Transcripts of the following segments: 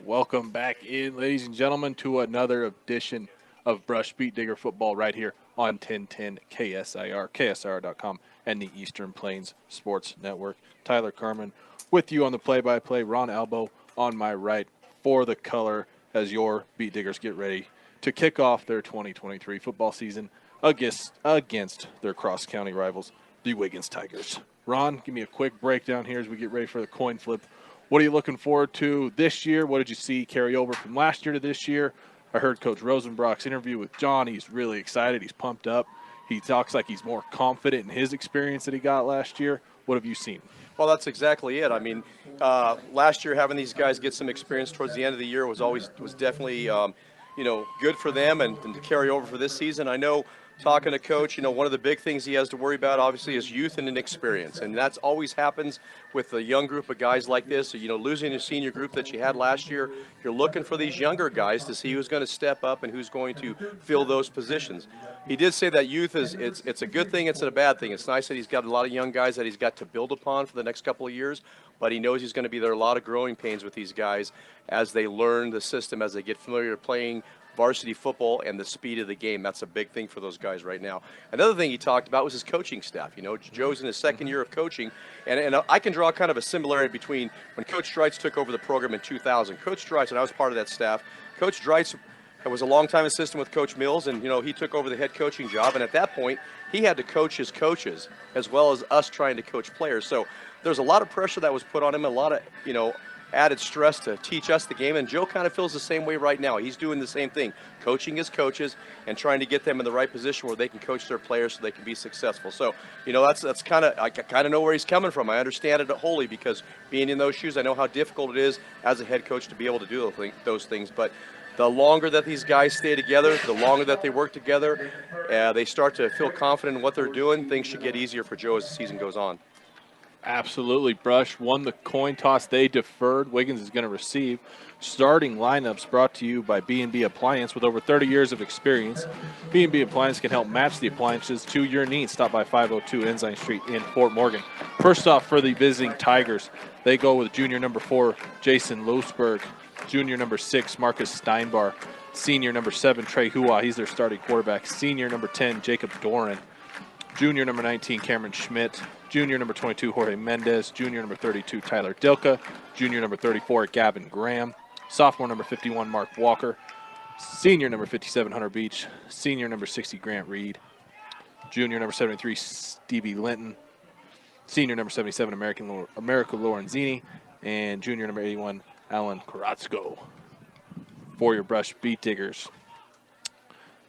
Welcome back in, ladies and gentlemen, to another edition of Brush Beat Digger Football right here on 1010 KSIR, KSIR.com, and the Eastern Plains Sports Network. Tyler Carmen with you on the play-by-play. Ron Albo on my right for the color as your Beat Diggers get ready to kick off their 2023 football season against their cross-county rivals, the Wiggins Tigers. Ron, give me a quick breakdown here as we get ready for the coin flip. What are you looking forward to this year? What did you see carry over from last year to this year? I heard Coach Rosenbrock's interview with John. He's really excited. He's pumped up. He talks like he's more confident in his experience that he got last year. What have you seen? Well, that's exactly it. I mean, last year having these guys get some experience towards the end of the year was definitely good for them and to carry over for this season. I know talking to Coach, one of the big things he has to worry about obviously is youth and inexperience, and that's always happens with a young group of guys like this. Losing a senior group that you had last year, you're looking for these younger guys to see who's going to step up and who's going to fill those positions. He did say that youth it's a good thing, it's a bad thing. It's nice that he's got a lot of young guys that he's got to build upon for the next couple of years, but he knows he's going to be there a lot of growing pains with these guys as they learn the system, as they get familiar to playing varsity football and the speed of the game. That's a big thing for those guys right now. Another thing he talked about was his coaching staff. Joe's in his second year of coaching, and I can draw kind of a similarity between when Coach Dreitz took over the program in 2000. Coach Dreitz, and I was part of that staff, Coach Dreitz was a longtime assistant with Coach Mills, and he took over the head coaching job, and at that point he had to coach his coaches as well as us trying to coach players. So there's a lot of pressure that was put on him, a lot of added stress to teach us the game, and Joe kind of feels the same way right now. He's doing the same thing, coaching his coaches and trying to get them in the right position where they can coach their players so they can be successful. So, that's kind of, I kind of know where he's coming from. I understand it wholly because being in those shoes, I know how difficult it is as a head coach to be able to do those things. But the longer that these guys stay together, the longer that they work together, they start to feel confident in what they're doing, things should get easier for Joe as the season goes on. Absolutely. Brush won the coin toss. They deferred. Wiggins is going to receive. Starting lineups brought to you by B&B Appliance with over 30 years of experience. B&B Appliance can help match the appliances to your needs. Stop by 502 Ensign Street in Fort Morgan. First off, for the visiting Tigers, they go with junior number 4, Jason Losberg, junior number 6, Marcus Steinbar, senior number 7, Trey Hua. He's their starting quarterback. Senior number 10, Jacob Doran. Junior number 19, Cameron Schmidt. Junior number 22, Jorge Mendez. Junior number 32, Tyler Dilka. Junior number 34, Gavin Graham. Sophomore number 51, Mark Walker. Senior number 57, Hunter Beach. Senior number 60, Grant Reed. Junior number 73, Stevie Linton. Senior number 77, America Lorenzini. And junior number 81, Alan Carrasco. For your Brush Beat Diggers,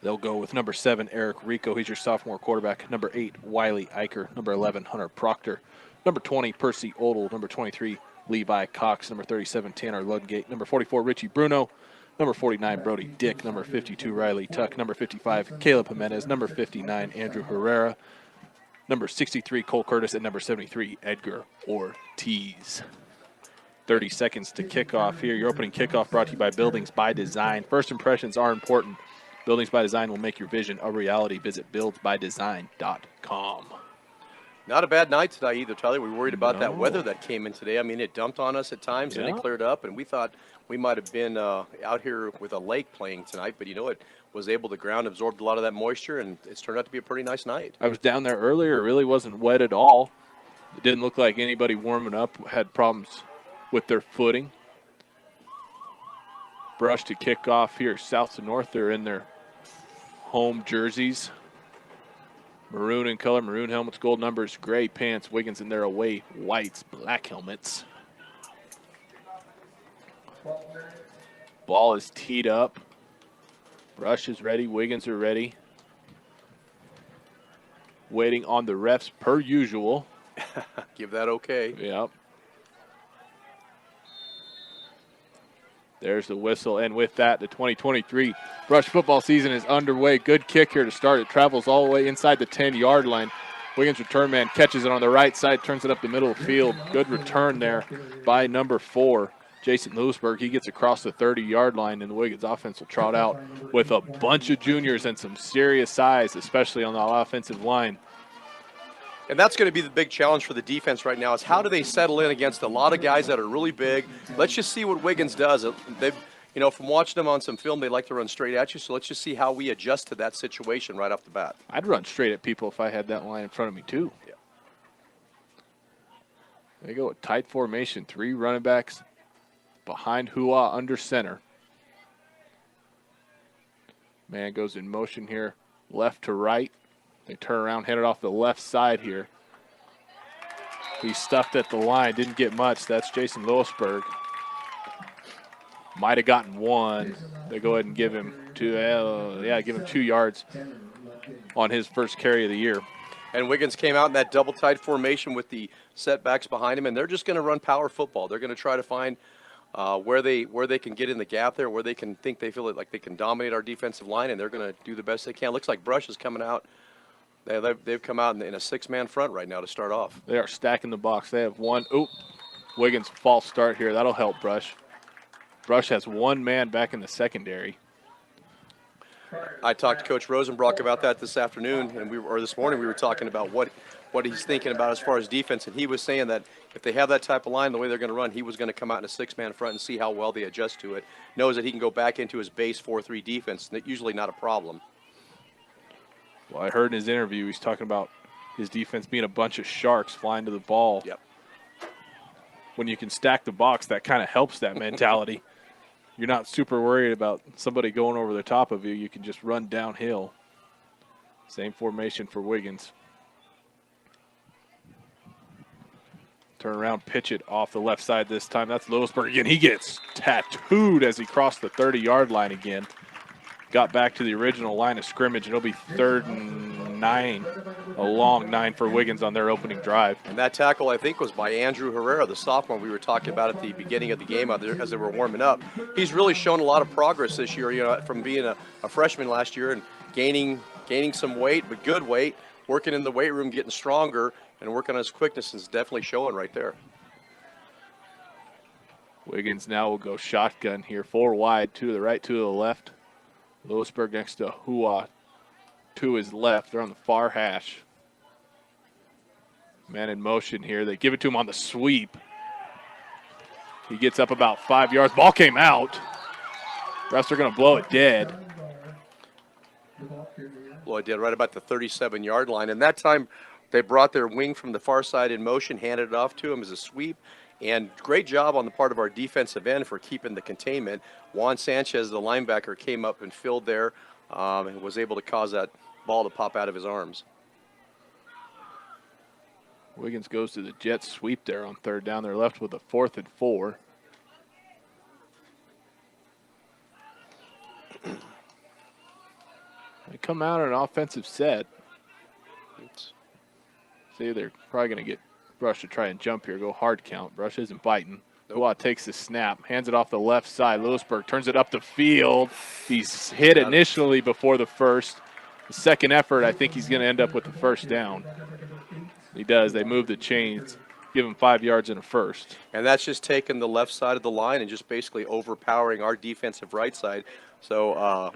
they'll go with number 7, Eric Rico. He's your sophomore quarterback. Number 8, Wiley Eicher. Number 11, Hunter Proctor. Number 20, Percy Odell. Number 23, Levi Cox. Number 37, Tanner Ludgate. Number 44, Richie Bruno. Number 49, Brody Dick. Number 52, Riley Tuck. Number 55, Caleb Jimenez. Number 59, Andrew Herrera. Number 63, Cole Curtis. And number 73, Edgar Ortiz. 30 seconds to kick off here. Your opening kickoff brought to you by Buildings by Design. First impressions are important. Buildings by Design will make your vision a reality. Visit buildsbydesign.com. Not a bad night tonight either, Tyler. We were worried about that weather that came in today. I mean, it dumped on us at times, and it cleared up, and we thought we might have been out here with a lake playing tonight, but it was able, the ground absorbed a lot of that moisture, and it's turned out to be a pretty nice night. I was down there earlier. It really wasn't wet at all. It didn't look like anybody warming up had problems with their footing. Brush to kick off here south to north. They're in their home jerseys. Maroon in color, maroon helmets, gold numbers, gray pants. Wiggins in their away whites, black helmets. Ball is teed up. Brush is ready. Wiggins are ready. Waiting on the refs per usual. Give that okay. Yep. There's the whistle, and with that, the 2023 Brush football season is underway. Good kick here to start. It travels all the way inside the 10-yard line. Wiggins' return man catches it on the right side, turns it up the middle of the field. Good return there by number 4, Jason Lewisburg. He gets across the 30-yard line, and the Wiggins offense will trot out with a bunch of juniors and some serious size, especially on the offensive line. And that's going to be the big challenge for the defense right now is how do they settle in against a lot of guys that are really big. Let's just see what Wiggins does. They've, from watching them on some film, they like to run straight at you. So let's just see how we adjust to that situation right off the bat. I'd run straight at people if I had that line in front of me too. Yeah. They go with tight formation, 3 running backs behind Hua under center. Man goes in motion here, left to right. They turn around, headed off the left side here. He's stuffed at the line, didn't get much. That's Jason Lewisburg. Might have gotten 1. They go ahead and give him 2. Give him 2 yards on his first carry of the year. And Wiggins came out in that double tight formation with the setbacks behind him, and they're just going to run power football. They're going to try to find where they can get in the gap there, where they feel like they can dominate our defensive line, and they're going to do the best they can. Looks like Brush is coming out. They've come out in a 6-man front right now to start off. They are stacking the box. They have 1. Wiggins false start here. That'll help Brush. Brush has 1 man back in the secondary. I talked to Coach Rosenbrock about that this afternoon, or this morning we were talking about what he's thinking about as far as defense, and he was saying that if they have that type of line, the way they're going to run, he was going to come out in a 6-man front and see how well they adjust to it. Knows that he can go back into his base 4-3 defense, and that's usually not a problem. Well, I heard in his interview he's talking about his defense being a bunch of sharks flying to the ball. Yep. When you can stack the box, that kind of helps that mentality. You're not super worried about somebody going over the top of you. You can just run downhill. Same formation for Wiggins. Turn around, pitch it off the left side this time. That's Lewisburg again. He gets tattooed as he crossed the 30-yard line again. Got back to the original line of scrimmage, and it'll be 3rd and 9, a long 9 for Wiggins on their opening drive. And that tackle, I think, was by Andrew Herrera, the sophomore we were talking about at the beginning of the game out there as they were warming up. He's really shown a lot of progress this year, from being a freshman last year and gaining some weight, but good weight, working in the weight room, getting stronger, and working on his quickness is definitely showing right there. Wiggins now will go shotgun here, 4 wide, 2 to the right, 2 to the left. Lewisburg next to Hua to his left. They're on the far hash. Man in motion here. They give it to him on the sweep. He gets up about 5 yards. Ball came out. Refs are going to blow it dead. Blow it dead right about the 37-yard line. And that time they brought their wing from the far side in motion, handed it off to him as a sweep. And great job on the part of our defensive end for keeping the containment. Juan Sanchez, the linebacker, came up and filled there and was able to cause that ball to pop out of his arms. Wiggins goes to the jet sweep there on 3rd down. They're left with a 4th and 4. They come out in an offensive set. See, they're probably going to get Brush to try and jump here, go hard count. Brush isn't biting. Hua takes the snap, hands it off the left side. Lewisburg turns it up the field. He's hit initially before the first. The second effort, I think he's going to end up with the first down. He does. They move the chains, give him 5 yards and a first. And that's just taking the left side of the line and just basically overpowering our defensive right side. So,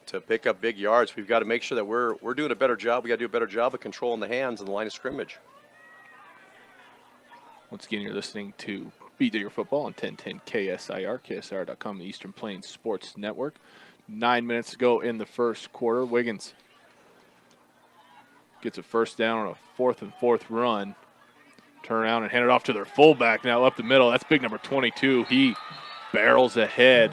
to pick up big yards, we've got to make sure that we're doing a better job. We got to do a better job of controlling the hands in the line of scrimmage. Once again, you're listening to Beat Digger Football on 1010 KSIR, KSIR.com, the Eastern Plains Sports Network. 9 minutes to go in the first quarter. Wiggins gets a first down on a 4th and 4th run. Turn around and hand it off to their fullback now up the middle. That's big number 22. He barrels ahead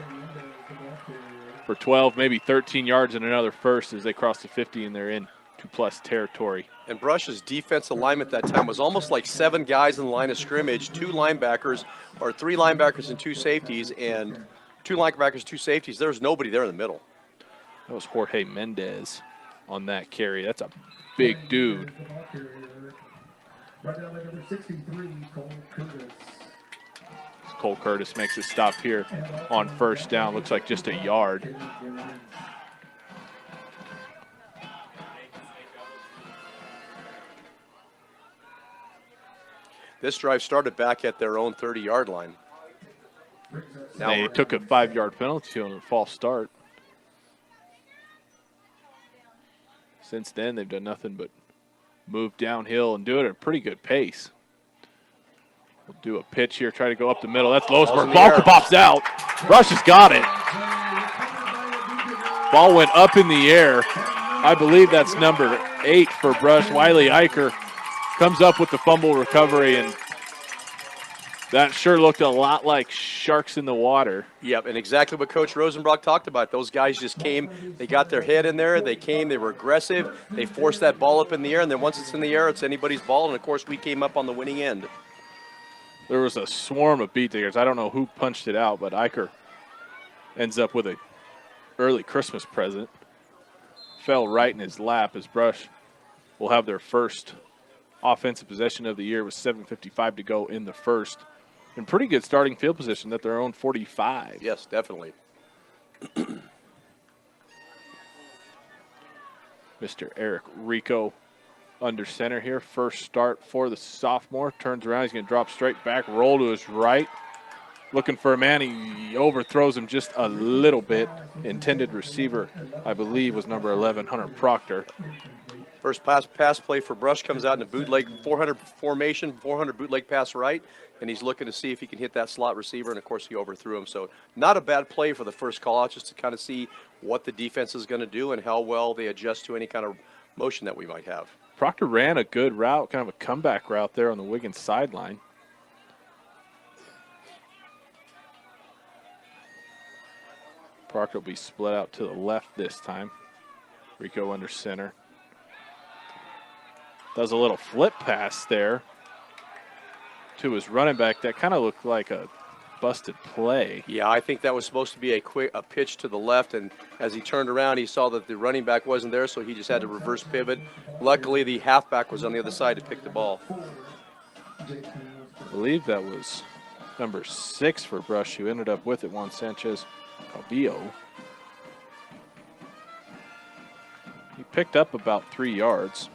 for 12, maybe 13 yards and another first as they cross the 50 and they're in 2+ territory. And Brush's defense alignment that time was almost like 7 guys in the line of scrimmage, 2 linebackers, or 3 linebackers and 2 safeties, and 2 linebackers, 2 safeties. There was nobody there in the middle. That was Jorge Mendez on that carry. That's a big dude. Cole Curtis makes a stop here on first down. Looks like just a yard. This drive started back at their own 30-yard line. Now they took a 5-yard penalty on a false start. Since then, they've done nothing but move downhill and do it at a pretty good pace. We'll do a pitch here, try to go up the middle. That's Lowsberg. Ball pops out. Brush has got it. Ball went up in the air. I believe that's number 8 for Brush. Wiley Eicher comes up with the fumble recovery, and that sure looked a lot like sharks in the water. Yep, and exactly what Coach Rosenbrock talked about. Those guys just came, they got their head in there, they came, they were aggressive, they forced that ball up in the air, and then once it's in the air, it's anybody's ball, and of course we came up on the winning end. There was a swarm of beat diggers. I don't know who punched it out, but Eicher ends up with a early Christmas present. Fell right in his lap as Brush will have their first offensive possession of the year with 7:55 to go in the first. And pretty good starting field position at their own 45. Yes, definitely. Mr. Eric Rico under center here. First start for the sophomore. Turns around. He's going to drop straight back, roll to his right. Looking for a man. He overthrows him just a little bit. Intended receiver, I believe, was number 11, Hunter Proctor. First pass play for Brush comes out in a bootleg 400 formation, 400 bootleg pass right, and he's looking to see if he can hit that slot receiver, and of course he overthrew him. So not a bad play for the first call out, just to kind of see what the defense is going to do and how well they adjust to any kind of motion that we might have. Proctor ran a good route, kind of a comeback route there on the Wiggins sideline. Proctor will be split out to the left this time. Rico under center. Does a little flip pass there to his running back. That kind of looked like a busted play. Yeah, I think that was supposed to be a pitch to the left, and as he turned around, he saw that the running back wasn't there, so he just had to reverse pivot. Luckily, the halfback was on the other side to pick the ball. I believe that was number 6 for Brush, who ended up with it, Juan Sanchez Calvillo. He picked up about 3 yards.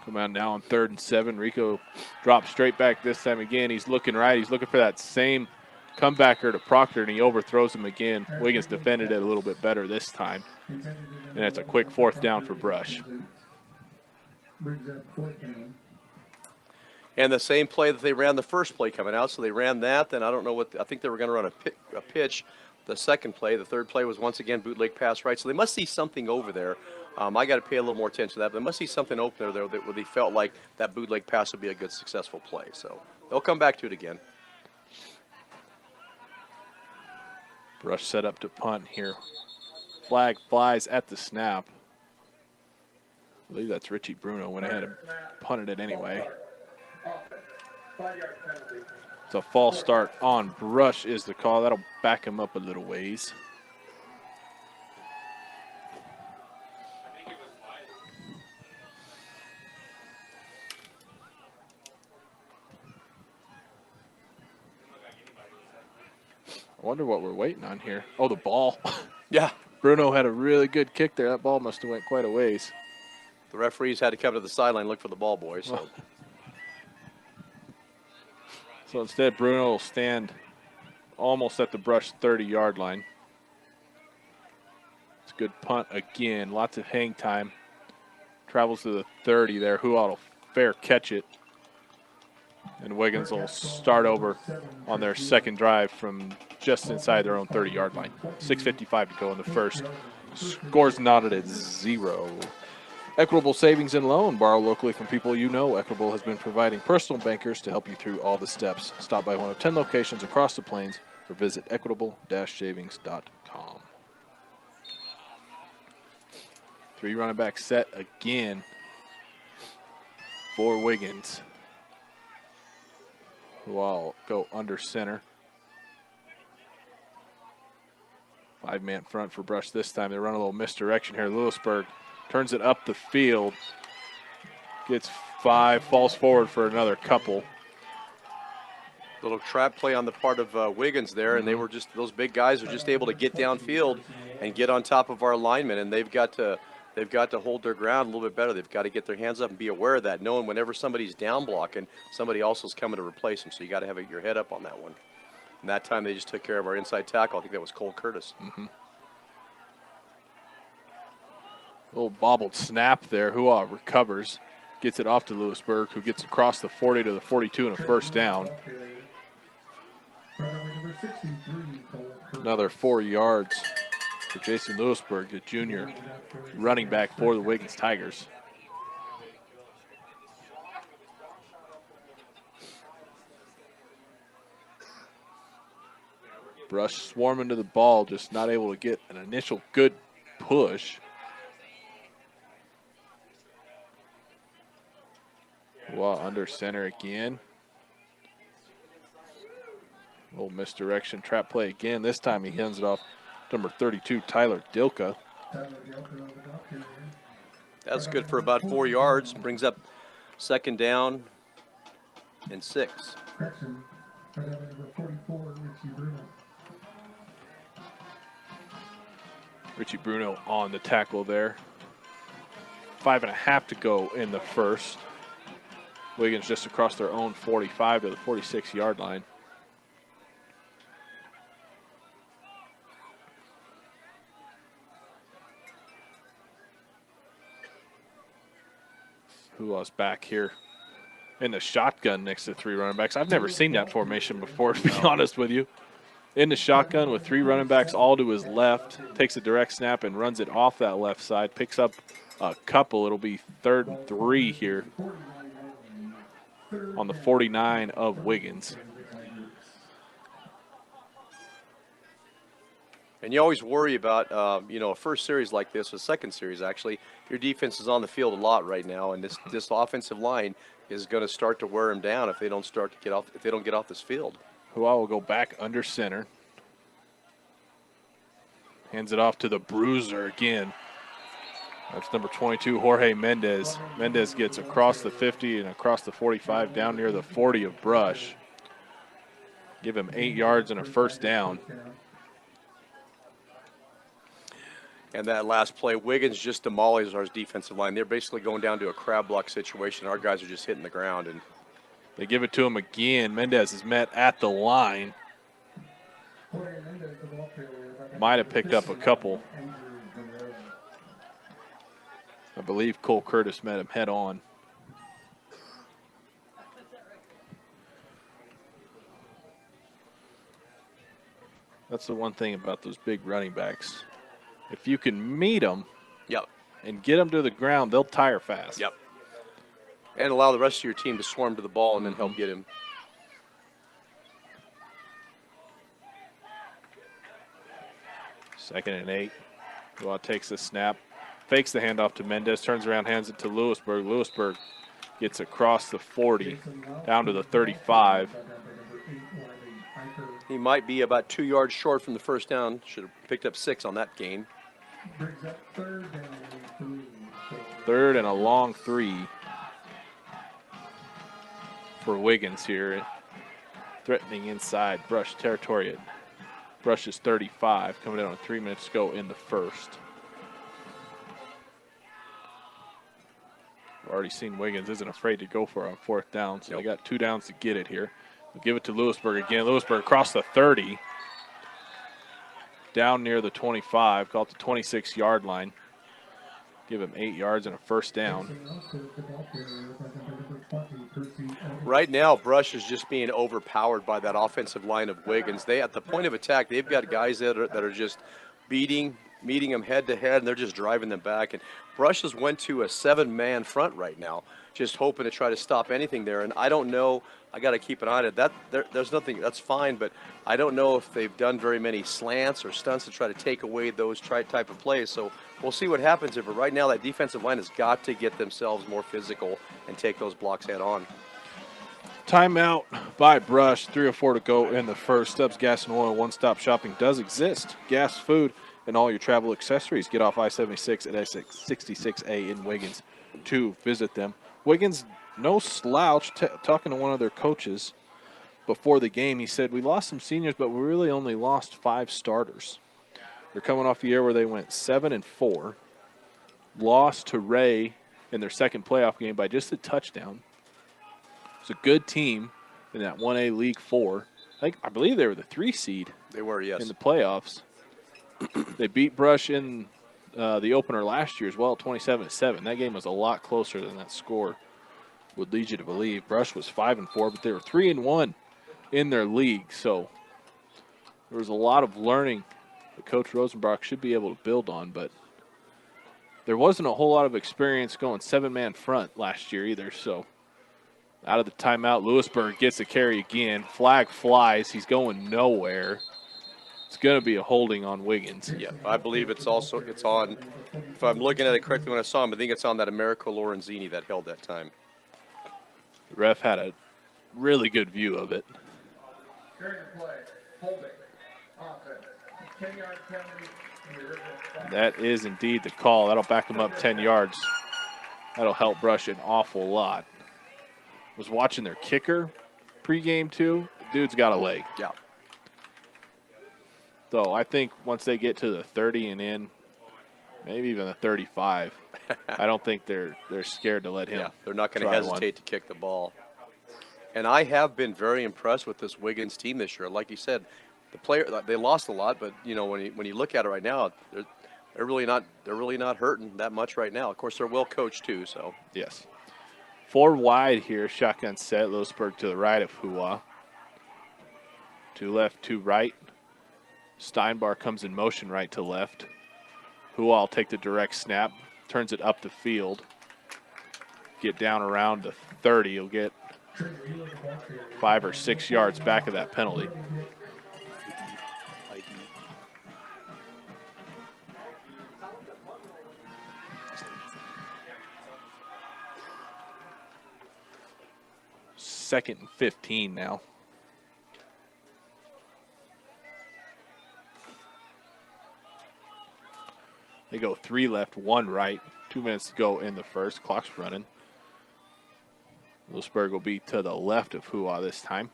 Come out now on 3rd and 7. Rico drops straight back this time again. He's looking right. He's looking for that same comebacker to Proctor, and he overthrows him again. Wiggins defended it a little bit better this time. And it's a quick 4th down for Brush. And the same play that they ran the first play coming out, so they ran that. Then I don't know what, I think they were going to run a pitch the second play. The third play was once again bootleg pass right. So they must see something over there. I got to pay a little more attention to that. But they must see something open there where they felt like that bootleg pass would be a good successful play. So they'll come back to it again. Brush set up to punt here. Flag flies at the snap. I believe that's Richie Bruno. Went ahead and punted it anyway. It's a false start on Brush is the call. That'll back him up a little ways. I wonder what we're waiting on here. Oh, the ball. Yeah. Bruno had a really good kick there. That ball must have went quite a ways. The referees had to come to the sideline and look for the ball boy. So. So instead, Bruno will stand almost at the Brush 30-yard line. It's a good punt again. Lots of hang time. Travels to the 30 there. Huot will fair catch it. And Wiggins will start over on their second drive from just inside their own 30-yard line. 6:55 to go in the first. Scores knotted at 0. Equitable Savings and Loan. Borrow locally from people you know. Equitable has been providing personal bankers to help you through all the steps. Stop by one of 10 locations across the plains or visit equitable-savings.com. 3 running back set again for Wiggins, who I'll go under center. 5-man front for Brush this time. They run a little misdirection here. Lewisburg turns it up the field. Gets 5, falls forward for another couple. Little trap play on the part of Wiggins there, and they were just, those big guys are just able to get downfield and get on top of our linemen, and they've got to hold their ground a little bit better. They've got to get their hands up and be aware of that, knowing whenever somebody's down blocking, somebody else is coming to replace them. So you got to have your head up on that one. And that time they just took care of our inside tackle. I think that was Cole Curtis. Little bobbled snap there. Hua recovers, gets it off to Lewisburg, who gets across the 40 to the 42 and a first down. Another 4 yards for Jason Lewisburg, the junior running back for the Wiggins Tigers. Brush swarming to the ball, just not able to get an initial good push. Well, under center again. Little misdirection, trap play again. This time he hands it off number 32, Tyler Dilka. That's good for about 4 yards. Brings up 2nd down and 6. Richie Bruno on the tackle there. 5.5 to go in the first. Wiggins just across their own 45 to the 46-yard line. Hua's back here in the shotgun next to 3 running backs. I've never seen that formation before, to be honest with you. In the shotgun with 3 running backs all to his left, takes a direct snap and runs it off that left side, picks up a couple. It'll be 3rd and 3 here on the 49 of Wiggins. And you always worry about, a first series like this, a second series actually. Your defense is on the field a lot right now, and this offensive line is going to start to wear them down if they don't get off this field. Hua will go back under center. Hands it off to the bruiser again. That's number 22, Jorge Mendez. Mendez gets across the 50 and across the 45 down near the 40 of Brush. Give him 8 yards and a first down. And that last play, Wiggins just demolishes our defensive line. They're basically going down to a crab block situation. Our guys are just hitting the ground. And they give it to him again. Mendez is met at the line. Might have picked up a couple. I believe Cole Curtis met him head on. That's the one thing about those big running backs. If you can meet them and get them to the ground, they'll tire fast. Yep. And allow the rest of your team to swarm to the ball and then help get him. Second and 8. Hua takes the snap, fakes the handoff to Mendez, turns around, hands it to Lewisburg. Lewisburg gets across the 40, down to the 35. He might be about 2 yards short from the first down. Should have picked up 6 on that gain. 3rd and a long 3 for Wiggins here. Threatening inside, Brush territory at Brush's 35, coming in on 3 minutes to go in the first. We've already seen Wiggins isn't afraid to go for a 4th down, so they got 2 downs to get it here. We'll give it to Lewisburg again. Lewisburg across the 30, down near the 25, call it the 26-yard line. Give him 8 yards and a first down. Right now, Brush is just being overpowered by that offensive line of Wiggins. They, at the point of attack, they've got guys that are just meeting them head to head, and they're just driving them back. And Brush has went to a 7-man front right now, just hoping to try to stop anything there. And I don't know. I got to keep an eye on it. There's nothing. That's fine, but I don't know if they've done very many slants or stunts to try to take away those type of plays. So we'll see what happens here. But right now, that defensive line has got to get themselves more physical and take those blocks head on. Timeout by Brush. 3:04 to go in the first. Stubbs Gas and Oil one-stop shopping does exist. Gas, food, and all your travel accessories. Get off I-76 at I-66A in Wiggins to visit them. Wiggins, no slouch, talking to one of their coaches before the game. He said, we lost some seniors, but we really only lost 5 starters. They're coming off the year where they went 7-4, lost to Ray in their second playoff game by just a touchdown. It's a good team in that 1A League 4. I believe they were the 3 seed. They were, yes. In the playoffs. They beat Brush in the opener last year as well, 27-7. That game was a lot closer than that score would lead you to believe. Brush was 5-4, but they were 3-1 in their league. So there was a lot of learning that Coach Rosenbrock should be able to build on, but there wasn't a whole lot of experience going 7-man front last year either. So out of the timeout, Lewisburg gets a carry again. Flag flies. He's going nowhere. It's going to be a holding on Wiggins. Yeah, I believe it's on, if I'm looking at it correctly when I saw him, I think it's on that Americo Lorenzini that held that time. The ref had a really good view of it. That is indeed the call. That'll back him up 10 yards. That'll help Brush an awful lot. Was watching their kicker pregame too. The dude's got a leg. Yeah. So I think once they get to the 30 and in, maybe even the 35, I don't think they're scared to let him. Yeah, they're not going to hesitate to kick the ball. And I have been very impressed with this Wiggins team this year. Like you said, they lost a lot, but you know when you look at it right now, they're really not hurting that much right now. Of course, they're well coached too. So yes, 4 wide here, shotgun set. Lewisburg to the right of Hua. 2 left, 2 right. Steinbar comes in motion right to left. Hua will take the direct snap, turns it up the field. Get down around the 30. He'll get 5 or 6 yards back of that penalty. Second and 15 now. They go 3 left, 1 right. 2 minutes to go in the first. Clock's running. Lewisburg will be to the left of Hua this time.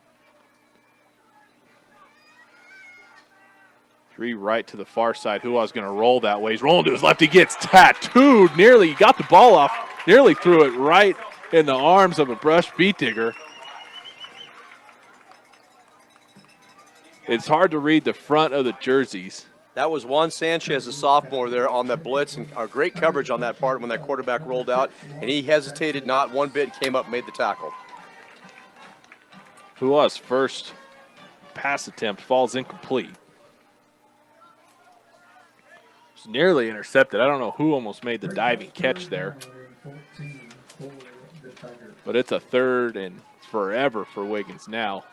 3 right to the far side. Hua's going to roll that way. He's rolling to his left. He gets tattooed. Nearly, he got the ball off. Nearly threw it right in the arms of a Brush beat digger. It's hard to read the front of the jerseys. that was Juan Sanchez, a sophomore there on that blitz, and great coverage on that part when that quarterback rolled out, and he hesitated not one bit, came up and made the tackle. Hua's first pass attempt falls incomplete. It's nearly intercepted. I don't know who almost made the diving catch there. But it's a 3rd and forever for Wiggins now.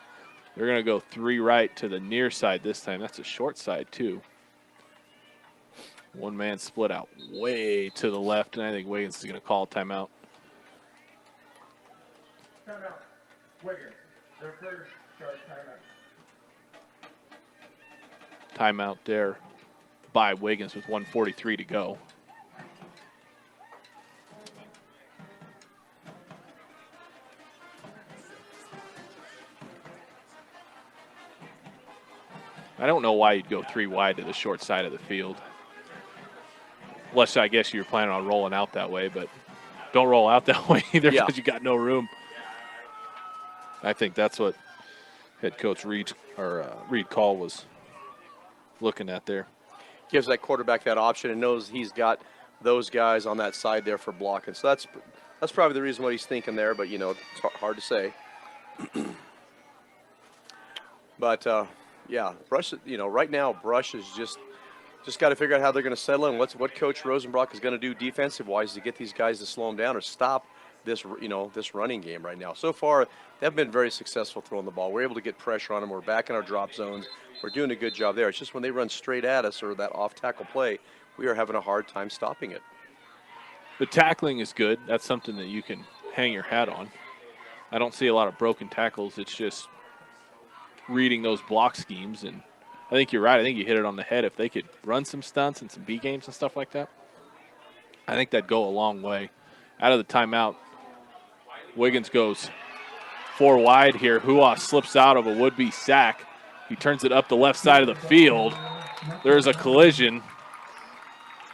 They're going to go 3 right to the near side this time. That's a short side, too. One man split out way to the left, and I think Wiggins is going to call a timeout. Timeout. Wiggins. Their first start timeout. Timeout there by Wiggins with 1:43 to go. I don't know why you'd go 3 wide to the short side of the field. Unless I guess you're planning on rolling out that way, but don't roll out that way either because you got no room. I think that's what head coach Reed Call was looking at there. Gives that quarterback that option and knows he's got those guys on that side there for blocking. So that's probably the reason what he's thinking there, but, you know, it's hard to say. But, yeah, Brush, you know, right now Brush is just got to figure out how they're going to settle in. What Coach Rosenbrock is going to do defensive-wise to get these guys to slow them down or stop this, you know, this running game right now. So far, they've been very successful throwing the ball. We're able to get pressure on them. We're back in our drop zones. We're doing a good job there. It's just when they run straight at us or that off-tackle play, we are having a hard time stopping it. The tackling is good. That's something that you can hang your hat on. I don't see a lot of broken tackles. It's just reading those block schemes, and I think you're right. I think you hit it on the head. If they could run some stunts and some B games and stuff like that, I think that'd go a long way. Out of the timeout, Wiggins goes 4 wide here. Hua slips out of a would-be sack. He turns it up the left side of the field. There's a collision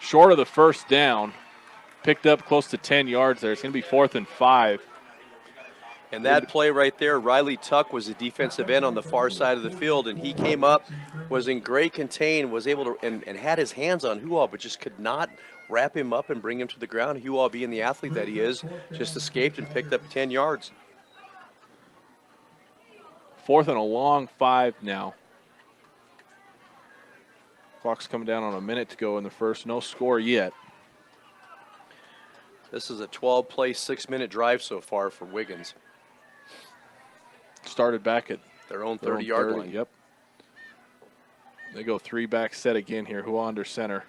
short of the first down. Picked up close to 10 yards there. It's going to be 4th and 5. And that play right there, Riley Tuck was the defensive end on the far side of the field, and he came up, was in great contain, was able to, and had his hands on Hual, but just could not wrap him up and bring him to the ground. Hual, being the athlete that he is, just escaped and picked up 10 yards. 4th and a long 5 now. Clock's coming down on a minute to go in the first. No score yet. This is a 12-play, 6-minute drive so far for Wiggins. Started back at Their own 30-yard line. Yep. They go 3-back set again here. Hua under center,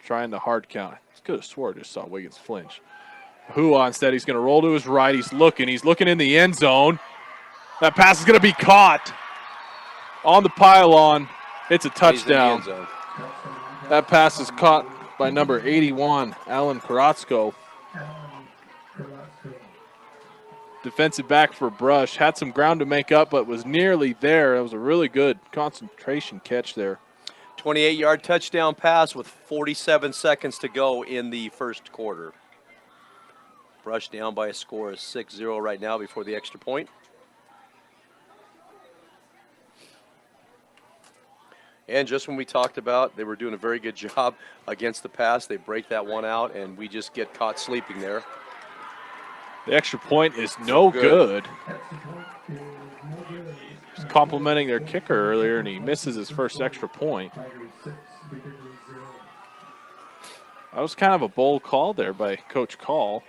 trying the hard count. I could have swore I just saw Wiggins flinch. Hua instead, he's going to roll to his right. He's looking in the end zone. That pass is going to be caught on the pylon. It's a touchdown. That pass is caught by number 81, Alan Carrasco. Defensive back for Brush. Had some ground to make up, but was nearly there. That was a really good concentration catch there. 28-yard touchdown pass with 47 seconds to go in the first quarter. Brush down by a score of 6-0 right now before the extra point. And just when we talked about they were doing a very good job against the pass, they break that one out, and we just get caught sleeping there. The extra point is no good. Just complimenting their kicker earlier, and he misses his first extra point. That was kind of a bold call there by Coach Call.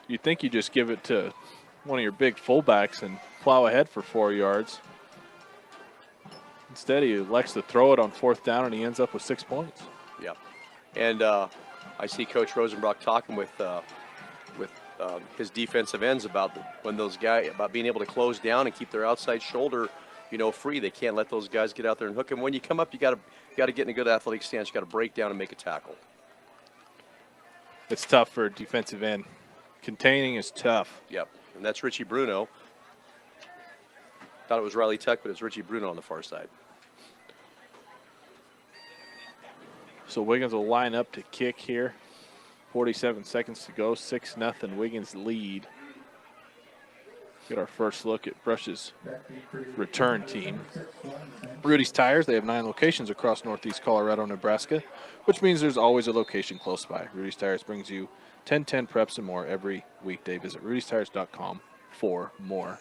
You'd think you just give it to one of your big fullbacks and plow ahead for 4 yards. Instead, he elects to throw it on 4th down, and he ends up with 6 points. Yep. And I see Coach Rosenbrock talking with his defensive ends about about being able to close down and keep their outside shoulder, free. They can't let those guys get out there and hook him. When you come up, you got to get in a good athletic stance. You got to break down and make a tackle. It's tough for a defensive end. Containing is tough. Yep. And that's Richie Bruno. Thought it was Riley Tuck, but it's Richie Bruno on the far side. So Wiggins will line up to kick here. 47 seconds to go, 6-0 Wiggins lead. Get our first look at Brush's return team. Rudy's Tires, they have 9 locations across northeast Colorado, Nebraska, which means there's always a location close by. Rudy's Tires brings you 10-10 preps and more every weekday. Visit rudystires.com for more.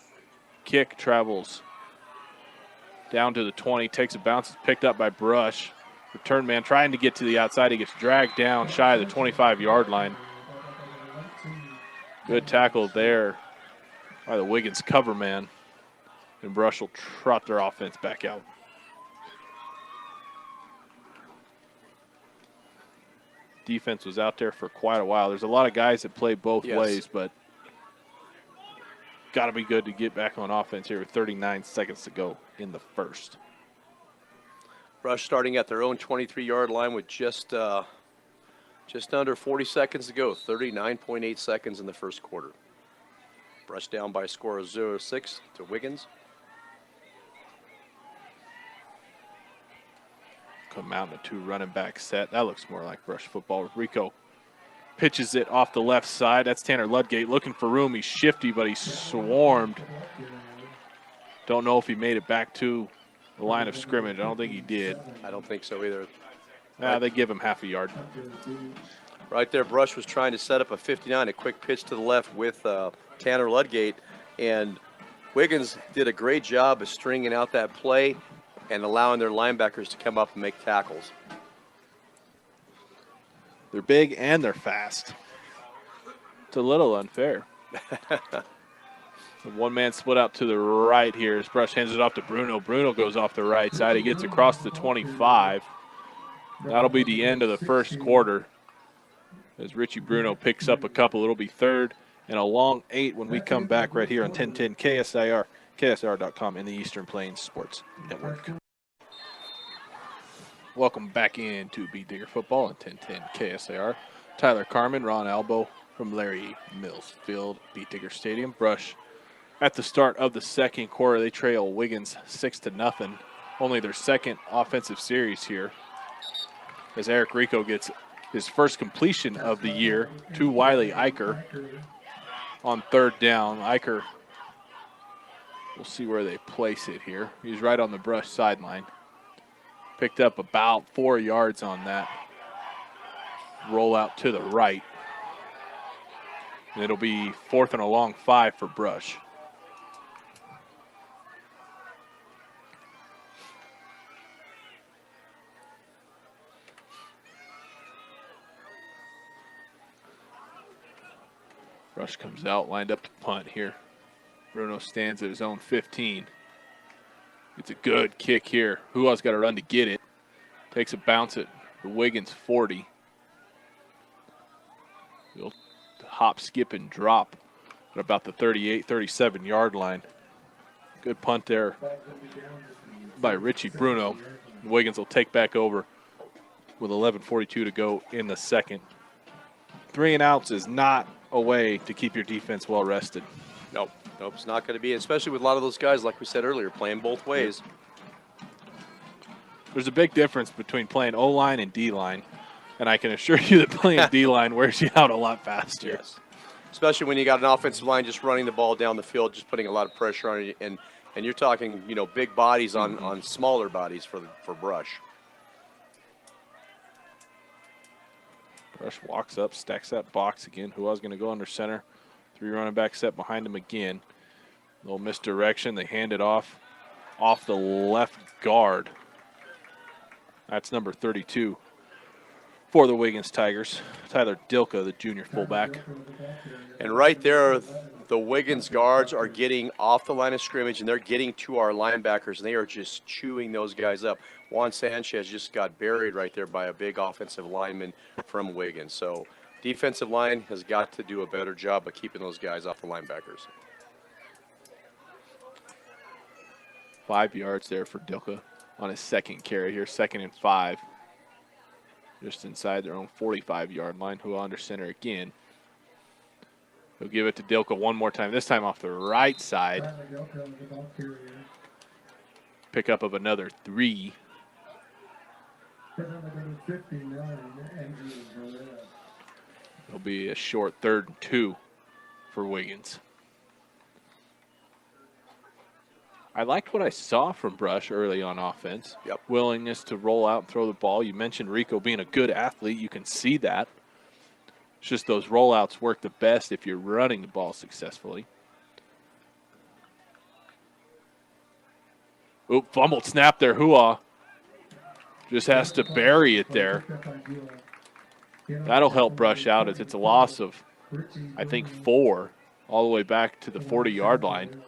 Kick travels down to the 20, takes a bounce, it's picked up by Brush. Return man trying to get to the outside. He gets dragged down shy of the 25-yard line. Good tackle there by the Wiggins cover man. And Brush will trot their offense back out. Defense was out there for quite a while. There's a lot of guys that play both ways, but got to be good to get back on offense here with 39 seconds to go in the first. Brush starting at their own 23-yard line with just under 40 seconds to go, 39.8 seconds in the first quarter. Brush down by a score of 0-6 to Wiggins. Come out in a 2 running back set. That looks more like Brush football. Rico pitches it off the left side. That's Tanner Ludgate looking for room. He's shifty, but he's swarmed. Don't know if he made it back to the line of scrimmage. I don't think he did. I don't think so either. Nah, they give him half a yard. Right there, Brush was trying to set up a 59, a quick pitch to the left with Tanner Ludgate. And Wiggins did a great job of stringing out that play and allowing their linebackers to come up and make tackles. They're big and they're fast. It's a little unfair. The one-man split out to the right here as Brush hands it off to Bruno. Bruno goes off the right side. He gets across the 25. That'll be the end of the first quarter as Richie Bruno picks up a couple. It'll be 3rd and a long 8 when we come back right here on 1010 KSIR, KSIR.com in the Eastern Plains Sports Network. Welcome back into Beat Digger Football on 1010 KSIR. Tyler Carmen, Ron Albo from Larry Mills Field, Beat Digger Stadium. Brush at the start of the second quarter, they trail Wiggins 6-0. Only their second offensive series here as Eric Rico gets his first completion of the year to Wiley Eicher. on third down. Eicher, we'll see where they place it here. He's right on the Brush sideline. Picked up about 4 yards on that rollout to the right. And it'll be 4th and a long 5 for Brush. Brush comes out, lined up to punt here. Bruno stands at his own 15. It's a good kick here. Hua's got to run to get it. Takes a bounce at the Wiggins 40. He'll hop, skip, and drop at about the 38, 37-yard line. Good punt there by Richie Bruno. Wiggins will take back over with 11:42 to go in the second. 3 and outs is not a way to keep your defense well rested. Nope, it's not going to be, especially with a lot of those guys, like we said earlier, playing both ways. There's a big difference between playing O-line and D-line, and I can assure you that playing D-line wears you out a lot faster. Yes, especially when you got an offensive line just running the ball down the field, just putting a lot of pressure on it, and you're talking, big bodies on smaller bodies for Brush. Brush walks up, stacks that box again. Hua's going to go under center. 3 running back set behind him again. Little misdirection. They hand it off the left guard. That's number 32 for the Wiggins Tigers. Tyler Dilka, the junior fullback. And right there, the Wiggins guards are getting off the line of scrimmage, and they're getting to our linebackers, and they are just chewing those guys up. Juan Sanchez just got buried right there by a big offensive lineman from Wiggins. So defensive line has got to do a better job of keeping those guys off the linebackers. 5 yards there for Dilka on his second carry here, 2nd and 5. Just inside their own 45-yard line. Hua under center again. He'll give it to Dilka one more time, this time off the right side. Pick up of another 3. It'll be a short 3rd and 2 for Wiggins. I liked what I saw from Brush early on offense. Yep. Willingness to roll out and throw the ball. You mentioned Rico being a good athlete. You can see that. It's just those rollouts work the best if you're running the ball successfully. Oop, fumbled snap there. Hua just has to bury it there. That'll help Brush out as it's a loss of, I think, 4 all the way back to the 40-yard line.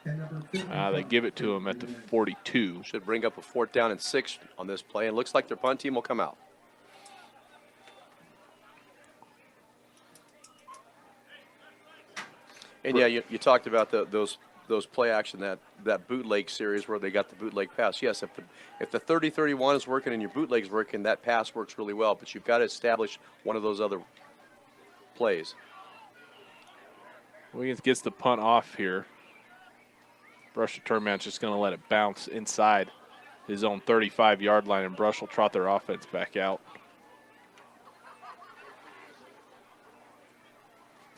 They give it to him at the 42. Should bring up a 4th down and 6 on this play. And looks like their punt team will come out. And yeah, you talked about those play action, that bootleg series where they got the bootleg pass. Yes, if the 30-31 is working and your bootleg's working, that pass works really well. But you've got to establish one of those other plays. Wiggins gets the punt off here. Brush return man's just going to let it bounce inside his own 35-yard line, and Brush will trot their offense back out.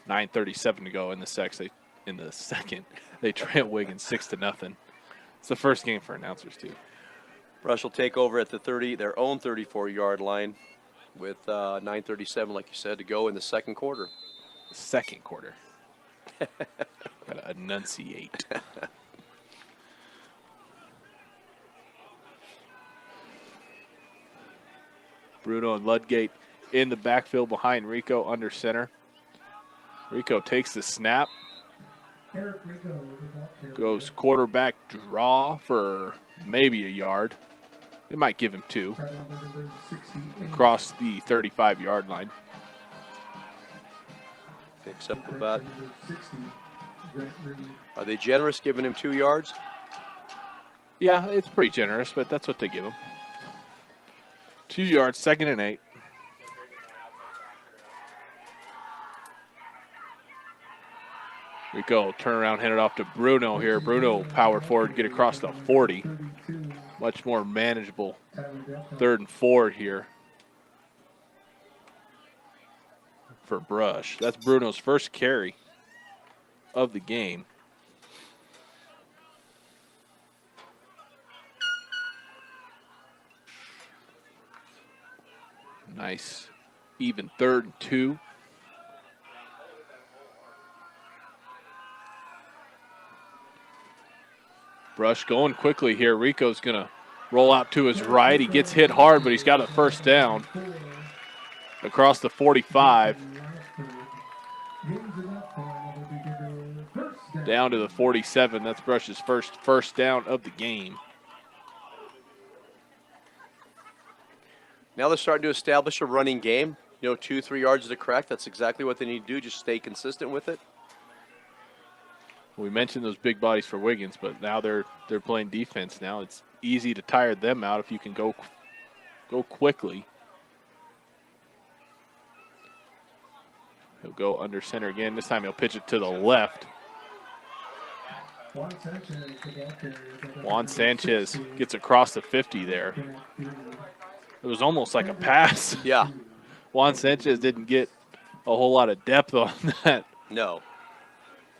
9:37 to go in the second. They trail Wiggins 6-0. It's the first game for announcers too. Brush will take over at their own 34-yard line with 9:37, like you said, to go in the second quarter. Second quarter. Gotta enunciate. Bruno and Ludgate in the backfield behind Rico under center. Rico takes the snap. Goes quarterback draw for maybe a yard. It might give him 2. Across the 35-yard line. Picks up about. Are they generous giving him 2 yards? Yeah, it's pretty generous, but that's what they give him. 2 yards, 2nd and 8. Rico turn around, hand it off to Bruno here. Bruno powered forward, get across the 40. Much more manageable 3rd and 4 here for Brush. That's Bruno's first carry of the game. Nice. Even 3rd and 2. Brush going quickly here. Rico's going to roll out to his right. He gets hit hard, but he's got a first down across the 45. Down to the 47. That's Brush's first down of the game. Now they're starting to establish a running game. 2-3 yards to correct. That's exactly what they need to do. Just stay consistent with it. We mentioned those big bodies for Wiggins, but now they're playing defense now. It's easy to tire them out if you can go quickly. He'll go under center again. This time he'll pitch it to the left. Juan Sanchez gets across the 50 there. It was almost like a pass. Yeah. Juan Sanchez didn't get a whole lot of depth on that. No.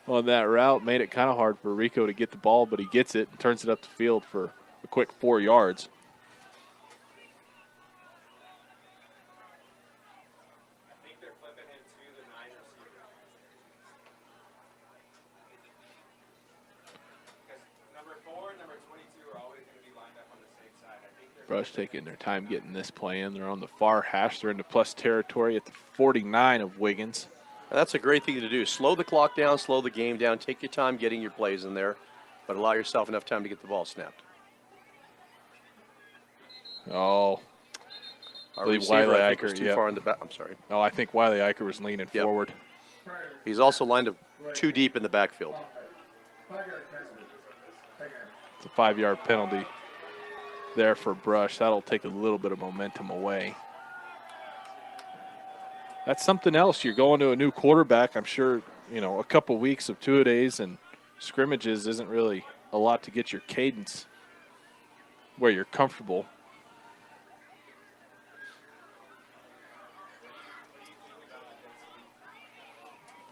On that route. Made it kind of hard for Rico to get the ball, but he gets it and turns it up the field for a quick 4 yards. I think they're flipping him to the 9 receiver. Because number 4 and number 22 are always going to be lined up on the same side. I think they're Brush taking their time getting this play in. They're on the far hash. They're into plus territory at the 49 of Wiggins. And that's a great thing to do. Slow the clock down, slow the game down. Take your time getting your plays in there, but allow yourself enough time to get the ball snapped. Oh, Our believe receiver, Wiley I think, was Eicher, too yep. far in the back. I'm sorry. no, I think Wiley Eicher was leaning Yep. forward. He's also lined up too deep in the backfield. 5-yard penalty. Second. It's a 5-yard penalty there for Brush. That'll take a little bit of momentum away. That's something else. You're going to a new quarterback. I'm sure, a couple weeks of two-a-days and scrimmages isn't really a lot to get your cadence where you're comfortable.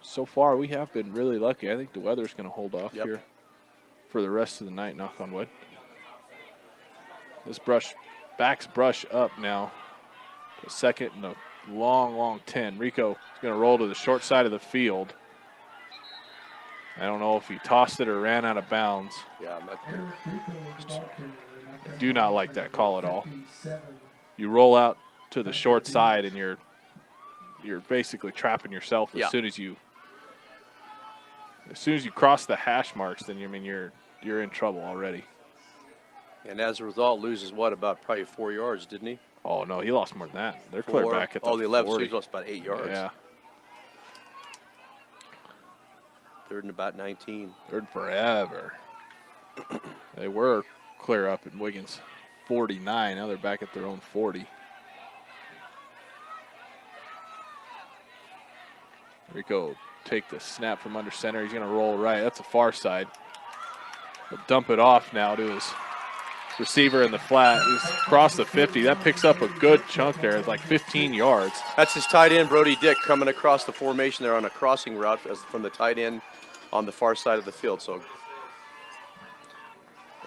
So far, we have been really lucky. I think the weather's going to hold off Yep. here for the rest of the night, knock on wood. This Brush backs Brush up now. A second and a long 10. Rico is going to roll to the short side of the field. I don't know if he tossed it or ran out of bounds. Yeah, I do not like that call at all. You roll out to the short side and you're basically trapping yourself Yeah. as soon as you cross the hash marks. Then you're in trouble already. and as a result, loses about probably 4 yards, didn't he? Oh no, he lost more than that. They're clear 4. back at the the 11, so 40. he's lost about 8 yards. Yeah, 3rd and about 19. third forever. They were clear up in Wiggins 49. Now they're back at their own 40. Rico take the snap from under center. He's going to roll right. That's a far side. He'll dump it off now to his receiver in the flat. He's across the 50. That picks up a good chunk there. It's like 15 yards. That's his tight end, Brody Dick, coming across the formation there on a crossing route from the tight end on the far side of the field. So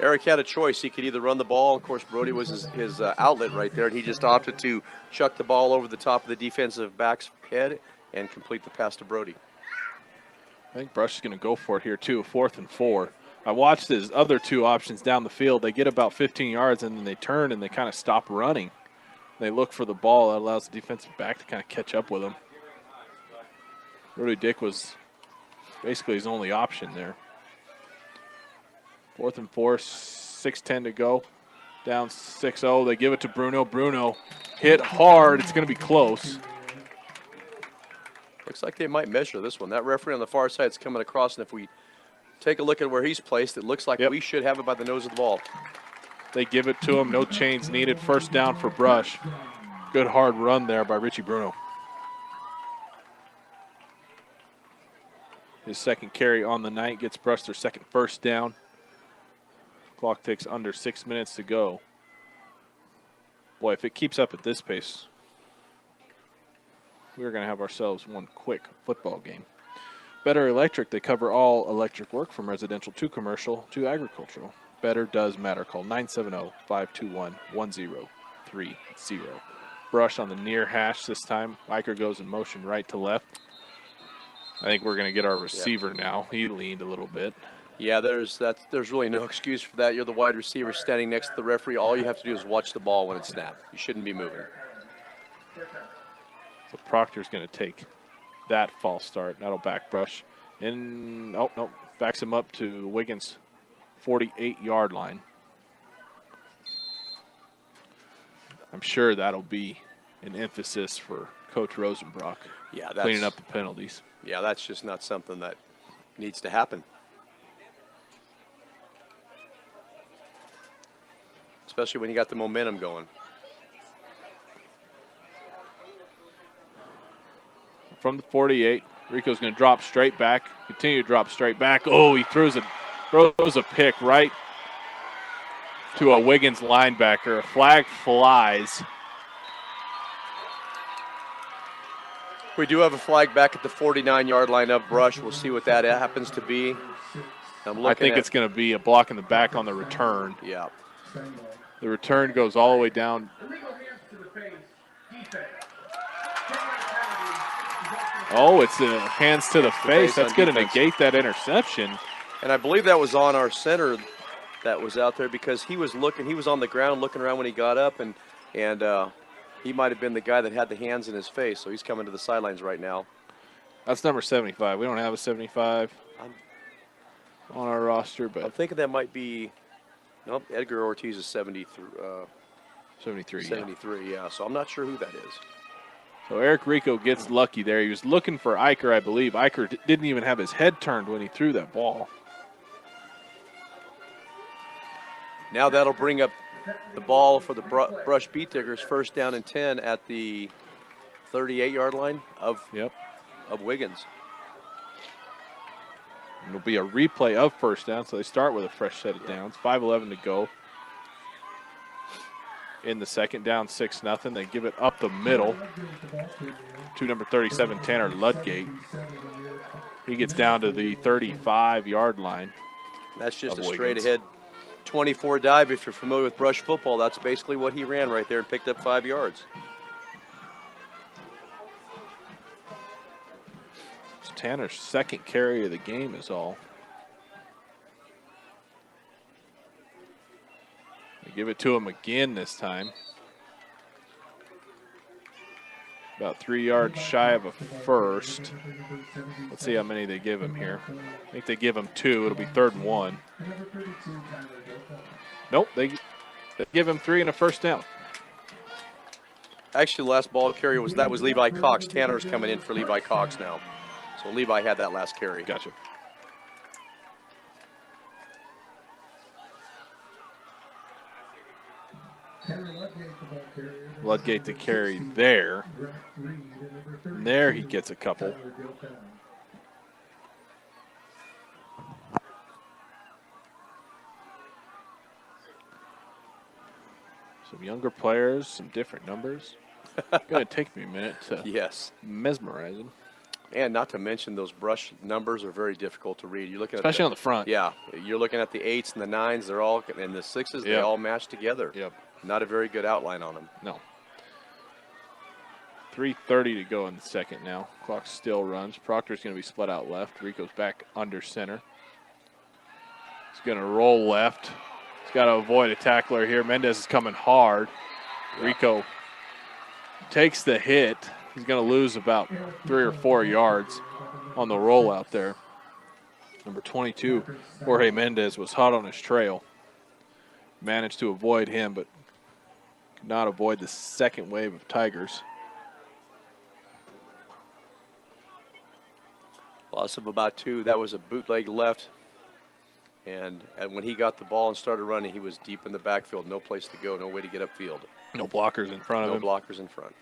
Eric had a choice. He could either run the ball. Of course, Brody was his outlet right there, and he just opted to chuck the ball over the top of the defensive back's head and complete the pass to Brody. I think Brush is going to go for it here, too. 4th and 4. I watched his other two options down the field. They get about 15 yards, and then they turn and they kind of stop running. They look for the ball. That allows the defensive back to kind of catch up with them. Brody Dick was basically his only option there. 4th and 4, 6:10 to go. Down 6-0. They give it to Bruno. Bruno hit hard. It's going to be close. Looks like they might measure this one. That referee on the far side is coming across, and if we take a look at where he's placed, it looks like Yep. we should have it by the nose of the ball. They give it to him. No chains needed. First down for Brush. Good hard run there by Richie Bruno. His second carry on the night gets Brush their second first down. Clock takes under 6 minutes to go. Boy, if it keeps up at this pace, we're going to have ourselves one quick football game. Better Electric, they cover all electric work from residential to commercial to agricultural. Better does matter. Call 970-521-1030. Brush on the near hash this time. Iker goes in motion right to left. I think we're going to get our receiver now. He leaned a little bit. Yeah, there's really no excuse for that. You're the wide receiver standing next to the referee. All you have to do is watch the ball when it's snapped. You shouldn't be moving. So Proctor's going to take that false start. That'll back Brush. And, oh, no, backs him up to Wiggins' 48-yard line. I'm sure that'll be an emphasis for Coach Rosenbrock. Yeah, cleaning up the penalties. Yeah, that's just not something that needs to happen. Especially when you got the momentum going. From the 48, Rico's going to drop straight back. Continue to drop straight back. Oh, he throws a pick right to a Wiggins linebacker. A flag flies. We do have a flag back at the 49-yard line of Brush. We'll see what that happens to be. I think it's going to be a block in the back on the return. Yeah. The return goes all the way down. Oh, it's a hands to the face. That's going to negate that interception. And I believe that was on our center that was out there because he was looking. He was on the ground looking around when he got up, and he might have been the guy that had the hands in his face. So he's coming to the sidelines right now. That's number 75. We don't have a 75 on our roster, but I'm thinking that might be. Nope, Edgar Ortiz is 73. 73. Yeah. So I'm not sure who that is. So Eric Rico gets lucky there. He was looking for Iker, I believe. Iker didn't even have his head turned when he threw that ball. Now that'll bring up the ball for the Brush Beat Diggers, first down and 10 at the 38-yard line of Wiggins. It'll be a replay of first down, so they start with a fresh set of downs. 5:11 to go. In the second, down 6-0. They give it up the middle to number 37, Tanner Ludgate. He gets down to the 35-yard line. That's just a straight-ahead 24 dive. If you're familiar with Brush football, that's basically what he ran right there and picked up 5 yards. It's Tanner's second carry of the game is all. They give it to him again this time. About 3 yards shy of a first. Let's see how many they give him here. I think they give him 2. It'll be 3rd and 1. Nope, they give him 3 and a first down. Actually, the last ball carry was Levi Cox. Tanner's coming in for Levi Cox now. So Levi had that last carry. Gotcha. Ludgate to carry there. And there he gets a couple. Some younger players, some different numbers. It's going to take me a minute to mesmerize them. And not to mention those Brush numbers are very difficult to read. You're looking especially on the front. Yeah, you're looking at the 8s and the 9s. They're all, and the 6s. They all match together. Yep. Not a very good outline on them. No. 3:30 to go in the second now. Clock still runs. Proctor's going to be split out left. Rico's back under center. He's going to roll left. He's got to avoid a tackler here. Mendez is coming hard. Rico takes the hit. He's going to lose about 3 or 4 yards on the rollout there. Number 22, Jorge Mendez, was hot on his trail. Managed to avoid him, but could not avoid the second wave of Tigers. Loss of about 2. That was a bootleg left. And when he got the ball and started running, he was deep in the backfield. No place to go, no way to get upfield. No blockers in front of him. No blockers in front.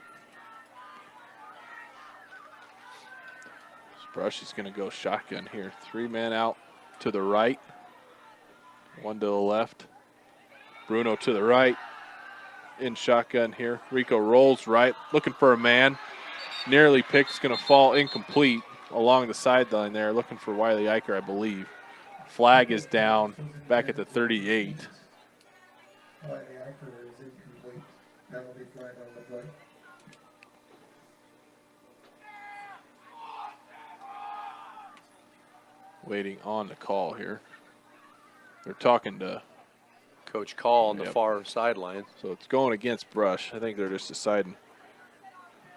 Brush is going to go shotgun here. 3 men out to the right. 1 to the left. Bruno to the right. In shotgun here. Rico rolls right. Looking for a man. nearly picked. It's going to fall incomplete along the sideline there, looking for Wiley Eicher, I believe. Flag is down back at the 38. Wiley Eicher is incomplete. Penalty flag on the play. Waiting on the call here. They're talking to, Coach Call on the Yep. far sideline. so it's going against Brush. I think they're just deciding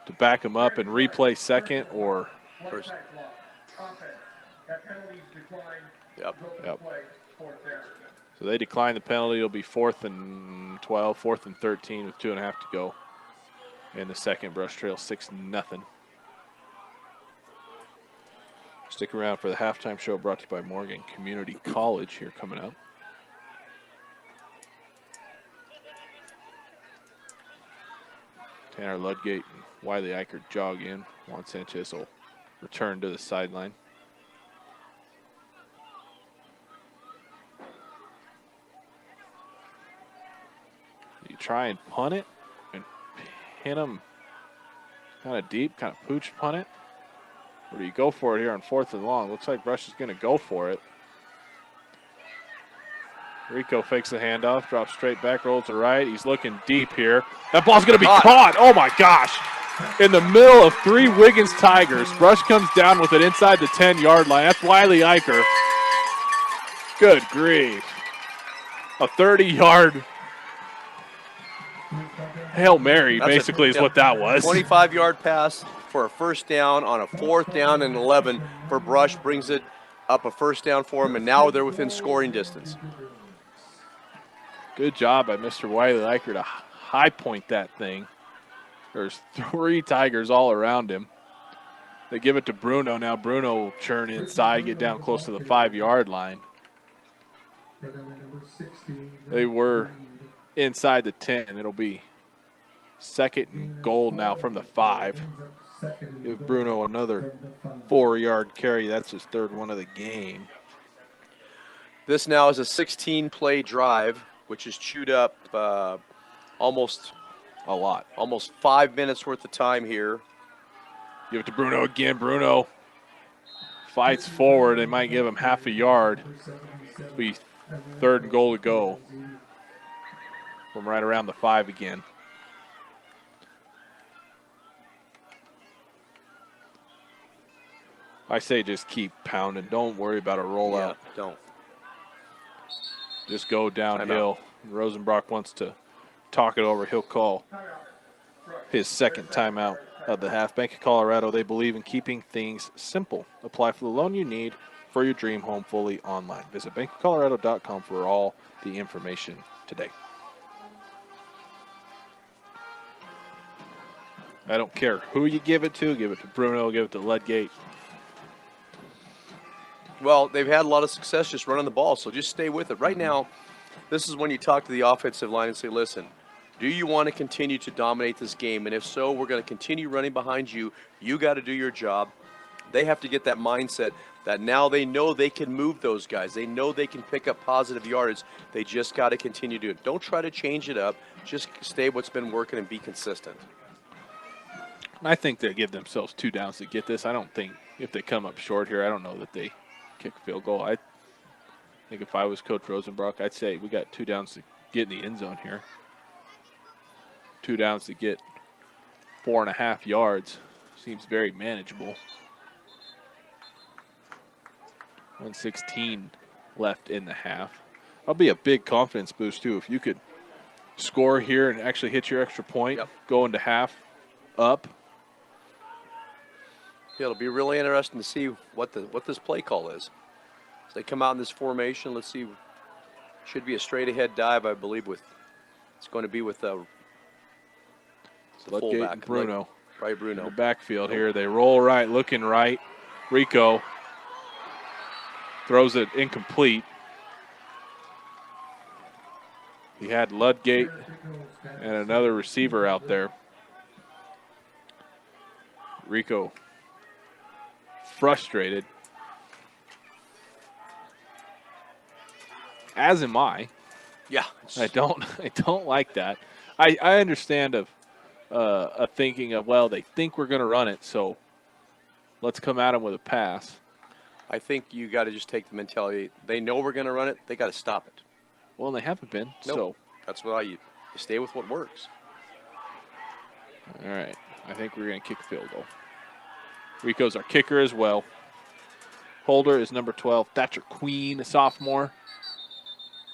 to back him up and replay second or First. Offense. That penalty's declined. Yep. Yep. Play, fourth down. So they decline the penalty. It'll be 4th and 12, 4th and 13 with 2.5 to go. In the second, Brush trails 6-0. Stick around for the halftime show brought to you by Morgan Community College here coming up. Tanner Ludgate and Wiley Eicher jog in. Juan Sanchez will return to the sideline. You try and punt it and hit him kind of deep, kind of pooch punt it. Or do you go for it here on 4th and long? Looks like Brush is going to go for it. Rico fakes the handoff, drops straight back, rolls to right. He's looking deep here. That ball's going to be caught. Oh, my gosh. In the middle of 3 Wiggins Tigers. Brush comes down with it inside the 10-yard line. That's Wiley Eicher. Good grief. A 30-yard Hail Mary, That's basically, is what that was. 25-yard pass for a first down on a 4th down and 11 for Brush, brings it up a first down for him, and now they're within scoring distance. Good job by Mr. Wiley Eicher to high point that thing. There's 3 Tigers all around him. They give it to Bruno. Now Bruno will churn inside, get down close to the 5-yard line. They were inside the 10. It'll be 2nd and goal now from the 5. Give Bruno another 4-yard carry. That's his 3rd one of the game. This now is a 16-play drive, which is chewed up almost A lot. 5 minutes worth of time here. Give it to Bruno again. Bruno fights forward. They might give him half a yard. It'll be 3rd and goal to go from right around the 5 again. I say just keep pounding. Don't worry about a rollout. Yeah, don't. Just go downhill. Rosenbrock wants to talk it over. He'll call his 2nd timeout of the half. Bank of Colorado, they believe in keeping things simple. Apply for the loan you need for your dream home fully online. Visit bankofcolorado.com for all the information today. I don't care who you give it to. Give it to Bruno. Give it to Ludgate. Well, they've had a lot of success just running the ball, so just stay with it. Right now, this is when you talk to the offensive line and say, listen, do you want to continue to dominate this game? And if so, we're going to continue running behind you. You got to do your job. They have to get that mindset that now they know they can move those guys. They know they can pick up positive yards. They just got to continue to do it. Don't try to change it up. Just stay what's been working and be consistent. I think they give themselves 2 downs to get this. I don't think if they come up short here, I don't know that they kick a field goal. I think if I was Coach Rosenbrock, I'd say we got 2 downs to get in the end zone here. 2 downs to get 4.5 yards. Seems very manageable. 1:16 left in the half. That'll be a big confidence boost, too. If you could score here and actually hit your extra point, go into half up. Yeah, it'll be really interesting to see what this play call is. As they come out in this formation, let's see. Should be a straight ahead dive, I believe. It's going to be with the Ludgate fullback, and Bruno. Right, Bruno. In the backfield here. They roll right, looking right. Rico throws it incomplete. He had Ludgate and another receiver out there. Rico frustrated, as am I. Yeah, I don't like that. I understand of a thinking of, well, they think we're going to run it, so let's come at them with a pass. I think you got to just take the mentality. They know we're going to run it. They got to stop it. Well, they haven't been, Nope. so. That's why you stay with what works. All right. I think we're going to kick the field goal. Rico's our kicker as well. Holder is number 12. Thatcher Queen, a sophomore.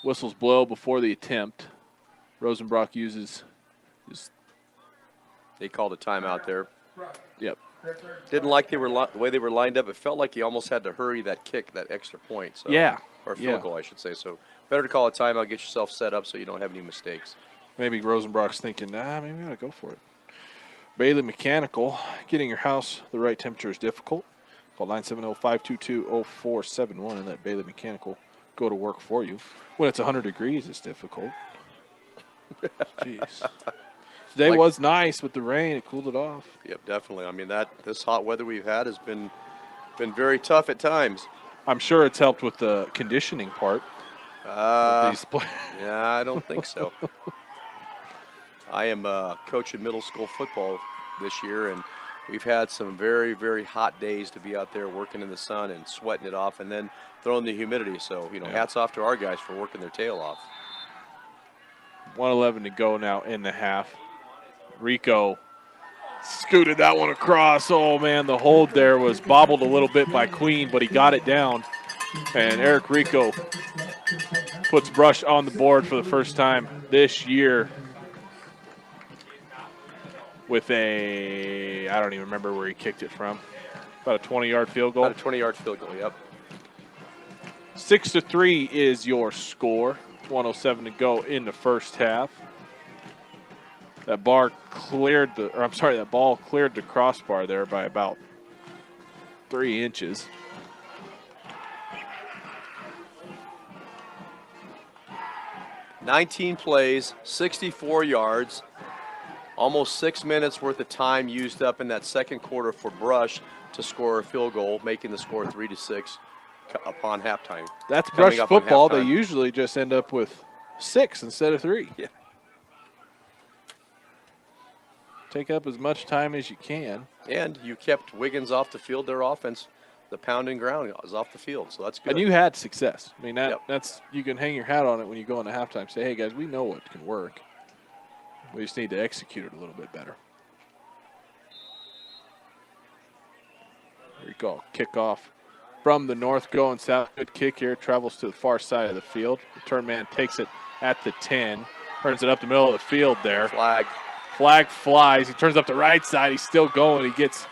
Whistles blow before the attempt. Rosenbrock uses his. They called a timeout there. Yep. Didn't like the way they were lined up. It felt like he almost had to hurry that kick, that extra point. So, Yeah. Or field goal, I should say. So better to call a timeout, get yourself set up so you don't have any mistakes. Maybe Rosenbrock's thinking, maybe we ought to go for it. Bailey Mechanical, getting your house the right temperature is difficult. Call 970-522-0471 and let Bailey Mechanical go to work for you. When it's 100 degrees, it's difficult. Jeez. Today was nice with the rain. It cooled it off. Yep, definitely. I mean, this hot weather we've had has been very tough at times. I'm sure it's helped with the conditioning part. Yeah, I don't think so. I am coaching middle school football this year, and we've had some very, very hot days to be out there working in the sun and sweating it off and then throwing the humidity. So, hats off to our guys for working their tail off. 1:11 to go now in the half. Rico scooted that one across. Oh, man, the hold there was bobbled a little bit by Queen, but he got it down. And Eric Rico puts Brush on the board for the first time this year with I don't even remember where he kicked it from. About a 20-yard field goal. About a 20-yard field goal, yep. 6-3 is your score. 1:07 to go in the first half. That ball cleared the crossbar there by about 3 inches. "19 plays, 64 yards, almost 6 minutes worth of time used up in that second quarter for Brush to score a field goal, making the score 3-6 upon halftime. That's Coming Brush up on football. They halftime. usually just end up with 6 instead of 3. Yeah. Take up as much time as you can. And you kept Wiggins off the field. Their offense, the pounding ground, is off the field, so that's good. And you had success. I mean, Yep. that's you can hang your hat on it when you go into halftime. Say, hey, guys, we know what can work. We just need to execute it a little bit better. There you go. Kickoff from the north going south. Good kick here. Travels to the far side of the field. Return man takes it at the 10. Turns it up the middle of the field there. Flag. Flag flies. He turns up the right side. He's still going. He gets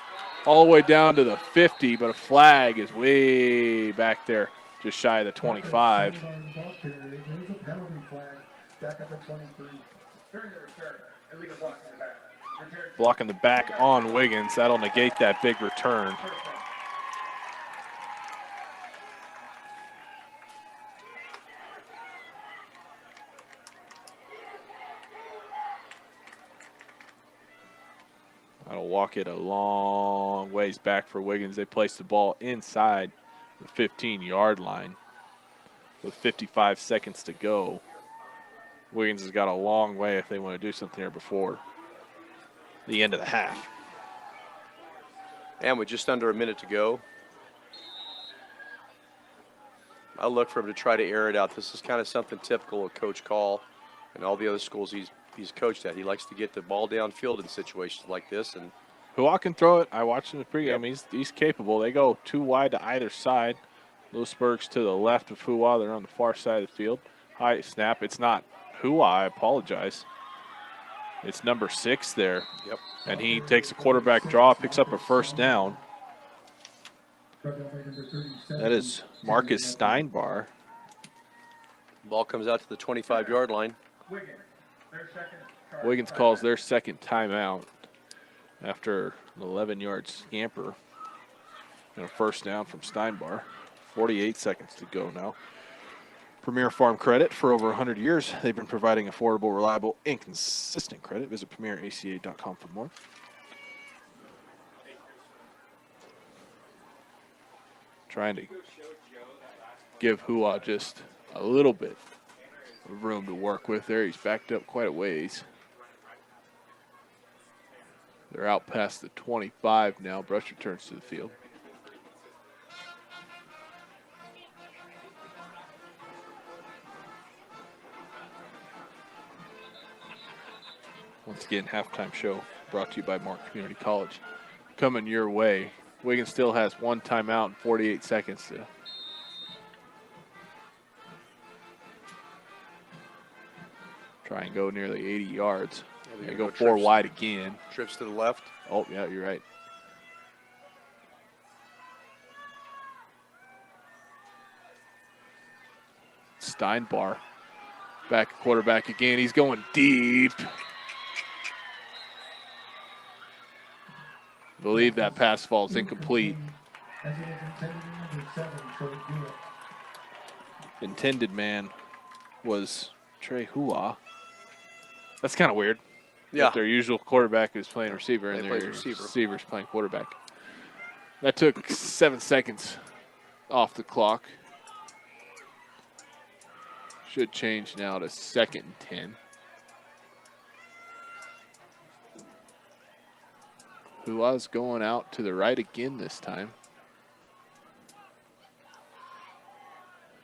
all the way down to the 50, but a flag is way back there, just shy of the 25. There's a penalty flag back at the 23. During the return, illegal block in the back. Return. Blocking the back on Wiggins. That'll negate that big return. That'll walk it a long ways back for Wiggins. They place the ball inside the 15-yard line with 55 seconds to go. Wiggins has got a long way if they want to do something here before the end of the half. And with just under a minute to go, I look for him to try to air it out. This is kind of something typical of Coach Call and all the other schools he's coached at. He likes to get the ball downfield in situations like this. And Hua can throw it. I watched him in the pregame. He's capable. They go too wide to either side. Lewisburg's to the left of Hua. They're on the far side of the field. High snap. It's not Hua. I apologize. It's number 6 there. Yep. And he takes a quarterback draw, picks up a first down. That is Marcus Steinbar. Ball comes out to the 25-yard line. Wiggins calls their second timeout after an 11-yard scamper and a first down from Steinbar. 48 seconds to go now. Premier Farm Credit. For over 100 years, they've been providing affordable, reliable, and consistent credit. Visit premieraca.com for more. Trying to give Hua just a little bit of room to work with there. He's backed up quite a ways. They're out past the 25 now. Brush returns to the field. Once again, halftime show brought to you by Morgan Community College. Coming your way. Wiggins still has one timeout and 48 seconds to try and go nearly 80 yards. They go 4 wide again. Trips to the left. Oh, yeah, you're right. Steinbar back quarterback again. He's going deep. Believe that pass falls incomplete. As it is intended in number 7, Troy Hewitt. Intended man was Trey Hua. That's kind of weird. Yeah. That their usual quarterback is playing receiver and They their play receiver. receiver's playing quarterback. That took 7 seconds off the clock. Should change now to 2nd and 10. Hua's going out to the right again this time.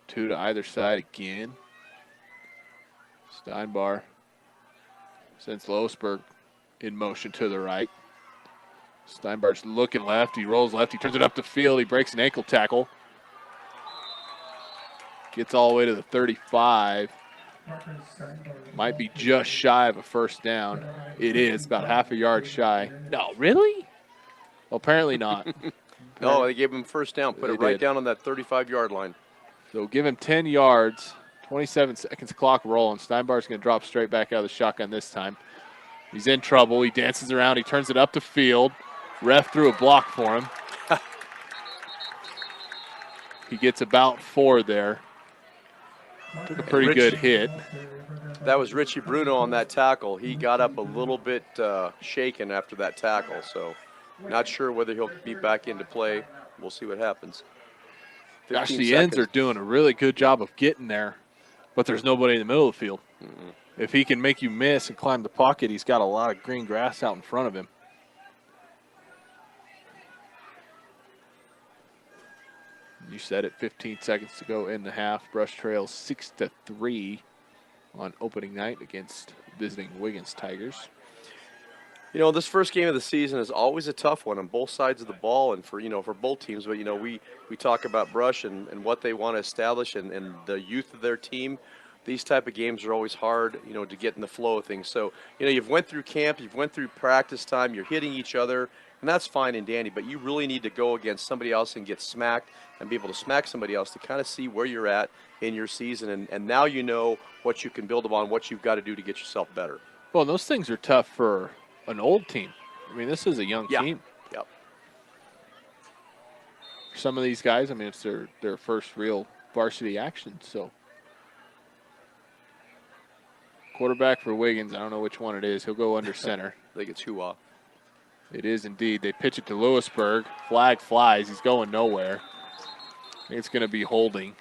2 to either side again. Steinbar sends Lowsberg in motion to the right. Steinbar's looking left. He rolls left. He turns it up the field. He breaks an ankle tackle. Gets all the way to the 35. Might be just shy of a first down. It is about half a yard shy. No, really? Well, apparently not. No, they gave him first down. Put They it right did. down on that 35-yard line. So give him 10 yards, 27 seconds clock rolling. Steinbar's going to drop straight back out of the shotgun this time. He's in trouble. He dances around. He turns it up the field. Ref threw a block for him. He gets about 4 there. Took a pretty good hit. That was Richie Bruno on that tackle. He got up a little bit shaken after that tackle, so not sure whether he'll be back into play. We'll see what happens. Gosh, 15 the ends are seconds. doing a really good job of getting there, but there's nobody in the middle of the field. If he can make you miss and climb the pocket, he's got a lot of green grass out in front of him. You said it, 15 seconds to go in the half. Brush trails 6-3 on opening night against visiting Wiggins Tigers. You know, this first game of the season is always a tough one on both sides of the ball and for both teams. But, we talk about Brush and what they want to establish and the youth of their team. These type of games are always hard, to get in the flow of things. So, you've went through camp, you've went through practice time, you're hitting each other, and that's fine and dandy. But you really need to go against somebody else and get smacked and be able to smack somebody else to kind of see where you're at in your season. And now you know what you can build upon, what you've got to do to get yourself better. Well, those things are tough for an old team. I mean, this is a young Yeah. team. Yep. For some of these guys, I mean, it's their first real varsity action. So, quarterback for Wiggins, I don't know which one it is. He'll go under center. I think it's Hua. It is indeed. They pitch it to Lewisburg. Flag flies. He's going nowhere. I think it's going to be holding.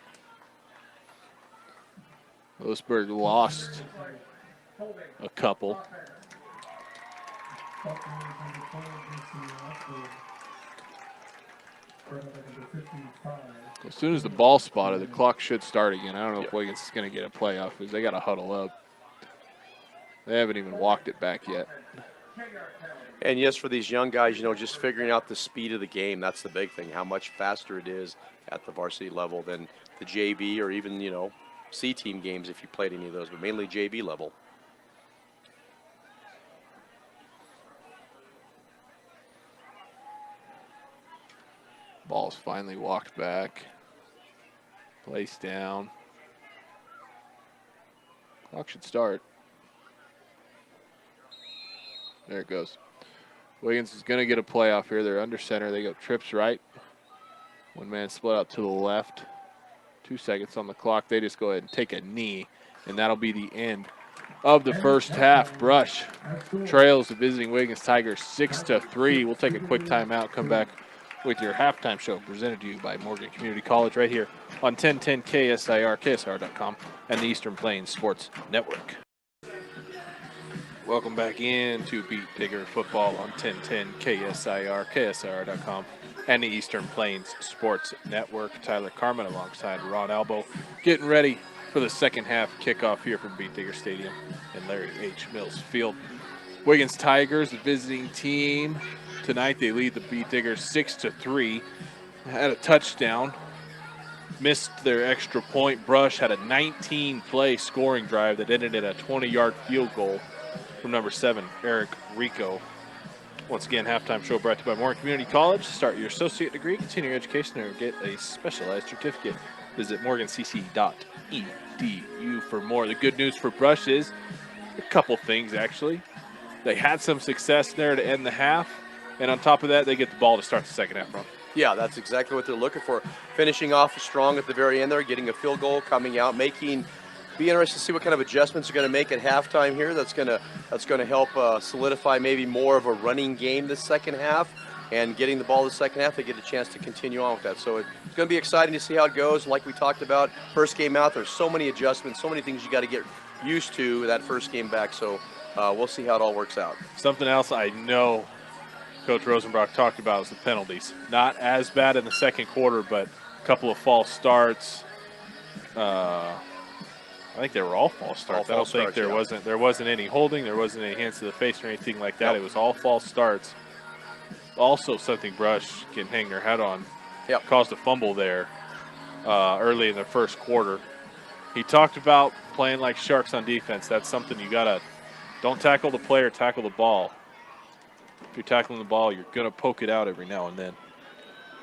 Lewisburg lost a couple. As soon as the ball spotted, the clock should start again. I don't know if Wiggins is going to get a playoff because they got to huddle up. They haven't even walked it back yet. And yes, for these young guys, just figuring out the speed of the game, that's the big thing, how much faster it is at the varsity level than the JV or even, C-team games if you played any of those, but mainly JV level. Ball's finally walked back. Placed down. Clock should start. There it goes. Wiggins is going to get a playoff here. They're under center. They go trips right. One man split out to the left. 2 seconds on the clock. They just go ahead and take a knee, and that'll be the end of the first half. Brush trails the visiting Wiggins Tigers 6-3. We'll take a quick timeout, come back with your halftime show presented to you by Morgan Community College right here on 1010 KSIR, KSR.com, and the Eastern Plains Sports Network. Welcome back in to Beat Digger Football on 1010 KSIR, KSIR.com, and the Eastern Plains Sports Network. Tyler Carmen alongside Ron Albo, getting ready for the second half kickoff here from Beat Digger Stadium and Larry H. Mills Field. Wiggins Tigers, the visiting team. Tonight they lead the Beat Diggers 6-3. Had a touchdown. Missed their extra point. Brush had a 19-play scoring drive that ended in a 20-yard field goal from number 7, Eric Rico. Once again, halftime show brought to you by Morgan Community College. Start your associate degree, continue your education, or get a specialized certificate. Visit morgancc.edu for more. The good news for Brush is a couple things, actually. They had some success there to end the half, and on top of that, they get the ball to start the second half run. Yeah, that's exactly what they're looking for. Finishing off strong at the very end there, getting a field goal, coming out, be interested to see what kind of adjustments they're going to make at halftime here. That's going to help solidify maybe more of a running game this second half, and getting the ball the second half, they get a chance to continue on with that. So it's going to be exciting to see how it goes. Like we talked about, first game out, there's so many adjustments, so many things you got to get used to that first game back. So we'll see how it all works out. Something else I know Coach Rosenbrock talked about is the penalties. Not as bad in the second quarter, but a couple of false starts. I think they were all false starts. I don't think there wasn't any holding, there wasn't any hands to the face or anything like that. Yep. It was all false starts. Also, something Brush can hang their hat on. Yep. Caused a fumble there early in the first quarter. He talked about playing like sharks on defense. That's something you gotta. Don't tackle the player, tackle the ball. If you're tackling the ball, you're gonna poke it out every now and then.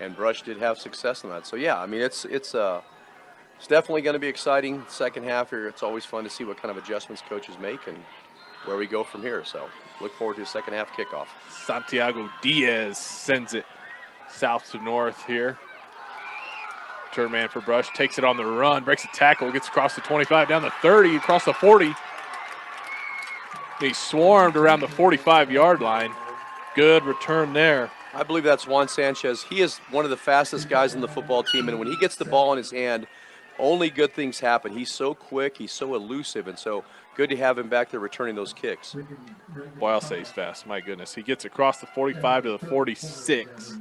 And Brush did have success in that. So yeah, I mean it's definitely going to be exciting second half here. It's always fun to see what kind of adjustments coaches make and where we go from here. So look forward to the second half kickoff. Santiago Diaz sends it south to north here. Turn man for Brush, takes it on the run, breaks a tackle, gets across the 25, down the 30, across the 40. He swarmed around the 45-yard line. Good return there. I believe that's Juan Sanchez. He is one of the fastest guys in the football team, and when he gets the ball in his hand, only good things happen. He's so quick, he's so elusive, and so good to have him back there returning those kicks. Boy, I'll say he's fast. My goodness. He gets across the 45 to the 46.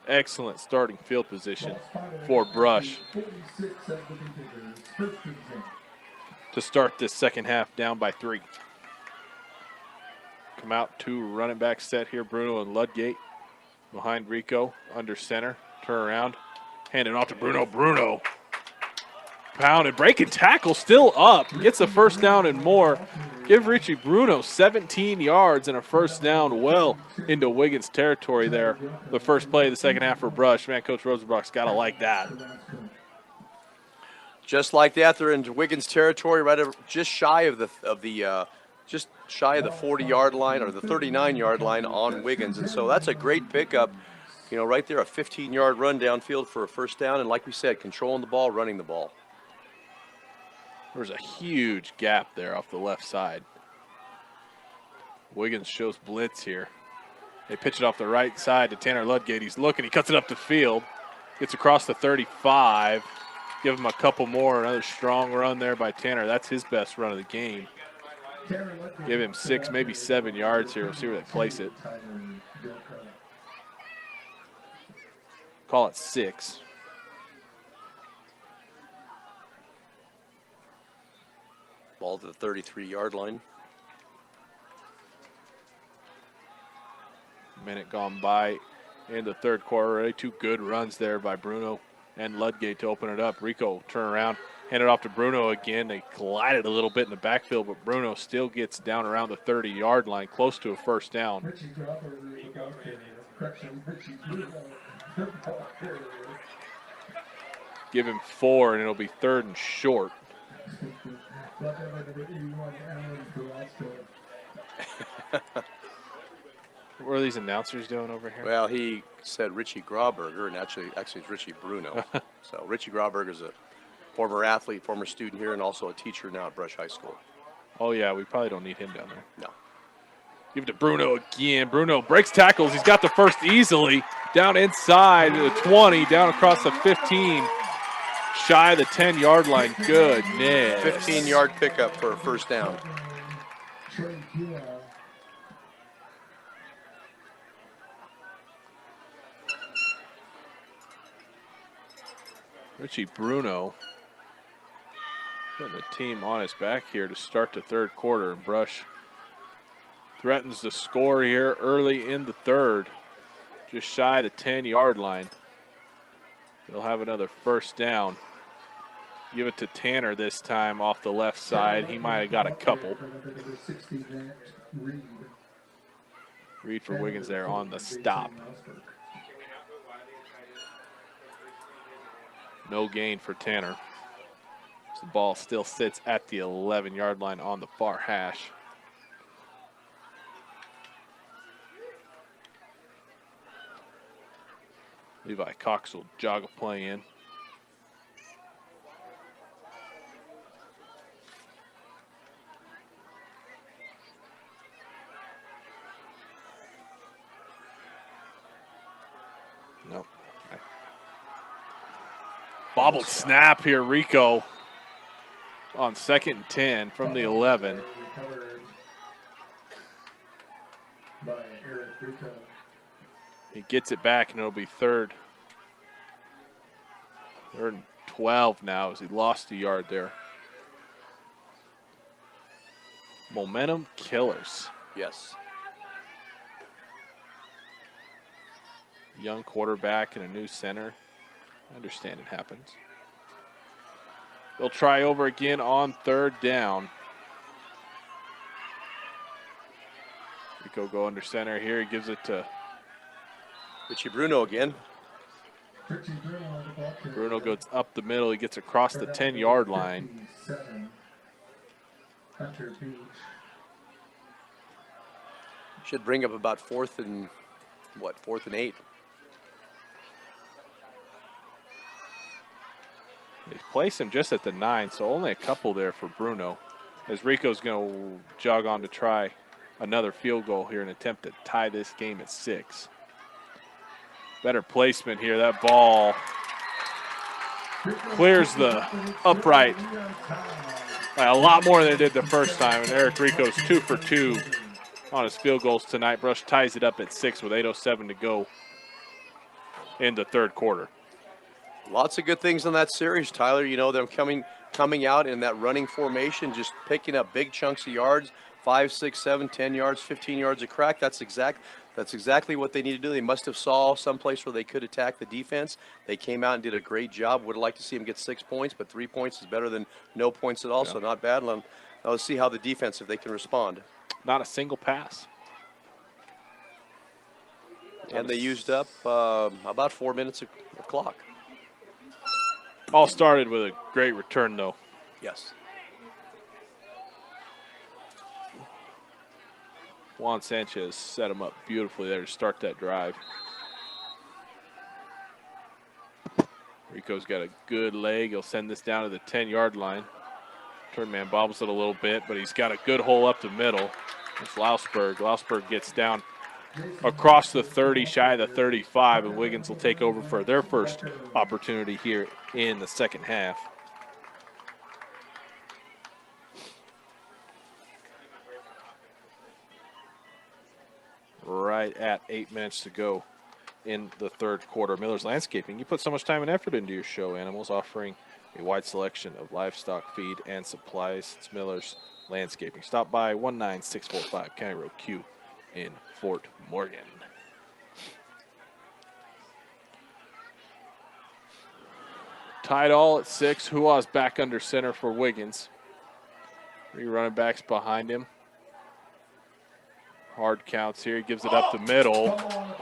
Excellent starting field position for Brush to start this second half down by 3. Come out to running back set here. Bruno and Ludgate behind Rico under center. Turn around. Hand it off to Bruno. Bruno pounded, breaking tackle, still up. Gets a first down and more. Give Richie Bruno 17 yards and a first down, well into Wiggins territory there. The first play of the second half for Brush. Man, Coach Rosenbrock's got to like that. Just like that, they're into Wiggins territory, just shy of the 40-yard line or the 39-yard line on Wiggins, and so that's a great pickup. You know, right there, a 15-yard run downfield for a first down, and like we said, controlling the ball, running the ball. There's a huge gap there off the left side. Wiggins shows blitz here. They pitch it off the right side to Tanner Ludgate. He's looking. He cuts it up the field. Gets across the 35. Give him a couple more. Another strong run there by Tanner. That's his best run of the game. Give him 6, maybe 7 yards here. We'll see where they place it. Call it 6. Ball to the 33-yard line. Minute gone by in the third quarter already. 2 good runs there by Bruno and Ludgate to open it up. Rico turn around, hand it off to Bruno again. They collided a little bit in the backfield, but Bruno still gets down around the 30-yard line, close to a first down. Give him 4, and it'll be 3rd and short. What are these announcers doing over here? Well, he said Richie Grauberger, and actually it's Richie Bruno. So Richie Grauberger is a former athlete, former student here, and also a teacher now at Brush High School. Oh, yeah, we probably don't need him down there. No. Give it to Bruno again. Bruno breaks tackles. He's got the first easily. Down inside the 20, down across the 15. Shy of the 10-yard line. Goodness. 15-yard pickup for a first down. Richie Bruno putting the team on his back here to start the third quarter. And Brush threatens to score here early in the third, just shy of the 10-yard line. They'll have another first down. Give it to Tanner this time off the left side. He might have got a couple. Reed for Wiggins there on the stop. No gain for Tanner. So the ball still sits at the 11-yard line on the far hash. Levi Cox will jog a play in. Nope. Bobbled snap here, Rico on 2nd and 10 from the 11. He gets it back, and it'll be third and 12 now as he lost a yard there. Momentum killers. Yes. Young quarterback and a new center. I understand it happens. They'll try over again on third down. Rico go under center here. He gives it to Richie Bruno again. Bruno goes up the middle. He gets across the 10-yard line. Should bring up about 4th and 8. They place him just at the 9, so only a couple there for Bruno. As Rico's going to jog on to try another field goal here and attempt to tie this game at 6. Better placement here. That ball clears the upright by a lot more than it did the first time. And Eric Rico's 2 for 2 on his field goals tonight. Brush ties it up at 6 with 8:07 to go in the third quarter. Lots of good things on that series, Tyler. You know, they're coming out in that running formation, just picking up big chunks of yards, 5, 6, 7, 10 yards, 15 yards a crack. That's exactly what they need to do. They must have saw someplace where they could attack the defense. They came out and did a great job. Would have liked to see them get 6 points, but 3 points is better than no points at all, so not bad. Now let's see how the defense, if they can respond. Not a single pass. And they used up about 4 minutes of clock. All started with a great return, though. Yes. Juan Sanchez set him up beautifully there to start that drive. Rico's got a good leg. He'll send this down to the 10-yard line. Turn man bobbles it a little bit, but he's got a good hole up the middle. It's Lausberg. Lausberg gets down across the 30, shy of the 35, and Wiggins will take over for their first opportunity here in the second half. Right at 8 minutes to go in the third quarter. Miller's Landscaping. You put so much time and effort into your show, Animals, offering a wide selection of livestock feed and supplies. It's Miller's Landscaping. Stop by 19645 County Road Q in Fort Morgan. Tied all at 6. Hua's back under center for Wiggins. 3 running backs behind him. Hard counts here. He gives it up the middle.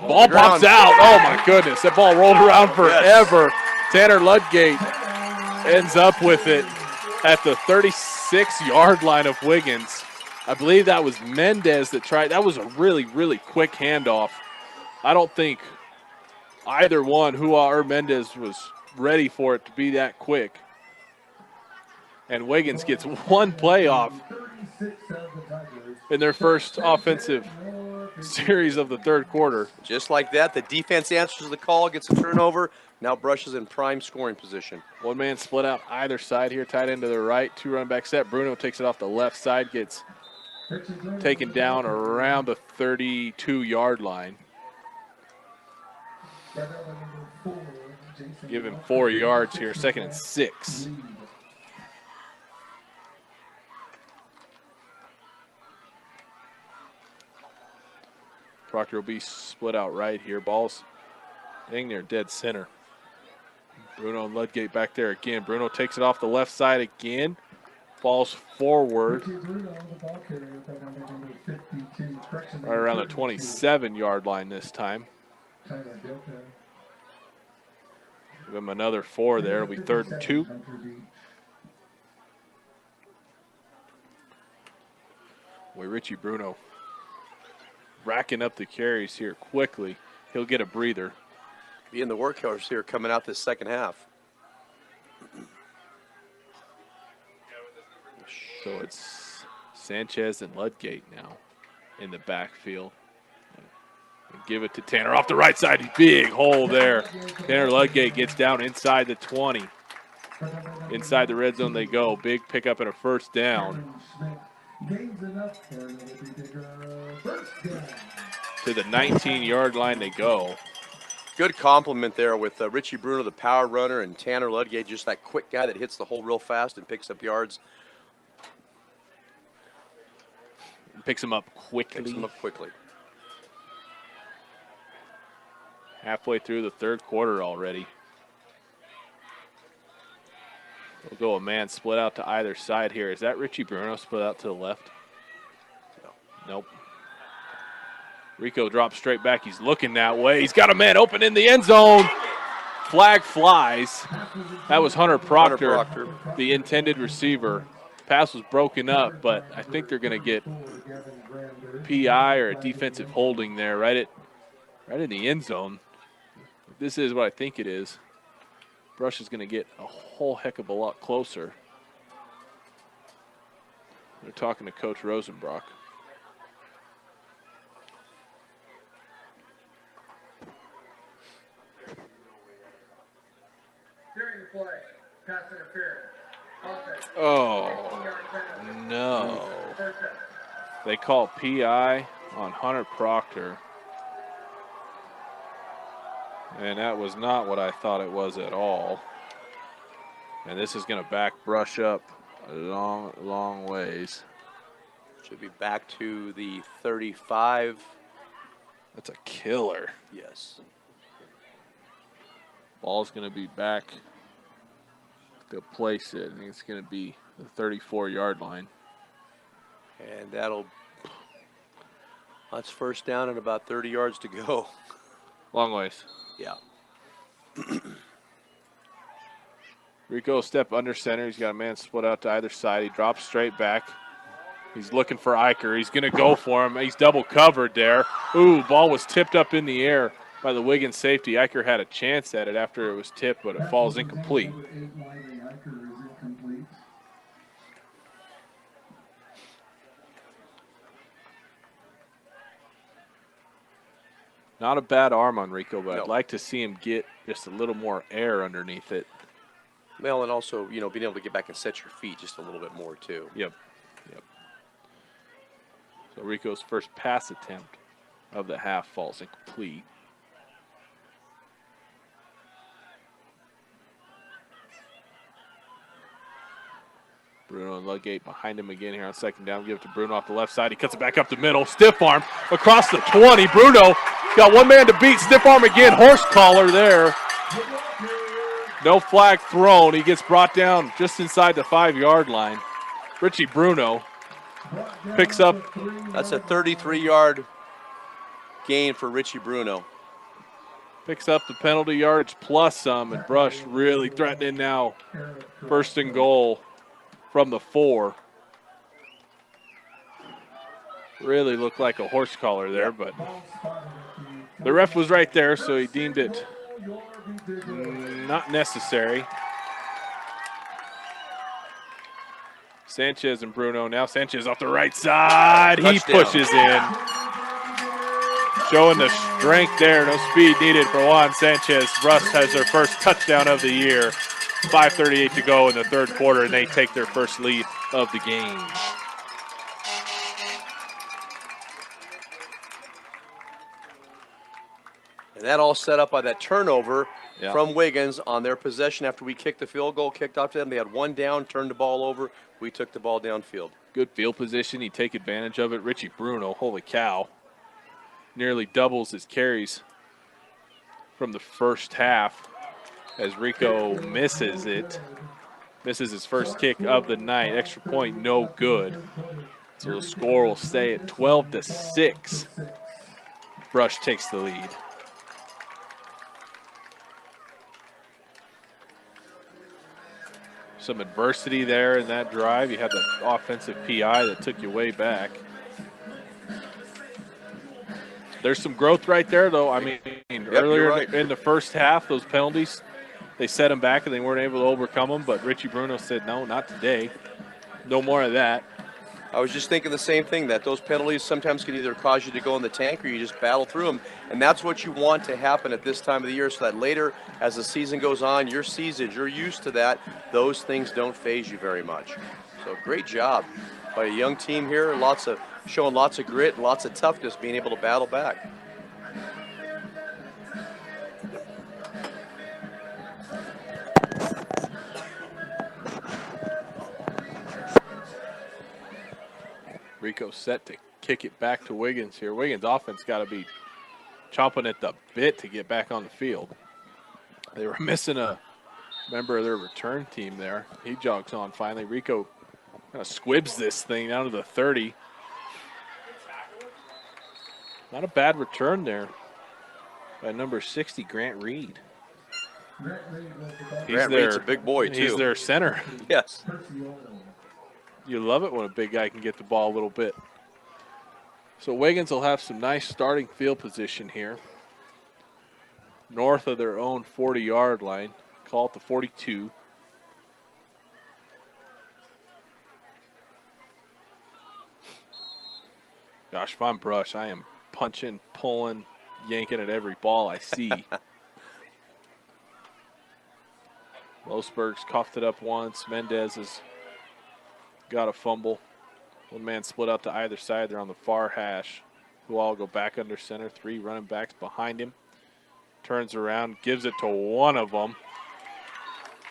Ball pops out. Oh, my goodness. That ball rolled around forever. Yes. Tanner Ludgate ends up with it at the 36-yard line of Wiggins. I believe that was Mendez that tried. That was a really, really quick handoff. I don't think either one, Hua or Mendez, was ready for it to be that quick. And Wiggins gets one play off in their first offensive series of the third quarter. Just like that, the defense answers the call, gets a turnover. Now Brush is in prime scoring position. One man split out either side here, tight end to the right. 2 run back set. Bruno takes it off the left side, gets taken down around the 32-yard line. Give him 4 yards here, 2nd and 6. Proctor will be split out right here. Ball's dang near dead center. Bruno and Ludgate back there again. Bruno takes it off the left side again. Falls forward. Right around the 27-yard line this time. Give him another 4 there. It'll be 3rd and 2. Boy, Richie Bruno racking up the carries here quickly. He'll get a breather. Being the workhorse here coming out this second half. So it's Sanchez and Ludgate now in the backfield. And give it to Tanner off the right side. Big hole there. Tanner Ludgate gets down inside the 20. Inside the red zone they go. Big pickup and a 1st down. To the 19-yard line they go. Good compliment there with Richie Bruno, the power runner, and Tanner Ludgate, just that quick guy that hits the hole real fast and picks up yards. Picks him up quickly. Picks him up quickly. Halfway through the 3rd quarter already. We'll go a man split out to either side here. Is that Richie Bruno split out to the left? No. Nope. Rico drops straight back. He's looking that way. He's got a man open in the end zone. Flag flies. That was Hunter Proctor, the intended receiver. Pass was broken up, but I think they're going to get PI or a defensive holding there right in the end zone. This is what I think it is. Brush is going to get a whole heck of a lot closer. They're talking to Coach Rosenbrock. During the play, pass interference. Oh, no. They call PI on Hunter Proctor. And that was not what I thought it was at all. And this is going to back Brush up a long, long ways. Should be back to the 35. That's a killer. Yes. Ball's going to be back. They'll place it. I think it's going to be the 34-yard line. And that's 1st down and about 30 yards to go. Long ways. Yeah. Rico step under center. He's got a man split out to either side. He drops straight back. He's looking for Eicher. He's going to go for him. He's double covered there. Ooh, ball was tipped up in the air by the Wiggins safety. Eicher had a chance at it after it was tipped, but it falls incomplete. Not a bad arm on Rico, but I'd like to see him get just a little more air underneath it. Well, and also, being able to get back and set your feet just a little bit more, too. Yep. So Rico's first pass attempt of the half falls incomplete. Bruno and Ludgate behind him again here on 2nd down. Give it to Bruno off the left side. He cuts it back up the middle. Stiff arm across the 20. Bruno got one man to beat. Stiff arm again. Horse collar there. No flag thrown. He gets brought down just inside the 5-yard line. Richie Bruno picks up. That's a 33-yard gain for Richie Bruno. Picks up the penalty yardage plus some, and Brush really threatening now. 1st and goal from the 4. Really looked like a horse collar there, but the ref was right there, so he deemed it not necessary. Sanchez and Bruno. Now Sanchez off the right side. He pushes in. Showing the strength there. No speed needed for Juan Sanchez. Rust has their first touchdown of the year. 5:38 to go in the 3rd quarter, and they take their first lead of the game. And that all set up by that turnover from Wiggins on their possession after we kicked the field goal, kicked off to them. They had one down, turned the ball over. We took the ball downfield. Good field position. He take advantage of it. Richie Bruno, holy cow, nearly doubles his carries from the first half as Rico misses it. Misses his first kick of the night. Extra point, no good. So the score will stay at 12-6. Brush takes the lead. Some adversity there in that drive. You had the offensive PI that took you way back. There's some growth right there, though. I mean, earlier in the first half, those penalties, they set them back and they weren't able to overcome them. But Richie Bruno said, no, not today. No more of that. I was just thinking the same thing, that those penalties sometimes can either cause you to go in the tank or you just battle through them. And that's what you want to happen at this time of the year, so that later, as the season goes on, you're seasoned, you're used to that. Those things don't phase you very much. So great job by a young team here, showing lots of grit and lots of toughness, being able to battle back. Rico set to kick it back to Wiggins here. Wiggins' offense got to be chomping at the bit to get back on the field. They were missing a member of their return team there. He jogs on finally. Rico kind of squibs this thing down to the 30. Not a bad return there by number 60, Grant Reed. Grant Reed's a big boy, too. He's their center. Yes. You love it when a big guy can get the ball a little bit. So Wiggins will have some nice starting field position here. North of their own 40-yard line. Call it the 42. Gosh, if I'm Brush, I am punching, pulling, yanking at every ball I see. Losberg's coughed it up once. Mendez has got a fumble. One man split out to either side. They're on the far hash. Who all go back under center. 3 running backs behind him. Turns around, gives it to one of them.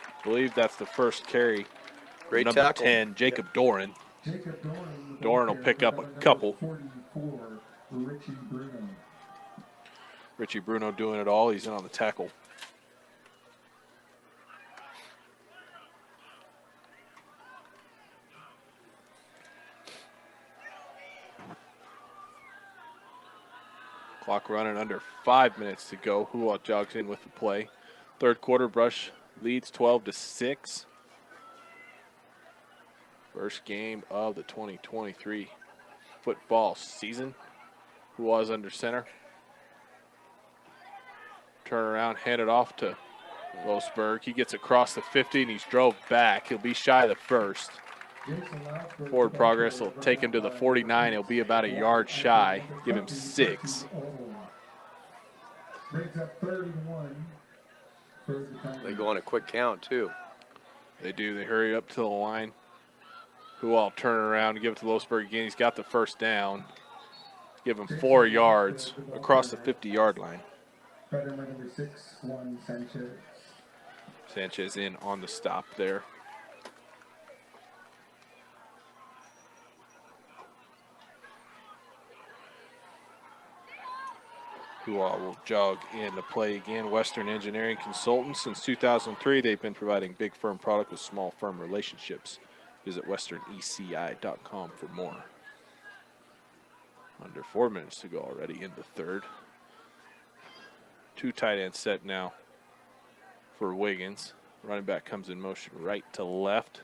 I believe that's the first carry. Great Number tackle. 10, Jacob Doran. Doran will pick up a couple. Richie Bruno doing it all. He's in on the tackle. Clock running under 5 minutes to go. Hua jogs in with the play. Third quarter, Brush leads 12-6. First game of the 2023 football season. Hua's under center. Turn around, hand it off to Losberg. He gets across the 50 and he's drove back. He'll be shy of the first. Forward progress will take him to the 49. He'll be about a yard shy. Give him 6. They go on a quick count, too. They do. They hurry up to the line. Who all turn around and give it to Losberg again. He's got the first down. Give him 4 yards across the 50-yard line. Sanchez in on the stop there. Who all will jog in to play again. Western Engineering Consultants. Since 2003, they've been providing big firm product with small firm relationships. Visit westerneci.com for more. Under 4 minutes to go already in the third. 2 tight ends set now for Wiggins. Running back comes in motion right to left.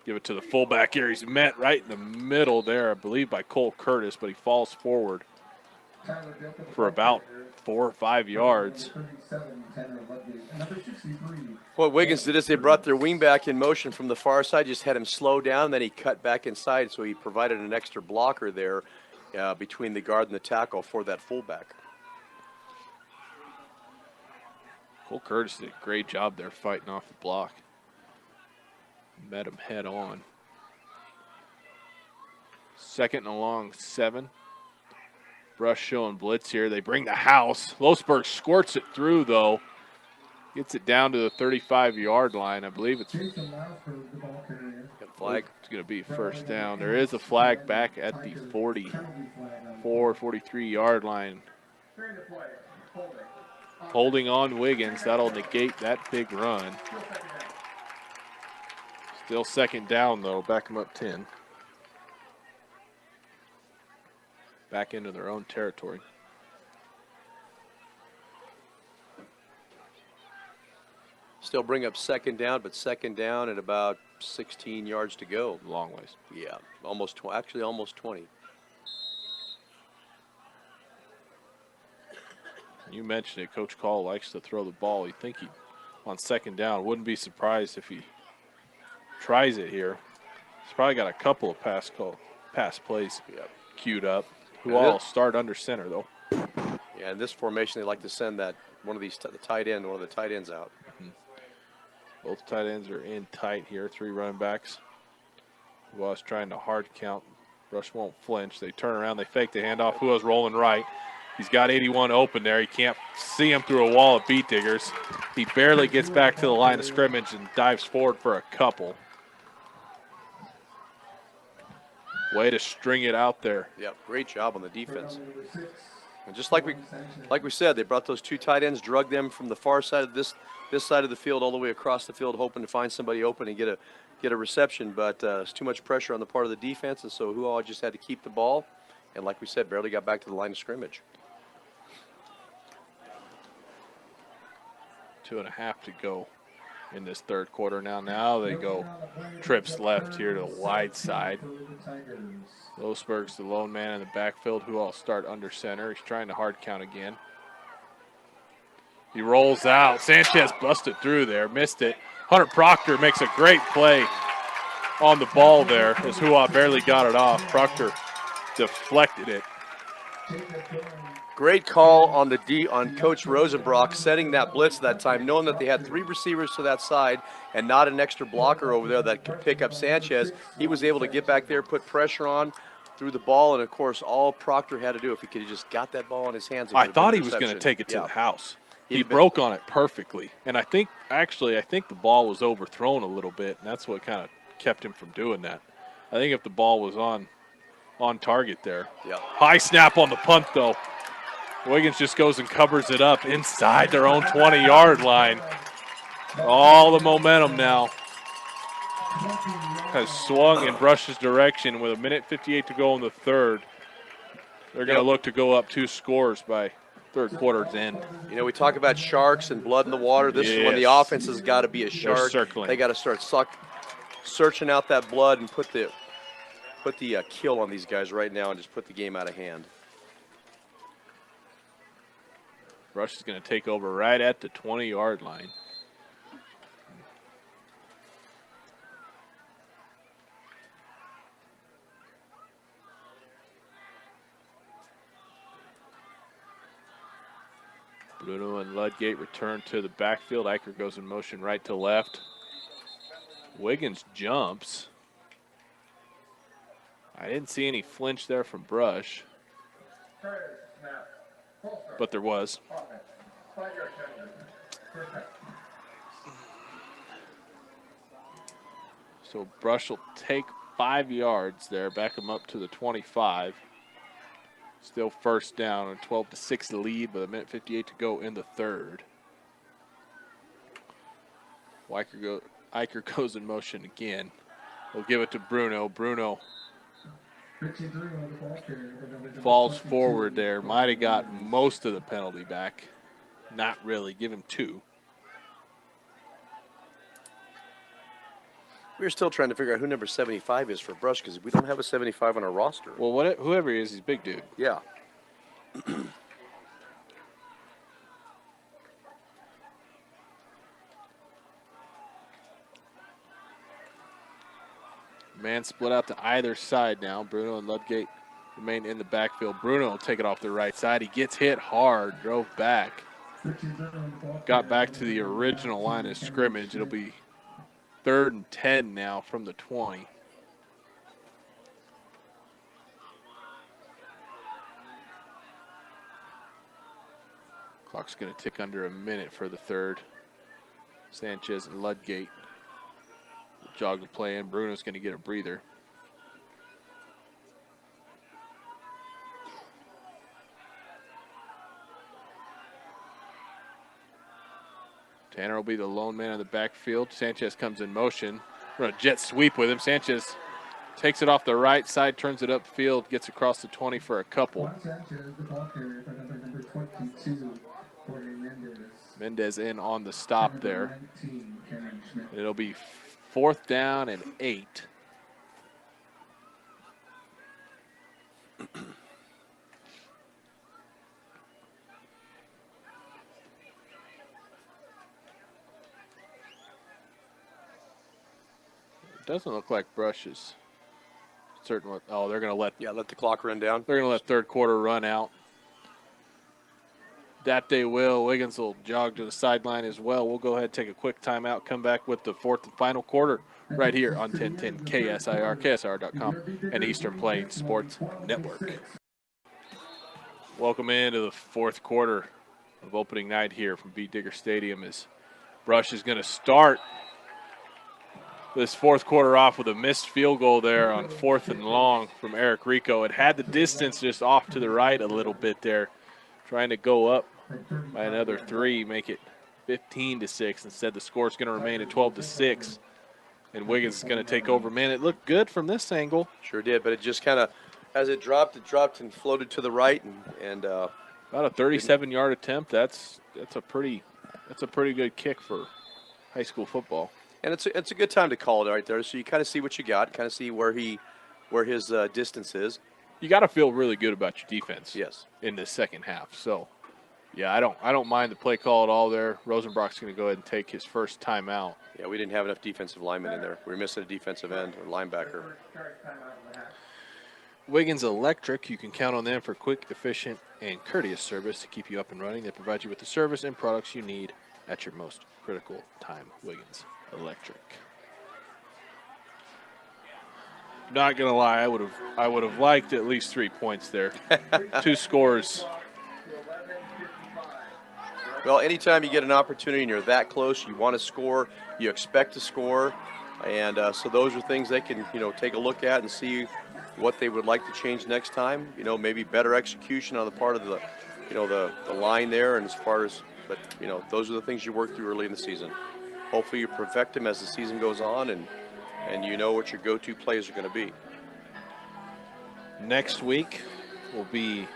Give it to the fullback here. He's met right in the middle there, I believe, by Cole Curtis, but he falls forward for about 4 or 5 yards. What Wiggins did is they brought their wingback in motion from the far side, just had him slow down, then he cut back inside, so he provided an extra blocker there between the guard and the tackle for that fullback. Cole Curtis did a great job there fighting off the block. Met him head on. 2nd and a long 7. Brush showing blitz here. They bring the house. Losberg squirts it through, though. Gets it down to the 35-yard line. I believe it's Jason Lounsford, the ball carrier. Got a flag. It's going to be first down. There is a flag back at the 44, 43-yard line. During the play, holding. Holding on Wiggins. That'll negate that big run. Still second down, though. Back them up 10. Back into their own territory. Still bring up second down, but second down at about 16 yards to go. Long ways. Yeah, almost actually almost 20. You mentioned it. Coach Call likes to throw the ball. You think he, on second down, wouldn't be surprised if he tries it here. He's probably got a couple of pass plays queued up. Who all start under center, though. Yeah, in this formation, they like to send that one of these the tight end, one of the tight ends out. Both tight ends are in tight here. 3 running backs. Who trying to hard count. Rush won't flinch. They turn around. They fake the handoff. Who rolling right. He's got 81 open there. He can't see him through a wall of beat diggers. He barely gets back to the line of scrimmage and dives forward for a couple. Way to string it out there. Yep, great job on the defense. And just like we said, they brought those 2 tight ends, drug them from the far side of this side of the field all the way across the field, hoping to find somebody open and get a reception. But it's too much pressure on the part of the defense, and so Huall just had to keep the ball. And like we said, barely got back to the line of scrimmage. 2.5 to go in this third quarter. Now they go trips left here to the wide side. Losberg's the lone man in the backfield. Who all start under center. He's trying to hard count again. He rolls out. Sanchez busted through there, missed it. Hunter Proctor makes a great play on the ball there as Hua barely got it off. Proctor deflected it. Great call on on Coach Rosenbrock setting that blitz that time, knowing that they had 3 receivers to that side and not an extra blocker over there that could pick up Sanchez. He was able to get back there, put pressure on, threw the ball, and of course all Proctor had to do, if he could have just got that ball in his hands. I thought he was going to take it to the house. He broke on it perfectly, and I think the ball was overthrown a little bit, and that's what kind of kept him from doing that. I think if the ball was on target there. Yep. High snap on the punt, though. Wiggins just goes and covers it up inside their own 20-yard line. All the momentum now has swung in Brush's direction with 1:58 to go in the third. They're going to look to go up 2 scores by third quarter's end. You know, we talk about sharks and blood in the water. This is when the offense has got to be a shark. They got to start searching out that blood and put the kill on these guys right now and just put the game out of hand. Brush is going to take over right at the 20-yard line. Bruno and Ludgate return to the backfield. Eicher goes in motion right to left. Wiggins jumps. I didn't see any flinch there from Brush, but there was. So Brush will take 5 yards there, back him up to the 25. Still first down, a 12-6 lead with 1:58 to go in the third. Eicher goes in motion again. He'll give it to Bruno. Bruno falls forward there. Might have got most of the penalty back. Not really. Give him 2. We're still trying to figure out who number 75 is for Brush because we don't have a 75 on our roster. Well, whoever he is, he's a big dude. Yeah. Man split out to either side now. Bruno and Ludgate remain in the backfield. Bruno will take it off the right side. He gets hit hard, drove back. Got back to the original line of scrimmage. It'll be 3rd and 10 now from the 20. Clock's going to tick under a minute for the third. Sanchez and Ludgate jog the play in. Bruno's going to get a breather. Tanner will be the lone man in the backfield. Sanchez comes in motion. We're going to jet sweep with him. Sanchez takes it off the right side, turns it upfield, gets across the 20 for a couple. Juan Sanchez, the ball carrier for number 22, Jorge Mendez. Mendez in on the stop Number there. 19, Cameron Schmidt. It'll be 4th down and 8. It doesn't look like Brush is certain what. Oh, they're going to let. Yeah, let the clock run down. They're going to let third quarter run out. That they will. Wiggins will jog to the sideline as well. We'll go ahead and take a quick timeout, come back with the 4th and final quarter right here on 1010 KSIR, KSIR.com, and Eastern Plains Sports Network. Welcome into the 4th quarter of opening night here from Beat Digger Stadium as Brush is going to start this 4th quarter off with a missed field goal there on 4th and long from Eric Rico. It had the distance just off to the right a little bit there, trying to go up by another 3, make it 15-6. Instead, the score is going to remain at 12-6, and Wiggins is going to take over. Man, it looked good from this angle. Sure did, but it just kind of, as it dropped and floated to the right, and About a 37-yard attempt. That's a pretty good kick for high school football. And it's a good time to call it right there. So you kind of see what you got, kind of see where his distance is. You got to feel really good about your defense. Yes. In the second half. So, yeah, I don't mind the play call at all there. Rosenbrock's going to go ahead and take his first timeout. Yeah, we didn't have enough defensive linemen in there. We were missing a defensive end or linebacker. Wiggins Electric, you can count on them for quick, efficient, and courteous service to keep you up and running. They provide you with the service and products you need at your most critical time. Wiggins Electric. Not gonna lie, I would have liked at least 3 points there. 2 scores. Well, anytime you get an opportunity and you're that close, you want to score, you expect to score, and so those are things they can take a look at and see what they would like to change next time. Maybe better execution on the part of the the line there, and as far as those are the things you work through early in the season. Hopefully you perfect them as the season goes on, and you know what your go-to plays are going to be. Next week will be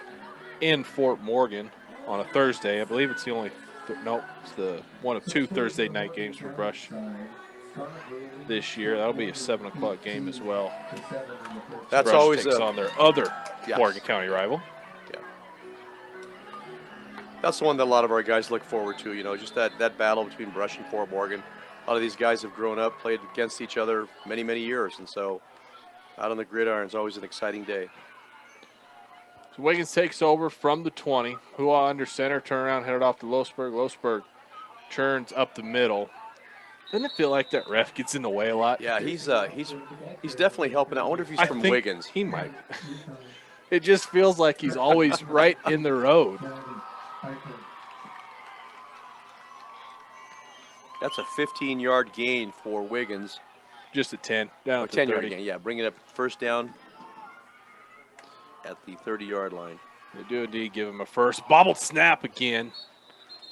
in Fort Morgan on a Thursday. I believe it's the only it's the one of 2 Thursday night games for Brush this year. That'll be a 7 o'clock game as well. That's Brush always takes on their other Yes. Morgan County rival. Yeah. That's the one that a lot of our guys look forward to, just that battle between Brush and Fort Morgan. A lot of these guys have grown up, played against each other many, many years, and so out on the gridiron is always an exciting day. So Wiggins takes over from the 20. Hua under center, turn around, headed off to Losberg. Losberg churns up the middle. Doesn't it feel like that ref gets in the way a lot? Yeah, he's definitely helping out. I wonder if he's from think Wiggins. He might. It just feels like he's always right in the road. That's a 15-yard gain for Wiggins. Just a 10. Down to 10-yard 30. gain, yeah. Bring it up first down at the 30-yard line. They do indeed give him a first. Bobbled snap again.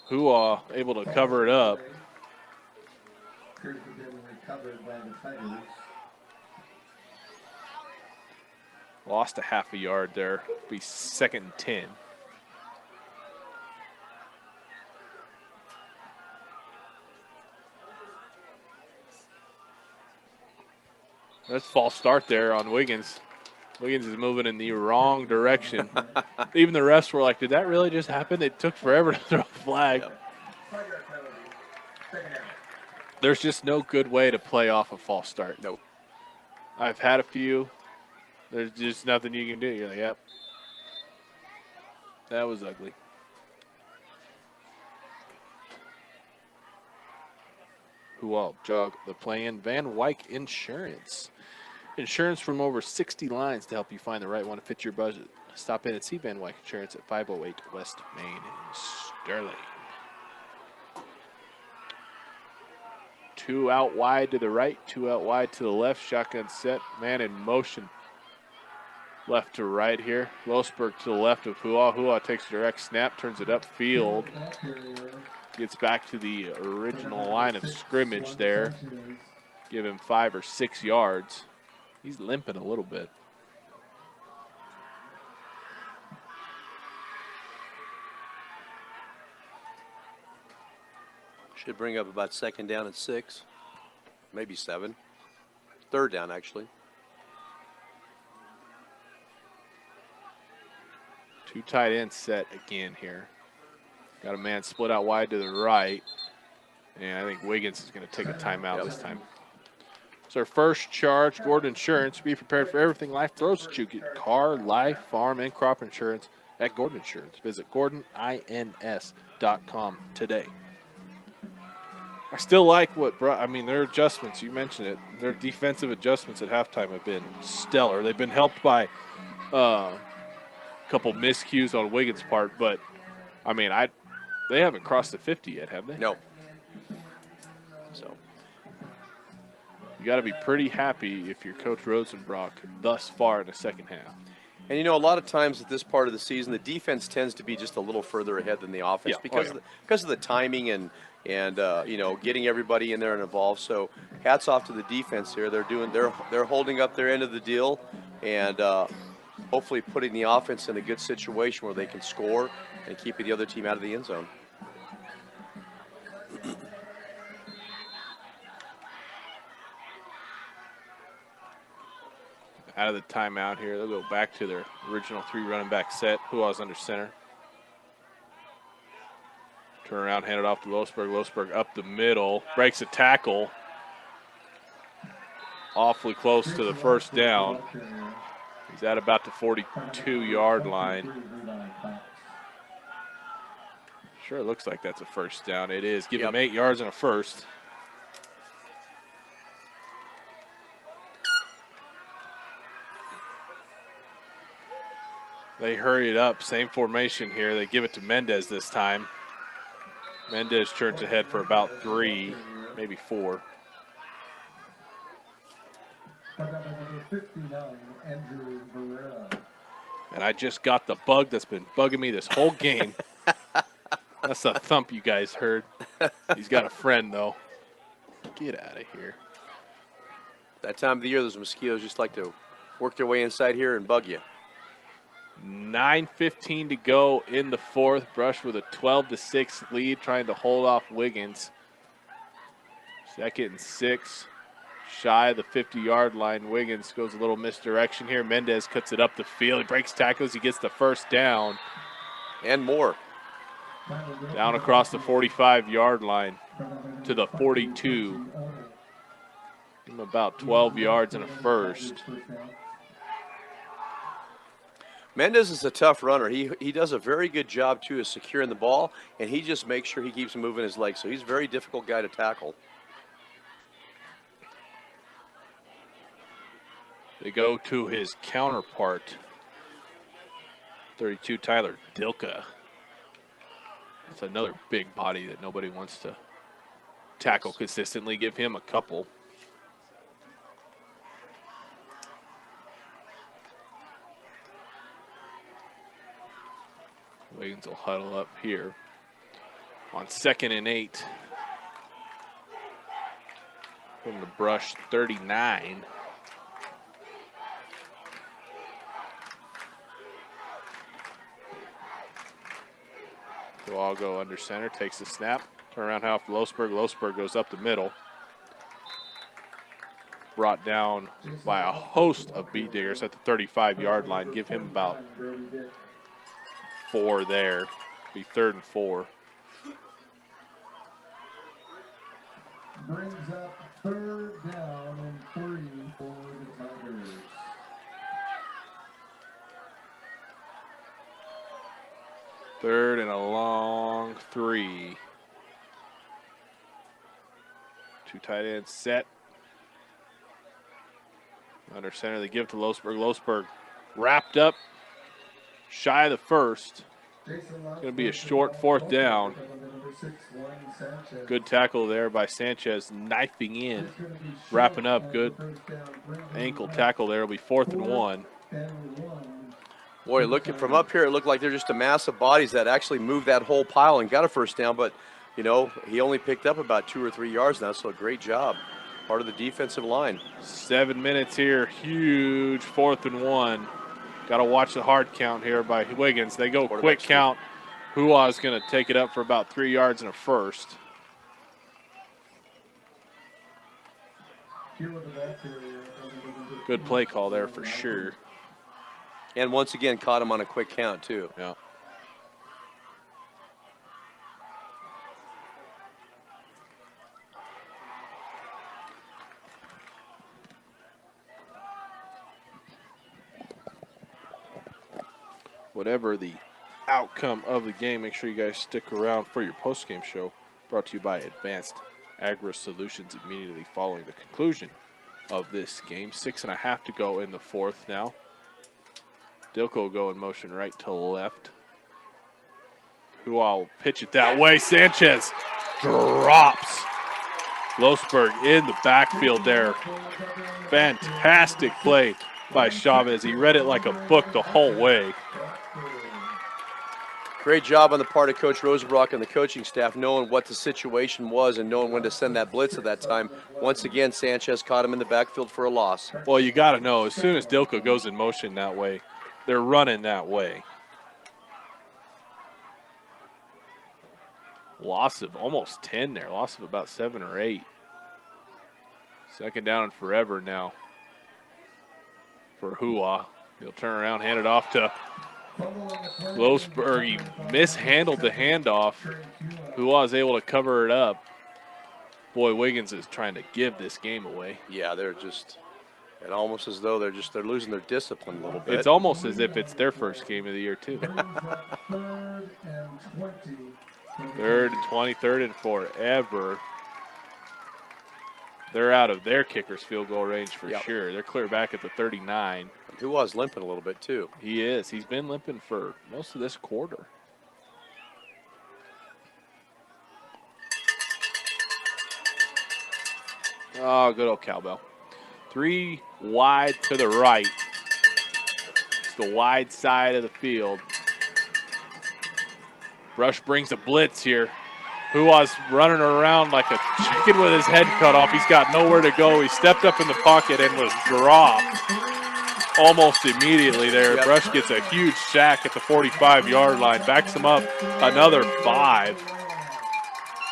Hua able to cover it up. Lost a half a yard there. Be 2nd and 10. That's a false start there on Wiggins. Wiggins is moving in the wrong direction. Even the refs were like, did that really just happen? It took forever to throw a flag. Yep. There's just no good way to play off a false start. Nope. I've had a few. There's just nothing you can do. You're like, yep. That was ugly. Who all jog the plan? Van Wyck Insurance. Insurance from over 60 lines to help you find the right one to fit your budget. Stop in and see Van Wyck Insurance at 508 West Main in Sterling. Two out wide to the right, two out wide to the left. Shotgun set, man in motion. Left to right here. Losberg to the left of Hua. Hua takes a direct snap, turns it upfield. Gets back to the original line of scrimmage there. Give him 5 or 6 yards. He's limping a little bit. Should bring up about 2nd down and 6, maybe 7. 3rd down, actually. Two tight ends set again here. Got a man split out wide to the right. And I think Wiggins is going to take a timeout this time. It's our first charge. Gordon Insurance. Be prepared for everything life throws at you. Get car, life, farm, and crop insurance at Gordon Insurance. Visit GordonINS.com today. I still like what their adjustments, you mentioned it. Their defensive adjustments at halftime have been stellar. They've been helped by a couple miscues on Wiggins' part, but they haven't crossed the 50 yet, have they? No. So you got to be pretty happy if you're Coach Rosenbrock thus far in the second half. And, a lot of times at this part of the season, the defense tends to be just a little further ahead than the offense because of the timing and getting everybody in there and involved. So hats off to the defense here. They're holding up their end of the deal and hopefully putting the offense in a good situation where they can score and keep the other team out of the end zone. Out of the timeout here, they'll go back to their original 3 running back set. Hua's under center. Turn around, hand it off to Losberg. Losberg up the middle, breaks a tackle. Awfully close to the first down. He's at about the 42-yard line. Sure looks like that's a first down. It is. Give him 8 yards and a first. They hurry it up. Same formation here. They give it to Mendez this time. Mendez turns ahead for about 3, maybe 4. And I just got the bug that's been bugging me this whole game. That's the thump you guys heard. He's got a friend, though. Get out of here. That time of the year, those mosquitoes just like to work their way inside here and bug you. 9:15 to go in the fourth. Brush with a 12-6 lead, trying to hold off Wiggins. 2nd and 6, shy of the 50-yard line. Wiggins goes a little misdirection here. Mendez cuts it up the field. He breaks tackles. He gets the first down. And more. Down across the 45-yard line to the 42. Give him about 12 yards and a first. Mendez is a tough runner. He does a very good job, too, of securing the ball, and he just makes sure he keeps moving his legs. So he's a very difficult guy to tackle. They go to his counterpart, 32, Tyler Dilka. That's another big body that nobody wants to tackle consistently. Give him a couple. Wiggins will huddle up here on 2nd and 8. From the Brush 39. So I'll go under center, takes the snap, turn around half to Losberg. Losberg goes up the middle. Brought down by a host of beat diggers at the 35-yard line. Give him about 4 there. Be 3rd and 4. Brings up 3rd down and 3 for the Tigers. Third and a long 3. 2 tight ends set. Under center, they give to Losberg. Losberg wrapped up, shy of the first. It's going to be a short 4th down. Good tackle there by Sanchez, knifing in, wrapping up. Good ankle tackle there. It'll be 4th and 1. Boy, looking from up here, it looked like they're just a mass of bodies that actually moved that whole pile and got a first down. But, you know, he only picked up about 2 or 3 yards now, so a great job. Part of the defensive line. 7 minutes here. Huge 4th and 1. Got to watch the hard count here by Wiggins. They go quick count. Hua is going to take it up for about 3 yards and a first. Good play call there for sure. And once again, caught him on a quick count, too. Yeah. Whatever the outcome of the game, make sure you guys stick around for your post-game show, brought to you by Advanced Agri Solutions immediately following the conclusion of this game. 6.5 to go in the 4th now. Dilko will go in motion right to left. Who I'll pitch it that way. Sanchez drops. Losberg in the backfield there. Fantastic play by Chavez. He read it like a book the whole way. Great job on the part of Coach Rosenbrock and the coaching staff, knowing what the situation was and knowing when to send that blitz at that time. Once again, Sanchez caught him in the backfield for a loss. Well, you got to know, as soon as Dilko goes in motion that way, they're running that way. Loss of almost 10 there. Loss of about 7 or 8. 2nd down and forever now for Hua. He'll turn around, hand it off to Losberg. He mishandled the handoff. Hua is able to cover it up. Boy, Wiggins is trying to give this game away. Yeah, they're just, and almost as though they're losing their discipline a little bit. It's almost as if it's their first game of the year, too. 3rd and 20, 3rd and forever. They're out of their kicker's field goal range for sure. They're clear back at the 39. Hua's limping a little bit, too. He is. He's been limping for most of this quarter. Oh, good old cowbell. 3 wide to the right. It's the wide side of the field. Brush brings a blitz here. Hua's running around like a chicken with his head cut off. He's got nowhere to go. He stepped up in the pocket and was dropped almost immediately there. Yep. Brush gets a huge sack at the 45-yard line. Backs him up another 5.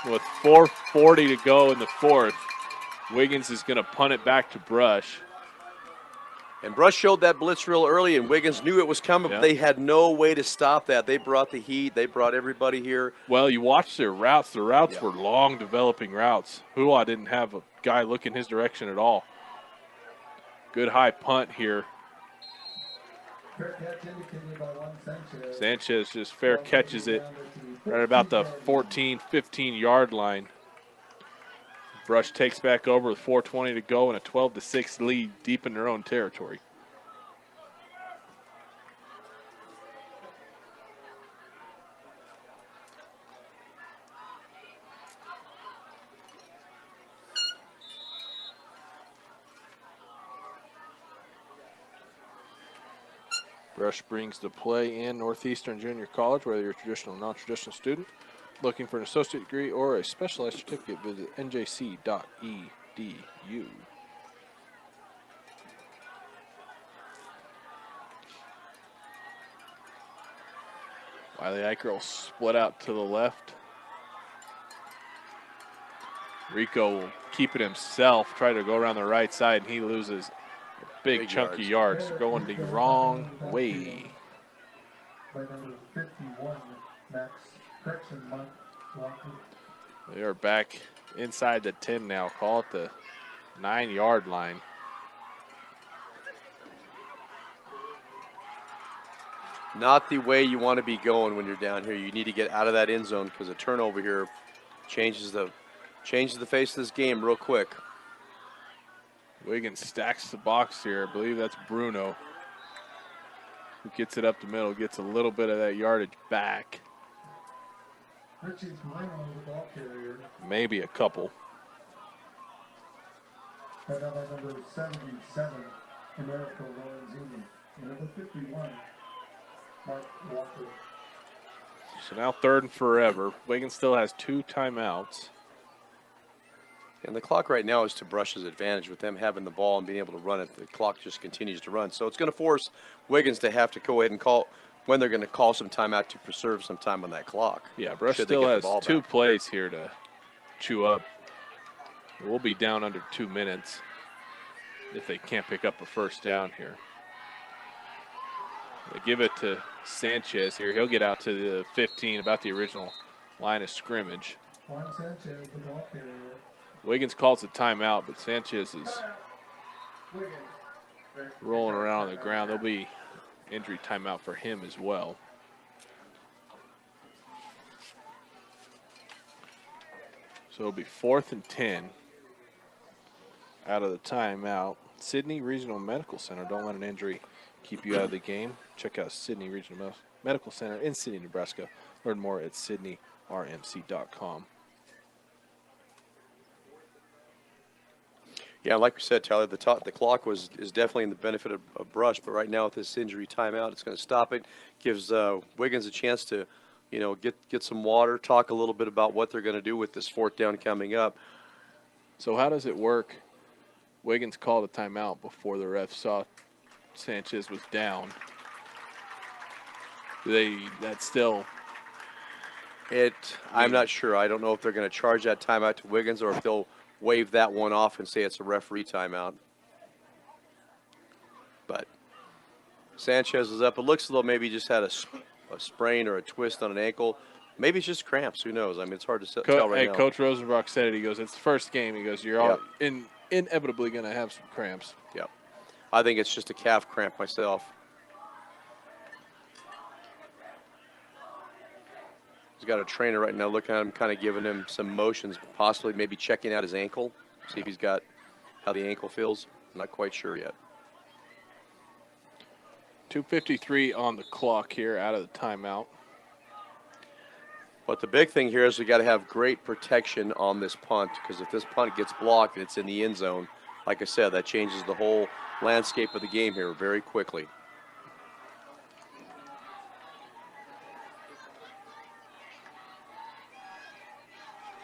With 4:40 to go in the 4th, Wiggins is going to punt it back to Brush. And Brush showed that blitz real early, and Wiggins knew it was coming, but they had no way to stop that. They brought the heat. They brought everybody here. Well, you watch their routes. The routes were long, developing routes. Hua didn't have a guy look in his direction at all. Good high punt here. Sanchez just fair catches it right about the 14, 15-yard line. Brush takes back over with 4:20 to go and a 12-6 lead deep in their own territory. Brush brings the play in Northeastern Junior College, whether you're a traditional or non-traditional student. Looking for an associate degree or a specialized certificate, visit njc.edu. Wiley Eicher will split out to the left. Rico will keep it himself, try to go around the right side, and he loses a big chunky yards. Going the wrong way. By number 51, Max Correction Monk Walker. They are back inside the 10 now. Call it the 9-yard line. Not the way you want to be going when you're down here. You need to get out of that end zone because a turnover here changes the face of this game real quick. Wiggins stacks the box here. I believe that's Bruno. who gets it up the middle, gets a little bit of that yardage back. Richie's Moreno, the ball carrier. Maybe a couple. Head out by number 77, Americo Lorenzini. And number 51, Mark Walker. So now 3rd and forever. Wiggins still has 2 timeouts. And the clock right now is to Brush's advantage with them having the ball and being able to run it. The clock just continues to run. So it's going to force Wiggins to have to go ahead and call when they're going to call some timeout to preserve some time on that clock. Yeah, Brush Should they still get the has ball 2 back. plays here to chew up. We'll be down under 2 minutes if they can't pick up a first down here. They give it to Sanchez here. He'll get out to the 15, about the original line of scrimmage. Juan Sanchez, the ball carrier. Wiggins calls a timeout, but Sanchez is Wiggins. rolling around on the ground. There'll be injury timeout for him as well. So it'll be 4th and 10 out of the timeout. Sydney Regional Medical Center. Don't let an injury keep you out of the game. Check out Sydney Regional Medical Center in Sydney, Nebraska. Learn more at sydneyrmc.com. Yeah, like we said, Tyler, the clock is definitely in the benefit of Brush, but right now with this injury timeout, it's going to stop it. Gives Wiggins a chance to, get some water, talk a little bit about what they're going to do with this 4th down coming up. So how does it work? Wiggins called a timeout before the ref saw Sanchez was down. That's still. I'm not sure. I don't know if they're going to charge that timeout to Wiggins or if they'll wave that one off and say it's a referee timeout. But Sanchez is up. It looks as though maybe he just had a sprain or a twist on an ankle. Maybe it's just cramps. Who knows? I mean, it's hard to tell right now. Coach Rosenbrock said it. He goes, it's the first game. He goes, you're all inevitably going to have some cramps. Yep. I think it's just a calf cramp myself. He's got a trainer right now looking at him, kind of giving him some motions, possibly maybe checking out his ankle, see if he's got how the ankle feels. I'm not quite sure yet. 2:53 on the clock here out of the timeout. But the big thing here is we got to have great protection on this punt, because if this punt gets blocked and it's in the end zone, like I said, that changes the whole landscape of the game here very quickly.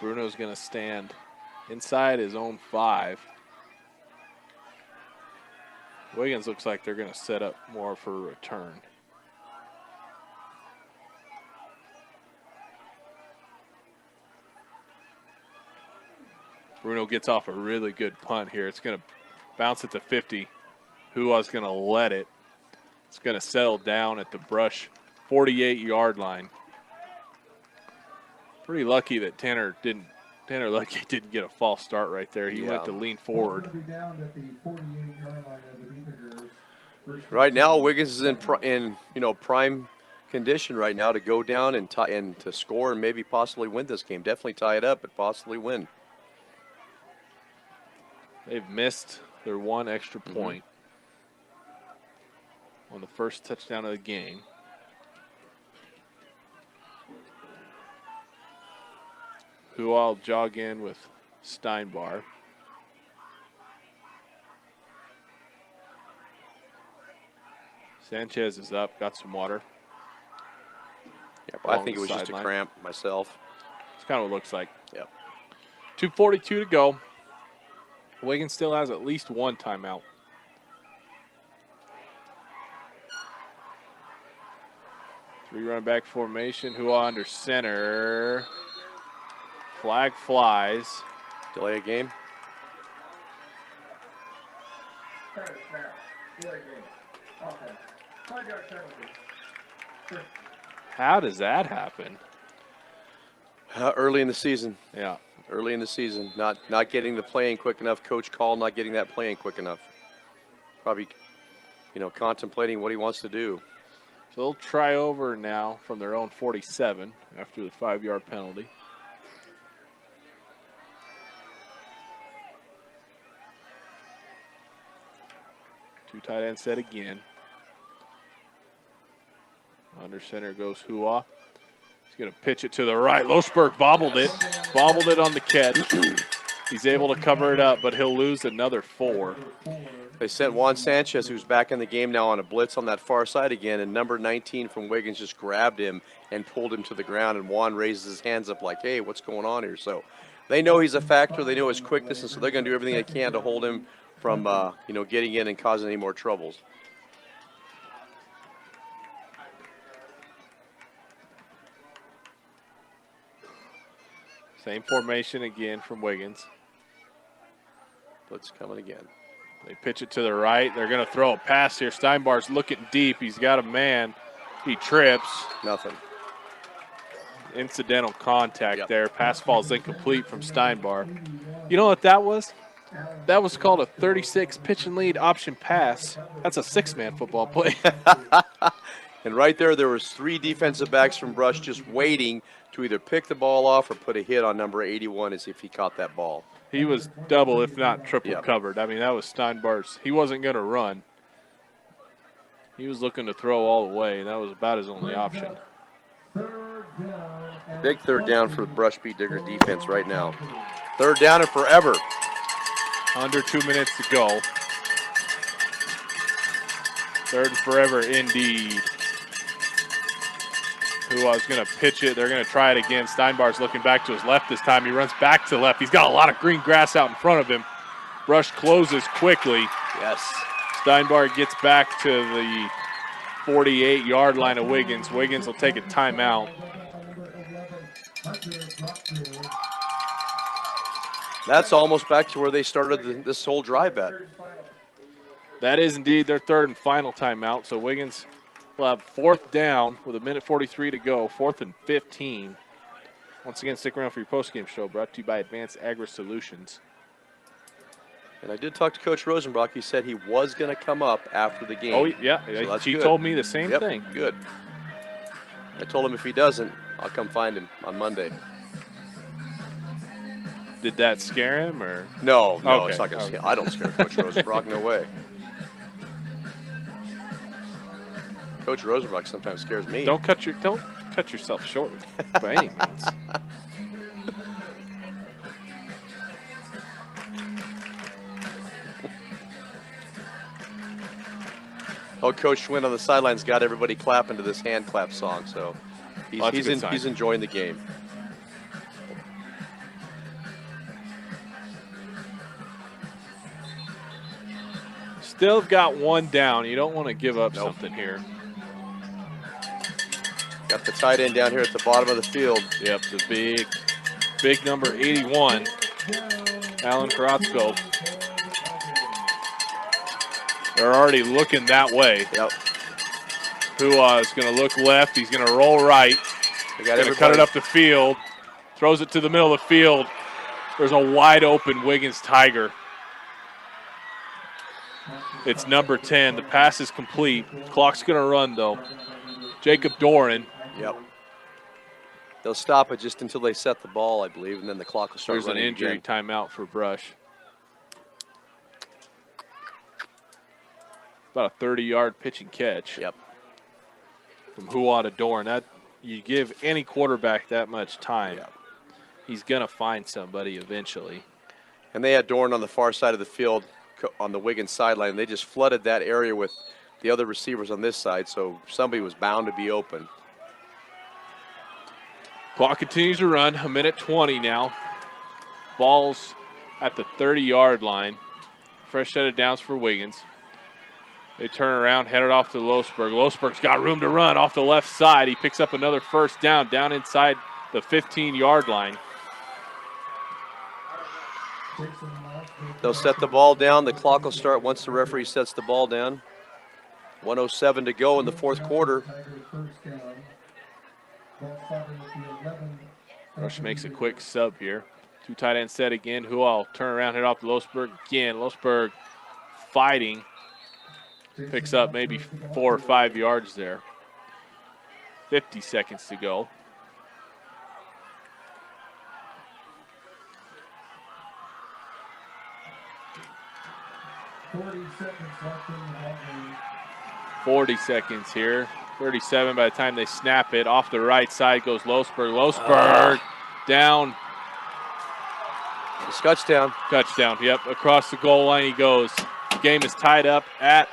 Bruno's going to stand inside his own 5. Wiggins looks like they're going to set up more for a return. Bruno gets off a really good punt here. It's going to bounce at the 50. Hua's going to let it. It's going to settle down at the Brush 48-yard line. Pretty lucky that Tanner Lucky didn't get a false start right there. He went to lean forward. Right now, Wiggins is in prime condition right now to go down and to score and maybe possibly win this game. Definitely tie it up, but possibly win. They've missed their one extra point on the first touchdown of the game. Who I'll jog in with Steinbar. Sanchez is up, got some water. Yeah, but I think it was just a cramp myself. That's kind of what it looks like. Yep. 2:42 to go. Wiggins still has at least one timeout. Three running back formation. Hua under center. Flag flies. Delay a game. How does that happen? Early in the season. Yeah. Early in the season. Not getting the play in quick enough. Coach call not getting that play in quick enough. Probably, contemplating what he wants to do. So they'll try over now from their own 47 after the 5-yard penalty. Two tight end set again. Under center goes Hua. He's going to pitch it to the right. Losberg bobbled it on the catch. He's able to cover it up, but he'll lose another 4. They sent Juan Sanchez, who's back in the game now, on a blitz on that far side again, and number 19 from Wiggins just grabbed him and pulled him to the ground, and Juan raises his hands up like, hey, what's going on here? So they know he's a factor. They know his quickness, and so they're going to do everything they can to hold him from getting in and causing any more troubles. Same formation again from Wiggins. Blitz coming again. They pitch it to the right. They're going to throw a pass here. Steinbar's looking deep. He's got a man. He trips. Nothing. Incidental contact there. Pass ball's incomplete from Steinbar. You know what that was? That was called a 36 pitch and lead option pass. That's a 6-man football play. And right there was 3 defensive backs from Brush just waiting to either pick the ball off or put a hit on number 81 as if he caught that ball. He was double, if not triple Yep. covered. I mean, that was Steinbar's. He wasn't going to run. He was looking to throw all the way, and that was about his only option. Big third down for the Brush Beat Digger defense right now. Third down and forever. Under 2 minutes to go. Third and forever indeed. Hua's going to pitch it. They're going to try it again. Steinbar's looking back to his left this time. He runs back to the left. He's got a lot of green grass out in front of him. Brush closes quickly. Yes. Steinbar gets back to the 48-yard line of Wiggins. Wiggins will take a timeout. That's almost back to where they started this whole drive at. That is indeed their third and final timeout. So Wiggins will have 4th down with 1:43 to go, 4th and 15. Once again, stick around for your postgame show brought to you by Advanced Agri Solutions. And I did talk to Coach Rosenbrock. He said he was going to come up after the game. Oh, yeah. So that's He good. told me the same Yep, thing. good. I told him if he doesn't, I'll come find him on Monday. Did that scare him, or? No, Okay, it's not going to okay. scare. I don't scare Coach Rosenbrock. No way. Coach Rosenbrock sometimes scares me. Don't cut yourself short by any means. Oh, Coach Schwinn on the sidelines got everybody clapping to this hand clap song, so he's, Well, that's a good sign. he's enjoying the game. Still got 1 down. You don't want to give up Nope. something here. Got the tight end down here at the bottom of the field. Yep, the big number 81, Alan Karatsko. They're already looking that way. Yep. Hua is going to look left. He's going to roll right. They got Going to cut it up the field. Throws it to the middle of the field. There's a wide open Wiggins Tiger. It's number 10. The pass is complete. Clock's going to run, though. Jacob Doran. Yep. They'll stop it just until they set the ball, I believe, and then the clock will start There's an running injury again. timeout for Brush. About a 30-yard pitch and catch. Yep. From Hua to Doran. That, you give any quarterback that much time, Yep. he's going to find somebody eventually. And they had Doran on the far side of the field on the Wiggins sideline. They just flooded that area with the other receivers on this side, so somebody was bound to be open. Clock continues to run, 1:20 now. Ball's at the 30-yard line. Fresh set of downs for Wiggins. They turn around, headed off to Losberg. Losberg's got room to run off the left side. He picks up another first down inside the 15-yard line. They'll set the ball down. The clock will start once the referee sets the ball down. 1:07 to go in the fourth quarter. Rush makes a quick sub here. 2 tight end set again. Hua will turn around, head off to Losberg again. Losberg fighting. Picks up maybe 4 or 5 yards there. 50 seconds to go. Seconds left in the ball game. 40 seconds here. 37 by the time they snap it. Off the right side goes Losberg. Losberg down. It's touchdown. Touchdown, yep. Across the goal line he goes. The game is tied up at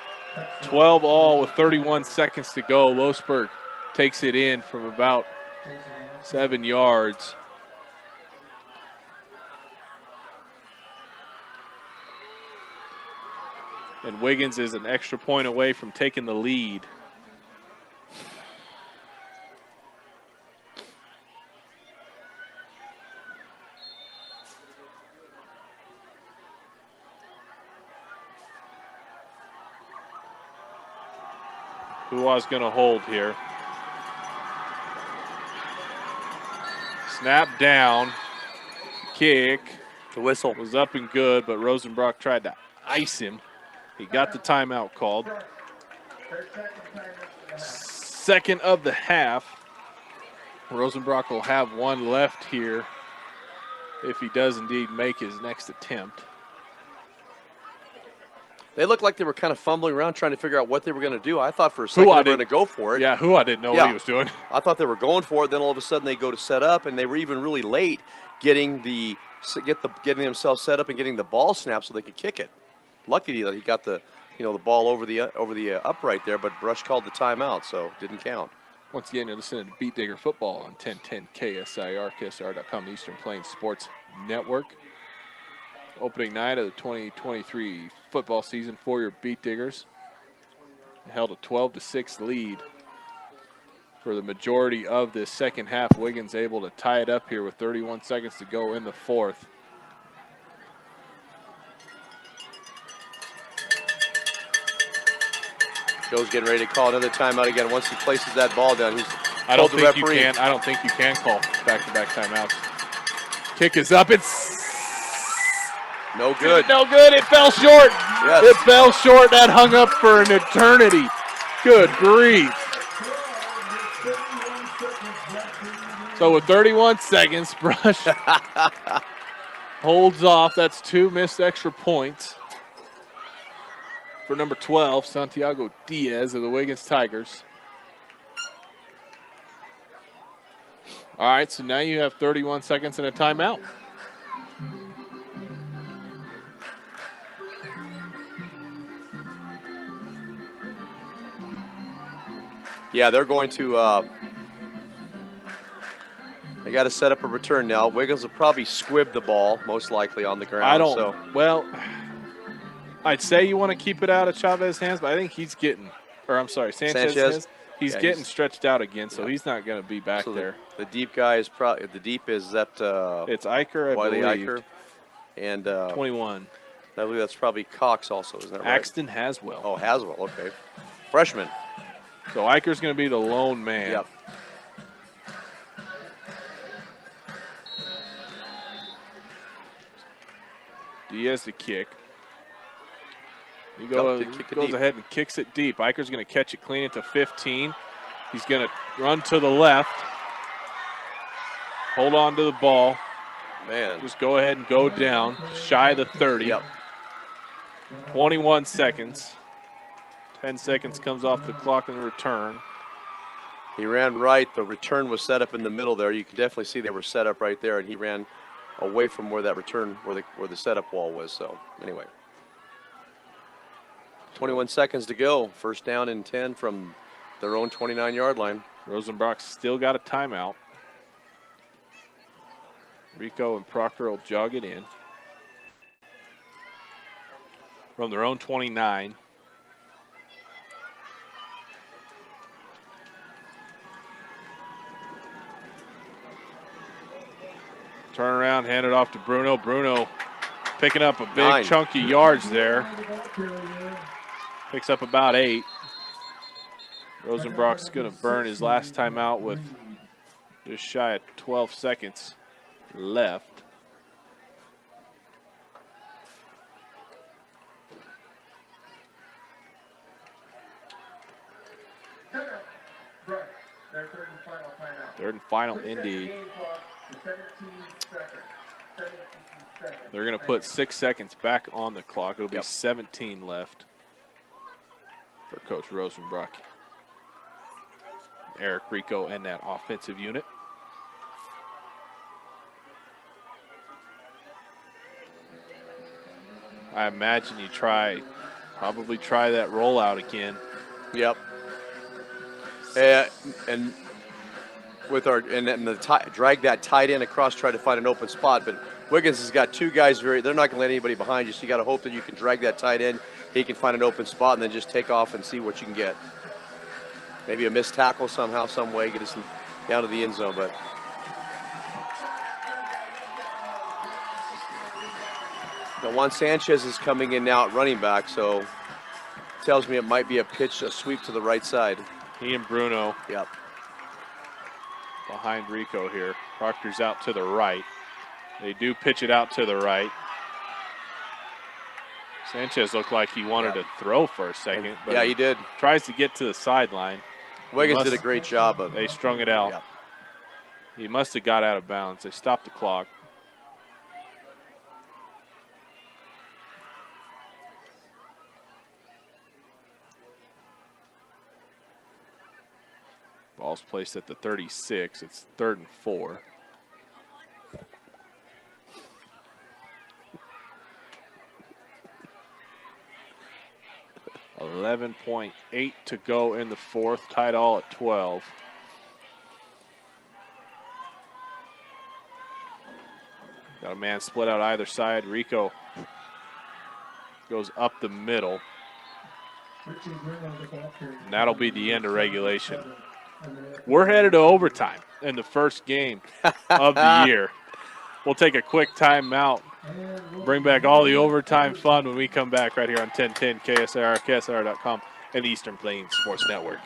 12 all with 31 seconds to go. Losberg takes it in from about 7 yards. And Wiggins is an extra point away from taking the lead. Hua's going to hold here. Snap down. Kick. The whistle was up and good, but Rosenbrock tried to ice him. He got the timeout called. Second of the half. Rosenbrock will have one left here if he does indeed make his next attempt. They looked like they were kind of fumbling around trying to figure out what they were going to do. I thought for a second they were going to go for it. Yeah, Hua didn't know what he was doing. I thought they were going for it. Then all of a sudden they go to set up, and they were even really late getting themselves set up and getting the ball snapped so they could kick it. Lucky that he got the ball over the upright there, but Brush called the timeout, so it didn't count. Once again, you're listening to Beat Digger Football on 1010 KSIR, KSIR.com, the Eastern Plains Sports Network. Opening night of the 2023 football season for your Beat Diggers. Held a 12-6 lead for the majority of this second half. Wiggins able to tie it up here with 31 seconds to go in the fourth. Joe's getting ready to call another timeout again. Once he places that ball down, he's I don't think you can call back-to-back timeouts. Kick is up. It's no good. No good. It fell short. Yes. It fell short. That hung up for an eternity. Good grief. So with 31 seconds, Brush holds off. That's 2 missed extra points for number 12, Santiago Diaz of the Wiggins Tigers. All right, so now you have 31 seconds and a timeout. Yeah, they're going to they got to set up a return now. Wiggins will probably squib the ball, most likely, on the ground. Well, I'd say you want to keep it out of Chavez's hands, but I think he's getting, Sanchez's hands. He's getting stretched out again, so he's not going to be back there. The deep guy is probably, it's Eicher, I believe. Eicher. And 21. I believe that's probably Cox also, isn't that right? Axton Haswell. Oh, Haswell, okay. Freshman. So Eicher's going to be the lone man. Yep. Diaz to kick. He goes ahead and kicks it deep. Eicher's going to catch it clean into 15. He's going to run to the left. Hold on to the ball. Man. Just go ahead and go down. Shy of the 30. Yep. 21 seconds. 10 seconds comes off the clock in the return. He ran right. The return was set up in the middle there. You can definitely see they were set up right there, and he ran away from where that return, where the setup wall was. So anyway, 21 seconds to go. First down and 10 from their own 29-yard line. Rosenbrock still got a timeout. Rico and Proctor will jog it in from their own 29. Turn around, hand it off to Bruno. Bruno picking up a big chunky yards there. Picks up about 8. Rosenbrock's going to burn his last time out with just shy of 12 seconds left. Third and final indeed. They're going to put 6 seconds back on the clock. It'll be 17 left for Coach Rosenbrock. Eric Rico and that offensive unit. I imagine you probably try that rollout again. Yep. And with drag that tight end across, try to find an open spot. But Wiggins has got two guys they're not going to let anybody behind you, so you got to hope that you can drag that tight end. He can find an open spot and then just take off and see what you can get. Maybe a missed tackle somehow, some way, get us down to the end zone. But Juan Sanchez is coming in now at running back, so tells me it might be a sweep to the right side. He and Bruno. Yep. Behind Rico here. Proctor's out to the right. They do pitch it out to the right. Sanchez looked like he wanted to throw for a second. But yeah, he did. Tries to get to the sideline. Wiggins did a great job of They strung it out. Yep. He must have got out of bounds. They stopped the clock. Ball's placed at the 36. It's 3rd and 4. .8 to go in the 4th. Tied all at 12. Got a man split out either side. Rico goes up the middle. And that'll be the end of regulation. We're headed to overtime in the first game of the year. We'll take a quick timeout, bring back all the overtime fun when we come back right here on 1010 KSIR, KSIR.com, and the Eastern Plains Sports Network.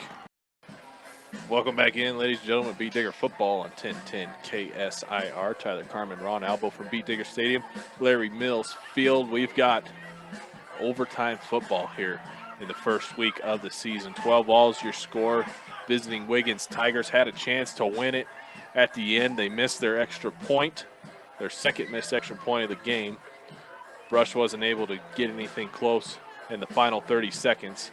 Welcome back in, ladies and gentlemen, Beat Digger Football on 1010 KSIR. Tyler Carmen, Ron Albo from Beat Digger Stadium, Larry Mills Field. We've got overtime football here in the first week of the season. 12 all's your score. Visiting Wiggins Tigers had a chance to win it at the end. They missed their extra point, their second missed extra point of the game. Brush wasn't able to get anything close in the final 30 seconds.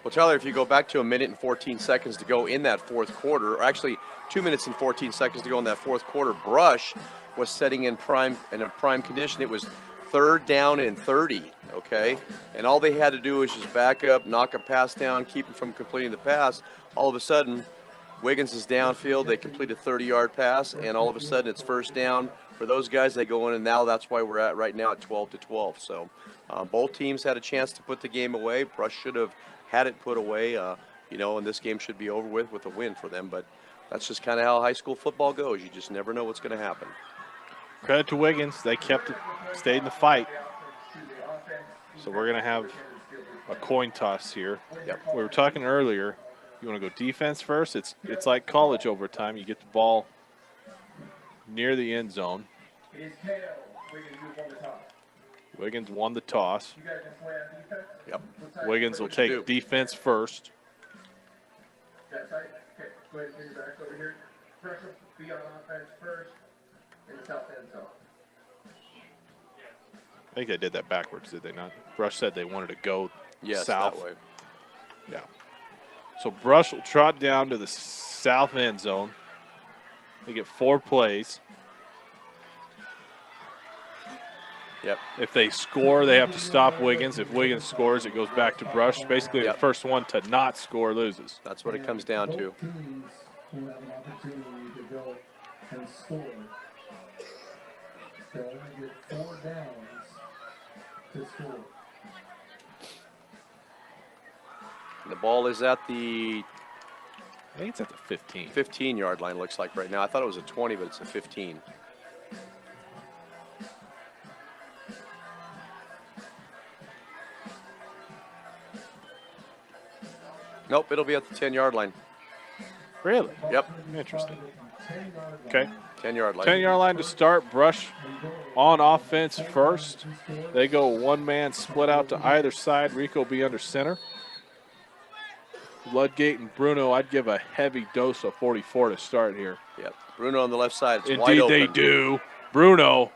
Well, Tyler, if you go back to 1 minute and 14 seconds to go in that 4th quarter, or actually 2 minutes and 14 seconds to go in that 4th quarter, Brush was setting in a prime condition. It was 3rd down and 30, okay? And all they had to do was just back up, knock a pass down, keep them from completing the pass. All of a sudden, Wiggins is downfield. They complete a 30-yard pass, and all of a sudden it's 1st down for those guys. They go in, and now that's why we're at right now at 12-12. So both teams had a chance to put the game away. Brush should have had it put away, and this game should be over with a win for them. But that's just kind of how high school football goes. You just never know what's going to happen. Credit to Wiggins. They kept it, stayed in the fight. So we're going to have a coin toss here. Yep. We were talking earlier. You want to go defense first? It's like college overtime. You get the ball near the end zone. Wiggins won the toss. Yep. Wiggins will take defense first. Go ahead and bring it back over here. Pressure, be on offense first in the south end zone. I think they did that backwards, did they not? Brush said they wanted to go south. That way. Yeah. So Brush will trot down to the south end zone. They get 4 plays. Yep. If they score, they have to stop Wiggins. If Wiggins scores, it goes back to Brush. Basically, the first one to not score loses. That's what it comes down to. Both teams will have an opportunity to go and score. So you get 4 downs to score. The ball is at the I think it's at the 15. 15-yard line, looks like right now. I thought it was a 20, but it's a 15. Nope, it'll be at the 10-yard line. Really? Yep, Interesting. Okay. 10-yard line. 10-yard line to start. Brush on offense first. They go one-man split out to either side. Rico will be under center. Ludgate and Bruno, I'd give a heavy dose of 44 to start here. Yep, Bruno on the left side. It's wide Indeed open. they do. Bruno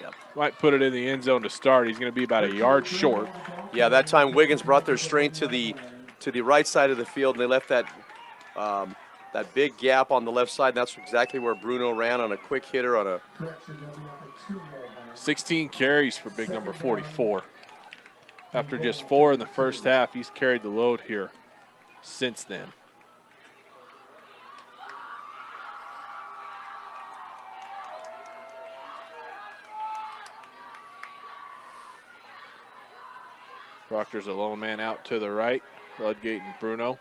Yep. might put it in the end zone to start. He's going to be about a yard short. Yeah, that time Wiggins brought their strength to the to the right side of the field, and they left that that big gap on the left side. And that's exactly where Bruno ran on a quick hitter on a. Correction, there'll be a 2-yard line. 16 carries for big number 44. After just 4 in the first half, he's carried the load here since then. Proctor's a lone man out to the right. Ludgate and Bruno.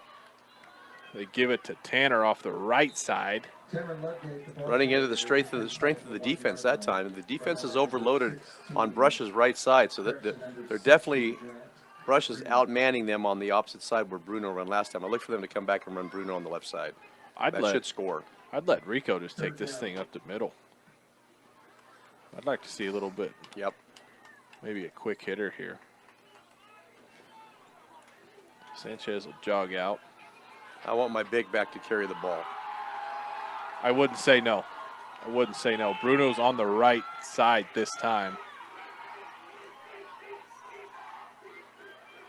They give it to Tanner off the right side. Cameron Ludgate, the ball Running into the strength of the defense that time. The defense is overloaded on Brush's right side, so that they're definitely Brush is outmanning them on the opposite side where Bruno ran last time. I look for them to come back and run Bruno on the left side. That should score. I'd let Rico just take this thing up the middle. I'd like to see a little bit. Yep. Maybe a quick hitter here. Sanchez will jog out. I want my big back to carry the ball. I wouldn't say no. I wouldn't say no. Bruno's on the right side this time.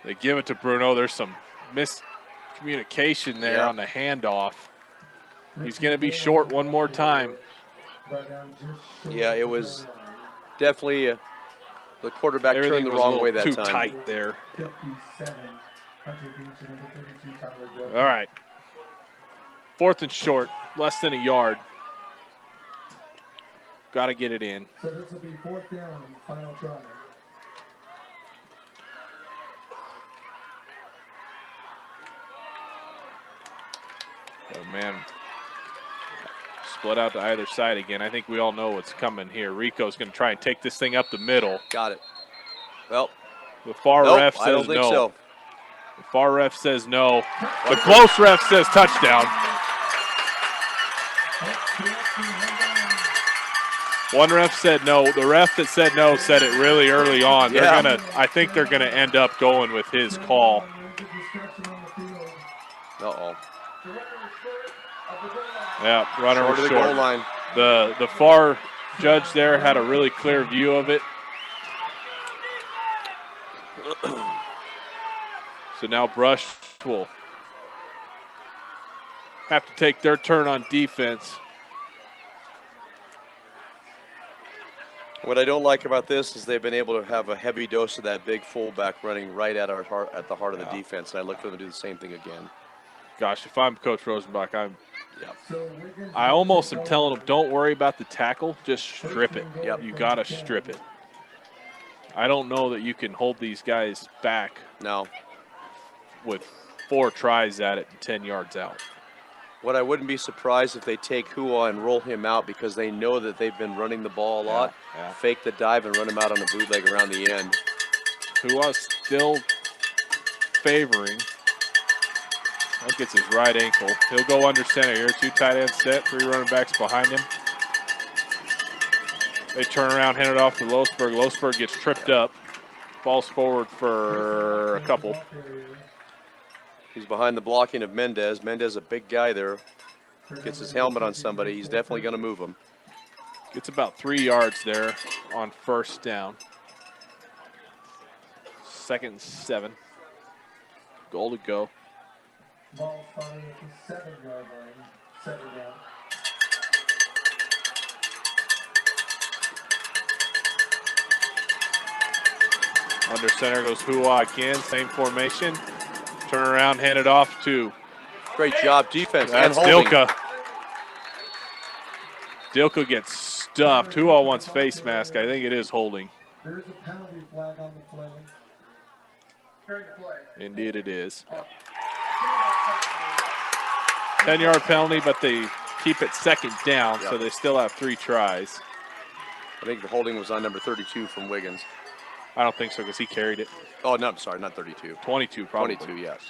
They give it to Bruno. There's some miscommunication there on the handoff. He's going to be short one more time. Yeah, it was definitely the quarterback turned the wrong way that too time. Tight there. 57. Contribution number 32, Tyler Jones. All right. 4th and short, less than a yard. Got to get it in. So this will be 4th down, final try. Oh, man. Split out to either side again. I think we all know what's coming here. Rico's going to try and take this thing up the middle. Got it. Well, the far ref says I don't think no. so. The far ref says no. The close ref says touchdown. One ref said no. The ref that said no said it really early on. Yeah. I think they're gonna end up going with his call. Uh-oh. Yeah, runner Short was of the short. goal line. The far judge there had a really clear view of it. So now Brush will have to take their turn on defense. What I don't like about this is they've been able to have a heavy dose of that big fullback running right at our heart, at the heart of the defense, and I look for them to do the same thing again. Gosh, if I'm Coach Rosenbach, Yeah. I almost am telling them, don't worry about the tackle, just strip it. Yep. You got to strip it. I don't know that you can hold these guys back No. with 4 tries at it and 10 yards out. What I wouldn't be surprised if they take Hua and roll him out because they know that they've been running the ball a lot. Yeah. Fake the dive and run him out on a bootleg around the end. Hua's still favoring. That gets his right ankle. He'll go under center here. 2 tight ends set, 3 running backs behind him. They turn around, hand it off to Losberg. Losberg gets tripped up. Falls forward for a couple. He's behind the blocking of Mendez. Mendez, a big guy there. Gets his helmet on somebody. He's definitely going to move him. Gets about 3 yards there on 1st down. 2nd and 7. Goal to go. Ball spotted at the 7-yard line. 7 down. Under center goes Hua again. Same formation. Turn around, hand it off to Great job, defense. that's and holding. Dilka. Dilka gets stuffed. Hua wants face mask. I think it is holding. There's a penalty flag on the play. Carry the play. Indeed it is. 10-yard penalty, but they keep it 2nd down, so Yep. they still have 3 tries. I think the holding was on number 32 from Wiggins. I don't think so because he carried it. Oh, no, I'm sorry, not 32. 22 probably. 22, yes.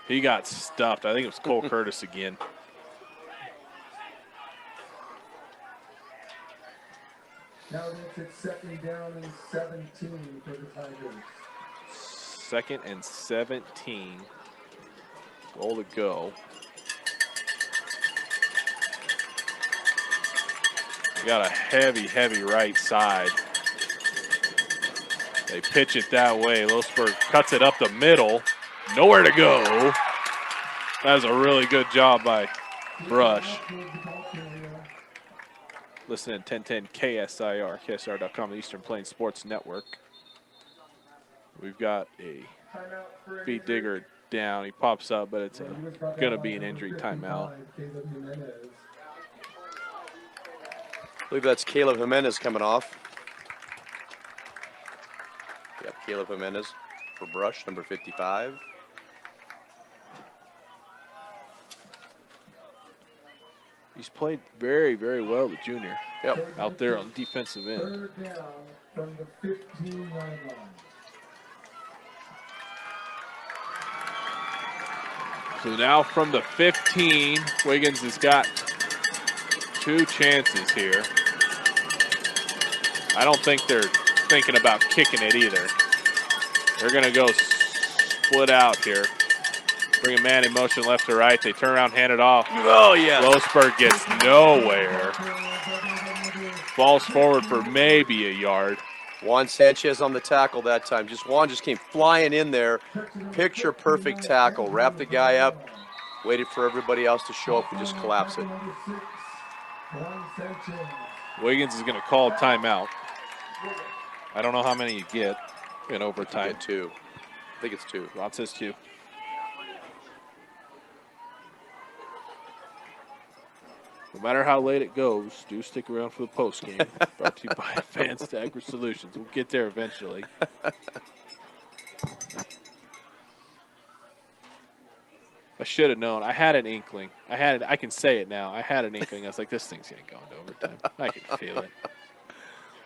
He got stuffed. I think it was Cole Curtis again. Now it's 2nd down and 17 for the Tigers. 2nd and 17. Goal to go. We got a heavy right side. They pitch it that way. Losberg cuts it up the middle. Nowhere to go. That was a really good job by Brush. Listen at 1010 KSIR, KSIR.com, the Eastern Plains Sports Network. We've got a feed digger down. He pops up, but it's going to be an injury timeout. I believe that's Caleb Jimenez coming off. Yep, Caleb Jimenez for Brush, number 55. He's played very, very well, the junior. Yep. Out there on defensive end. Third down from the 15-yard line. So now from the 15, Wiggins has got 2 chances here. I don't think they're thinking about kicking it either. They're going to go split out here. Bring a man in motion left to right. They turn around, hand it off. Oh, yeah. Losberg gets nowhere. Falls forward for maybe a yard. Juan Sanchez on the tackle that time. Juan just came flying in there. Picture perfect tackle. Wrapped the guy up. Waited for everybody else to show up and just collapse it. Wiggins is going to call timeout. I don't know how many you get in overtime. You get 2. I think it's 2. Ron says 2. No matter how late it goes, do stick around for the post game. Brought to you by Advanced Agri Solutions. We'll get there eventually. I should have known. I had an inkling. I can say it now. I had an inkling. I was like, this thing's going to go into overtime. I can feel it.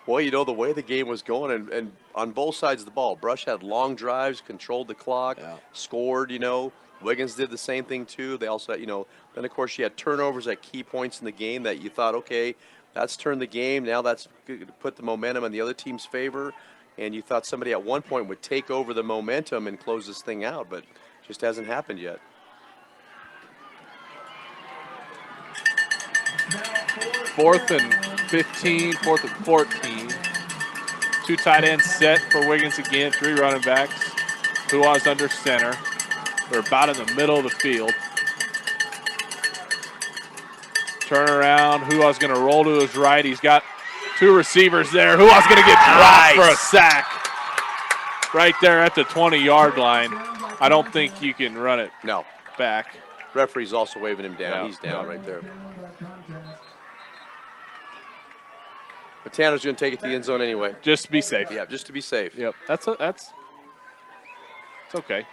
Well, you know, the way the game was going, and on both sides of the ball, Brush had long drives, controlled the clock, scored, you know. Wiggins did the same thing, too. They also, you know, then, of course, you had turnovers at key points in the game that you thought, okay, that's turned the game. Now that's put the momentum in the other team's favor. And you thought somebody at one point would take over the momentum and close this thing out, but just hasn't happened yet. Fourth and 15, 4th and 14. 2 tight ends set for Wiggins again. 3 running backs. Hua's under center. They're about in the middle of the field. Turn around. Hua's going to roll to his right. He's got 2 receivers there. Hua's going to get dropped for a sack. Right there at the 20-yard line. I don't think you can run it back. Referee's also waving him down. Yeah. He's down right there. But Tanner's going to take it to the end zone anyway. Just to be safe. Yeah, just to be safe. Yep. It's okay.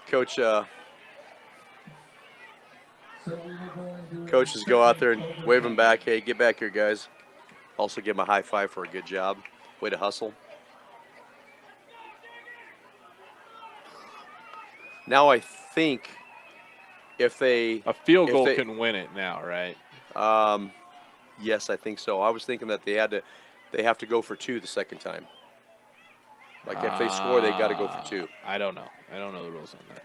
Coach, coaches go out there and wave him back. Hey, get back here, guys. Also give him a high five for a good job. Way to hustle. Now I think if they... A field goal can win it now, right? Yes, I think so. I was thinking that they have to go for 2 the second time. Like if they score, they got to go for 2. I don't know. I don't know the rules on that.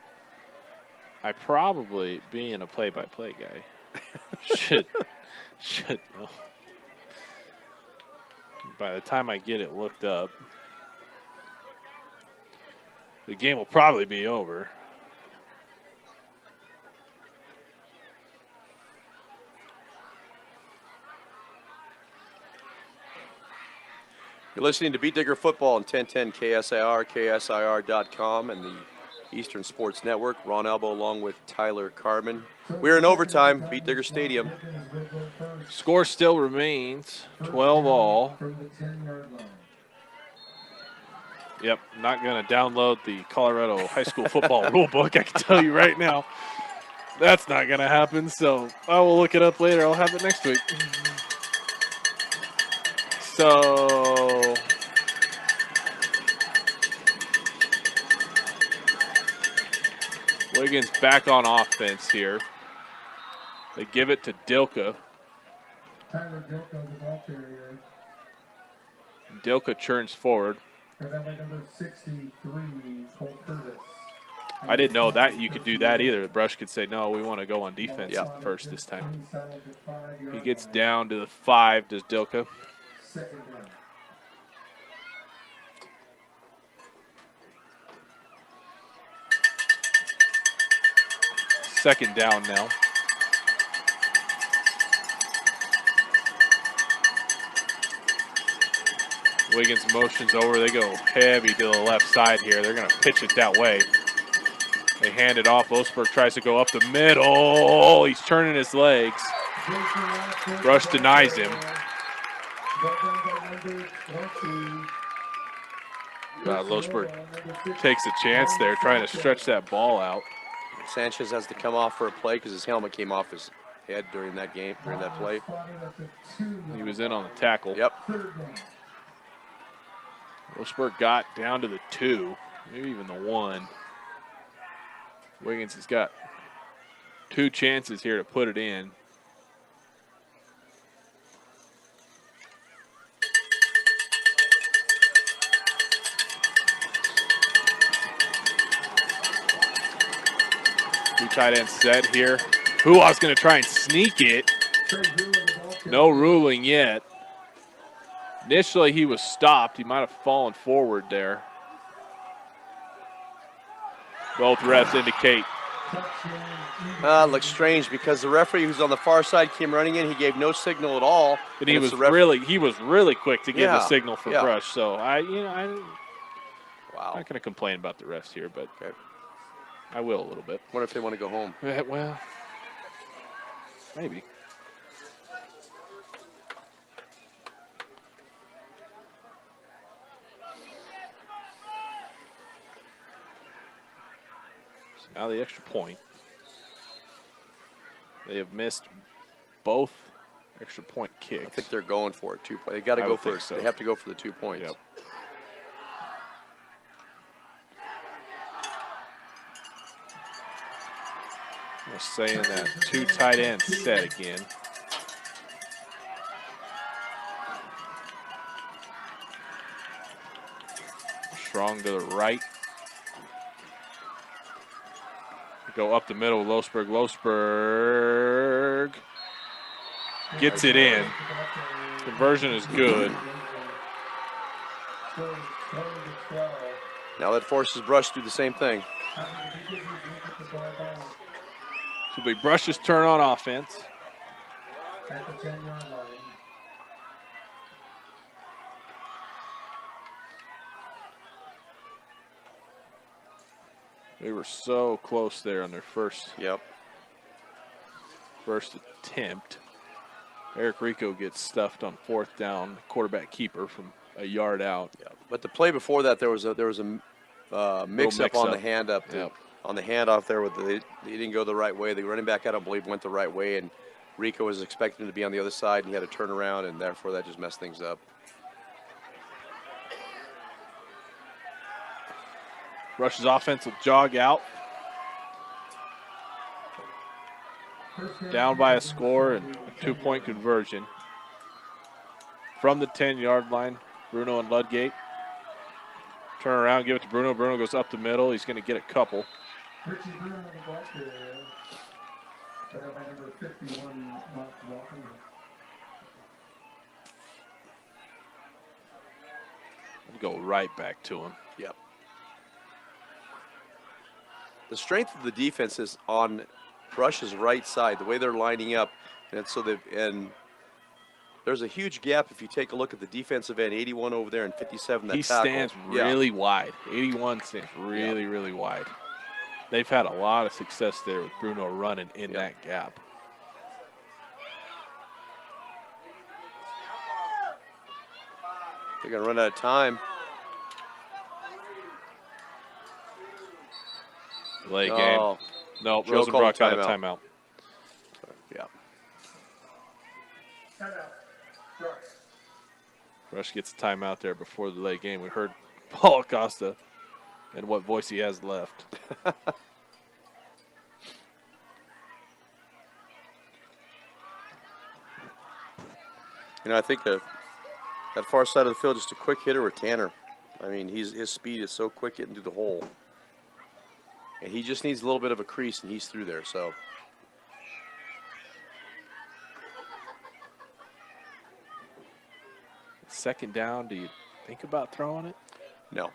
I probably, being a play-by-play guy, should know. By the time I get it looked up, the game will probably be over. You're listening to Beat Digger Football on 1010 KSIR, KSIR.com, and the Eastern Sports Network. Ron Elbow along with Tyler Carmen. We're in overtime, Beat Digger Stadium. Score still remains 12-all. Yep, not going to download the Colorado high school football rule book, I can tell you right now. That's not going to happen, so I will look it up later. I'll have it next week. So Wiggins back on offense here. They give it to Dilka. Tyler Dilka, the ball carrier. Dilka churns forward. And then by number 63, Cole Curtis. I didn't know that you could do that either. The Brush could say, no, we want to go on defense first this time. He gets down to the 5, does Dilka. Second down. second down now. Wiggins motions over. They go heavy to the left side here. They're going to pitch it that way. They hand it off. Losberg tries to go up the middle. He's turning his legs. Brush denies him. Losberg takes a chance there, trying to stretch that ball out. Sanchez has to come off for a play because his helmet came off his head during that game, during that play. He was in on the tackle. Yep. Losberg got down to the 2, maybe even the 1. Wiggins has got 2 chances here to put it in. Two tight end set here. Hua's going to try and sneak it. No ruling yet. Initially, he was stopped. He might have fallen forward there. Both refs indicate. Looks strange because the referee who's on the far side came running in. He gave no signal at all. And he was really quick to give the signal for Brush. So I'm not going to complain about the refs here, but I will a little bit. Wonder if they want to go home. Well, maybe. Now the extra point. They have missed both extra point kicks. I think they're going for it. They got to go for it. So. They have to go for the 2 points. Yep. I'm saying that 2 tight end set again. Strong to the right. Go up the middle, Losberg. Losberg gets it in. Conversion is good. Now that forces Brush to do the same thing. It'll be Brush's turn on offense. They were so close there on their first attempt. Eric Rico gets stuffed on 4th down, quarterback keeper from a yard out. Yeah. But the play before that, there was a mix-up on the hand-up. On the handoff there, they didn't go the right way. The running back, I don't believe, went the right way, and Rico was expecting to be on the other side, and he had to turn around, and therefore that just messed things up. Rush's offense will jog out. Down by a score and a 2-point conversion. From the 10-yard line, Bruno and Ludgate. Turn around, give it to Bruno. Bruno goes up the middle. He's going to get a couple. Go right back to him. Yep. The strength of the defense is on Brush's right side, the way they're lining up, and there's a huge gap if you take a look at the defensive end, 81 over there and 57. He stands really wide. 81 stands really wide. They've had a lot of success there with Bruno running in that gap. They're going to run out of time. Late game. No, Rosenbrock got a timeout. Yeah. Rush gets a timeout there before the late game. We heard Paul Acosta and what voice he has left. I think that far side of the field, just a quick hitter with Tanner. I mean, his speed is so quick getting through the hole. And he just needs a little bit of a crease, and he's through there, so. Second down, do you think about throwing it? No.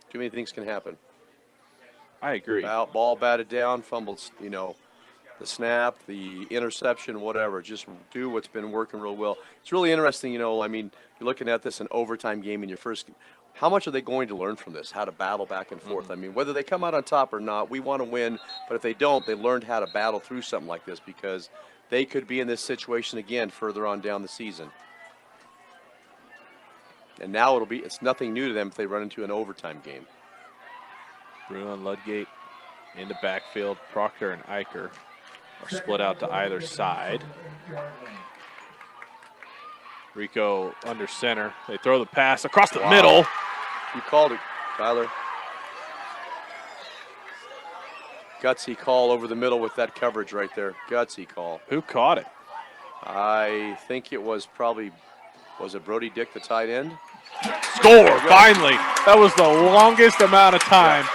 Too many things can happen. I agree. Ball batted down, fumbled, the snap, the interception, whatever. Just do what's been working real well. It's really interesting, I mean, you're looking at this an overtime game in your first. How much are they going to learn from this? How to battle back and forth. I mean, whether they come out on top or not, we want to win. But if they don't, they learned how to battle through something like this because they could be in this situation again further on down the season. And now it's nothing new to them if they run into an overtime game. Bruno and Ludgate in the backfield. Proctor and Eicher are split out to either side. Rico under center. They throw the pass across the middle. You called it, Tyler. Gutsy call over the middle with that coverage right there. Gutsy call. Who caught it? I think it was was it Brody Dick, the tight end? Score, finally. That was the longest amount of time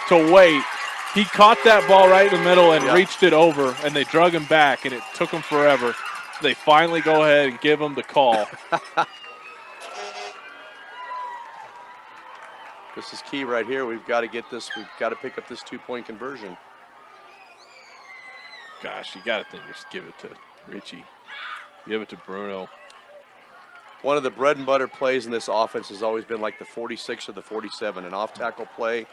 to wait. He caught that ball right in the middle and reached it over, and they drug him back, and it took him forever. They finally go ahead and give him the call. This is key right here. We've got to get this. We've got to pick up this 2-point conversion. Gosh, you got to think just give it to Richie. Give it to Bruno. One of the bread and butter plays in this offense has always been like the 46 or the 47, an off-tackle play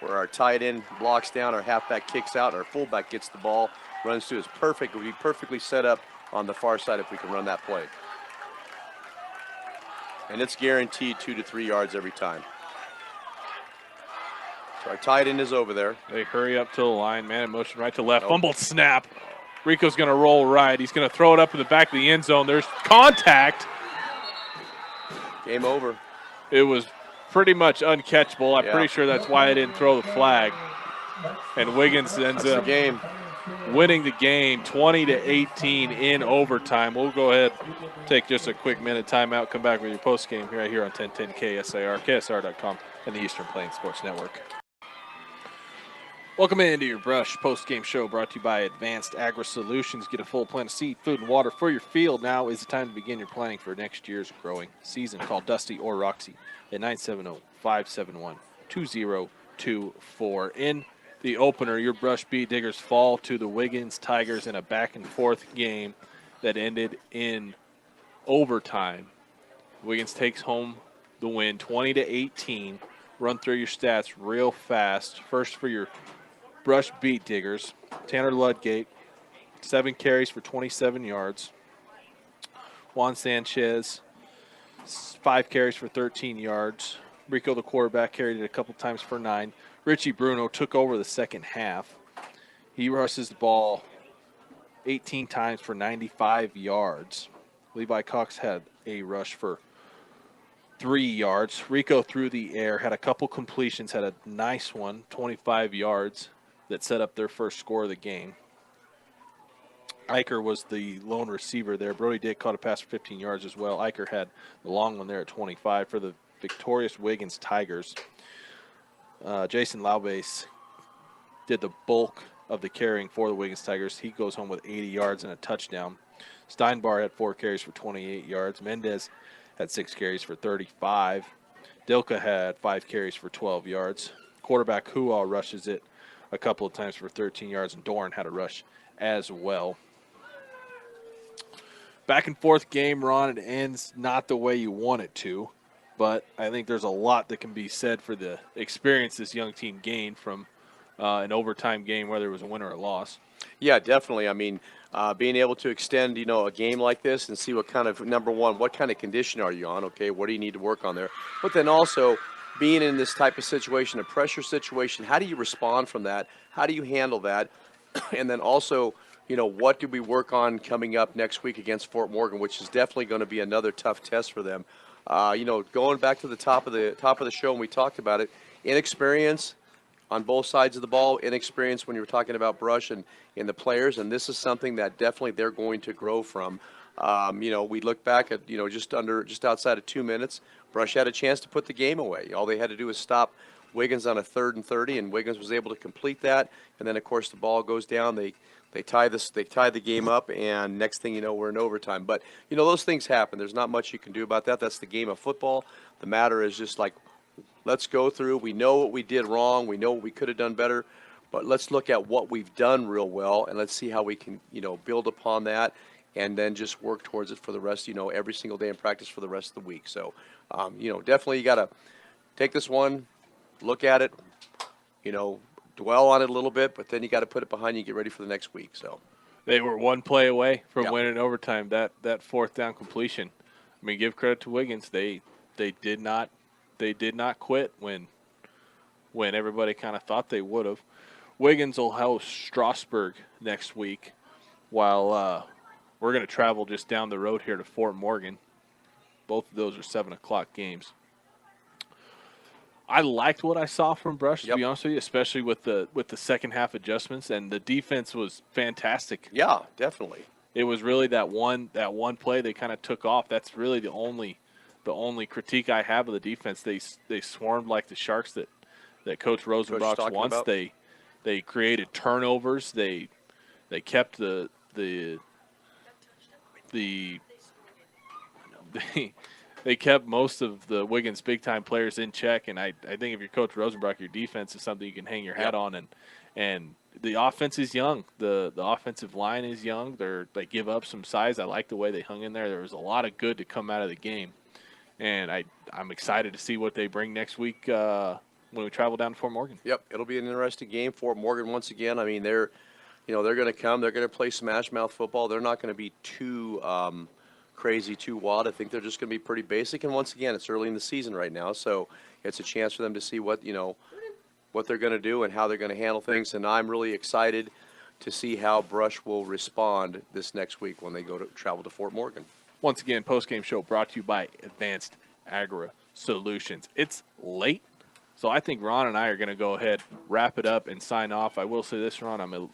where our tight end blocks down, our halfback kicks out, our fullback gets the ball, runs through. It's perfect. We'll be perfectly set up on the far side if we can run that play. And it's guaranteed 2 to 3 yards every time. So our tight end is over there. They hurry up to the line, man in motion right to left. Fumbled snap. Rico's going to roll right. He's going to throw it up in the back of the end zone. There's contact. Game over. It was pretty much uncatchable. I'm pretty sure that's why I didn't throw the flag. And Wiggins ends up winning the game 20-18 in overtime. We'll go ahead, take just a quick minute timeout, come back with your post game right here on 1010 KSIR, KSR.com, and the Eastern Plains Sports Network. Welcome into your Brush post-game show brought to you by Advanced Agri Solutions. Get a full plan of seed, food, and water for your field. Now is the time to begin your planning for next year's growing season. Call Dusty or Roxy at 970-571-2024. In the opener, your Brush Beat Diggers fall to the Wiggins Tigers in a back-and-forth game that ended in overtime. Wiggins takes home the win 20-18. Run through your stats real fast. First for your Brush Beat Diggers, Tanner Ludgate, 7 carries for 27 yards. Juan Sanchez, 5 carries for 13 yards. Rico, the quarterback, carried it a couple times for 9. Richie Bruno took over the second half. He rushes the ball 18 times for 95 yards. Levi Cox had a rush for 3 yards. Rico through the air, had a couple completions, had a nice one, 25 yards, that set up their first score of the game. Eicher was the lone receiver there. Brody Dick caught a pass for 15 yards as well. Eicher had the long one there at 25 for the victorious Wiggins Tigers. Jason Laubase did the bulk of the carrying for the Wiggins Tigers. He goes home with 80 yards and a touchdown. Steinbar had 4 carries for 28 yards. Mendez had 6 carries for 35. Dilka had 5 carries for 12 yards. Quarterback Hua rushes it a couple of times for 13 yards, and Doran had a rush as well. Back and forth game, Ron. It ends not the way you want it to, but I think there's a lot that can be said for the experience this young team gained from an overtime game, whether it was a win or a loss. Yeah, definitely. I mean, being able to extend, a game like this and see what kind of, number one, what kind of condition are you on, okay? What do you need to work on there? But then also, being in this type of situation, a pressure situation, how do you respond from that? How do you handle that? And then also, what do we work on coming up next week against Fort Morgan, which is definitely going to be another tough test for them. Going back to the top of the show, and we talked about it, inexperience on both sides of the ball, inexperience when you were talking about Brush and the players, and this is something that definitely they're going to grow from. We look back at, just outside of 2 minutes, Brush had a chance to put the game away. All they had to do was stop Wiggins on a 3rd and 30, and Wiggins was able to complete that. And then, of course, the ball goes down. They tie the game up, and next thing you know, we're in overtime. But, those things happen. There's not much you can do about that. That's the game of football. The matter is just like, let's go through. We know what we did wrong. We know what we could have done better. But let's look at what we've done real well, and let's see how we can, build upon that, and then just work towards it for the rest, every single day in practice for the rest of the week. So, definitely you got to take this one, look at it, dwell on it a little bit, but then you got to put it behind you and get ready for the next week. So They were one play away from Yeah. winning overtime. That fourth down completion. I mean, give credit to Wiggins. They did not quit when everybody kind of thought they would have. Wiggins will host Strasburg next week, while we're going to travel just down the road here to Fort Morgan. Both of those are 7 o'clock games. I liked what I saw from Brush, to Yep. be honest with you, especially with the second half adjustments, and the defense was fantastic. yeah, definitely. It was really that one play they kind of took off. That's really the only critique I have of the defense. They swarmed like the sharks that Coach Rosenbach talking wants. about? They created turnovers. They kept the they kept most of the Wiggins big time players in check. And I think if you're Coach Rosenbach, your defense is something you can hang your hat on. And the offense is young. The offensive line is young. They give up some size. I like the way they hung in there. There was a lot of good to come out of the game. And I'm excited to see what they bring next week when we travel down to Fort Morgan. Yep, it'll be an interesting game. Fort Morgan once again. I mean, they're going to come. They're going to play smash mouth football. They're not going to be too crazy, too wild. I think they're just going to be pretty basic. And once again, it's early in the season right now, so it's a chance for them to see what they're going to do and how they're going to handle things. And I'm really excited to see how Brush will respond this next week when they travel to Fort Morgan. Once again, post-game show brought to you by Advanced Agri Solutions. It's late, so I think Ron and I are going to go ahead, wrap it up, and sign off. I will say this, Ron, I'm a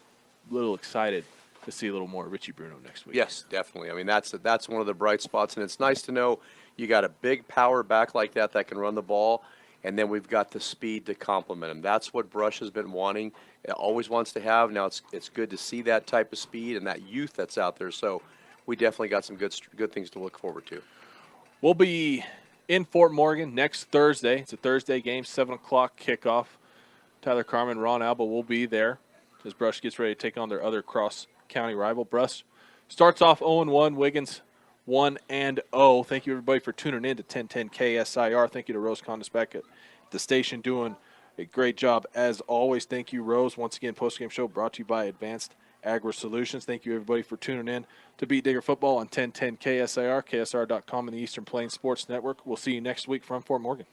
little excited to see a little more Richie Bruno next week. Yes, definitely. I mean, that's one of the bright spots, and it's nice to know you got a big power back like that can run the ball, and then we've got the speed to complement him. That's what Brush has been wanting. It always wants to have. Now it's good to see that type of speed and that youth that's out there. So we definitely got some good things to look forward to. We'll be in Fort Morgan next Thursday. It's a Thursday game, 7 o'clock kickoff. Tyler Carmen, Ron Alba will be there as Brush gets ready to take on their other cross-county rival. Brush starts off 0-1, Wiggins 1-0. Thank you, everybody, for tuning in to 1010 KSIR. Thank you to Rose Condis back at the station doing a great job as always. Thank you, Rose. Once again, post-game show brought to you by Advanced Agri Solutions. Thank you, everybody, for tuning in to Beat Digger Football on 1010 KSIR, KSR.com, and the Eastern Plains Sports Network. We'll see you next week from Fort Morgan.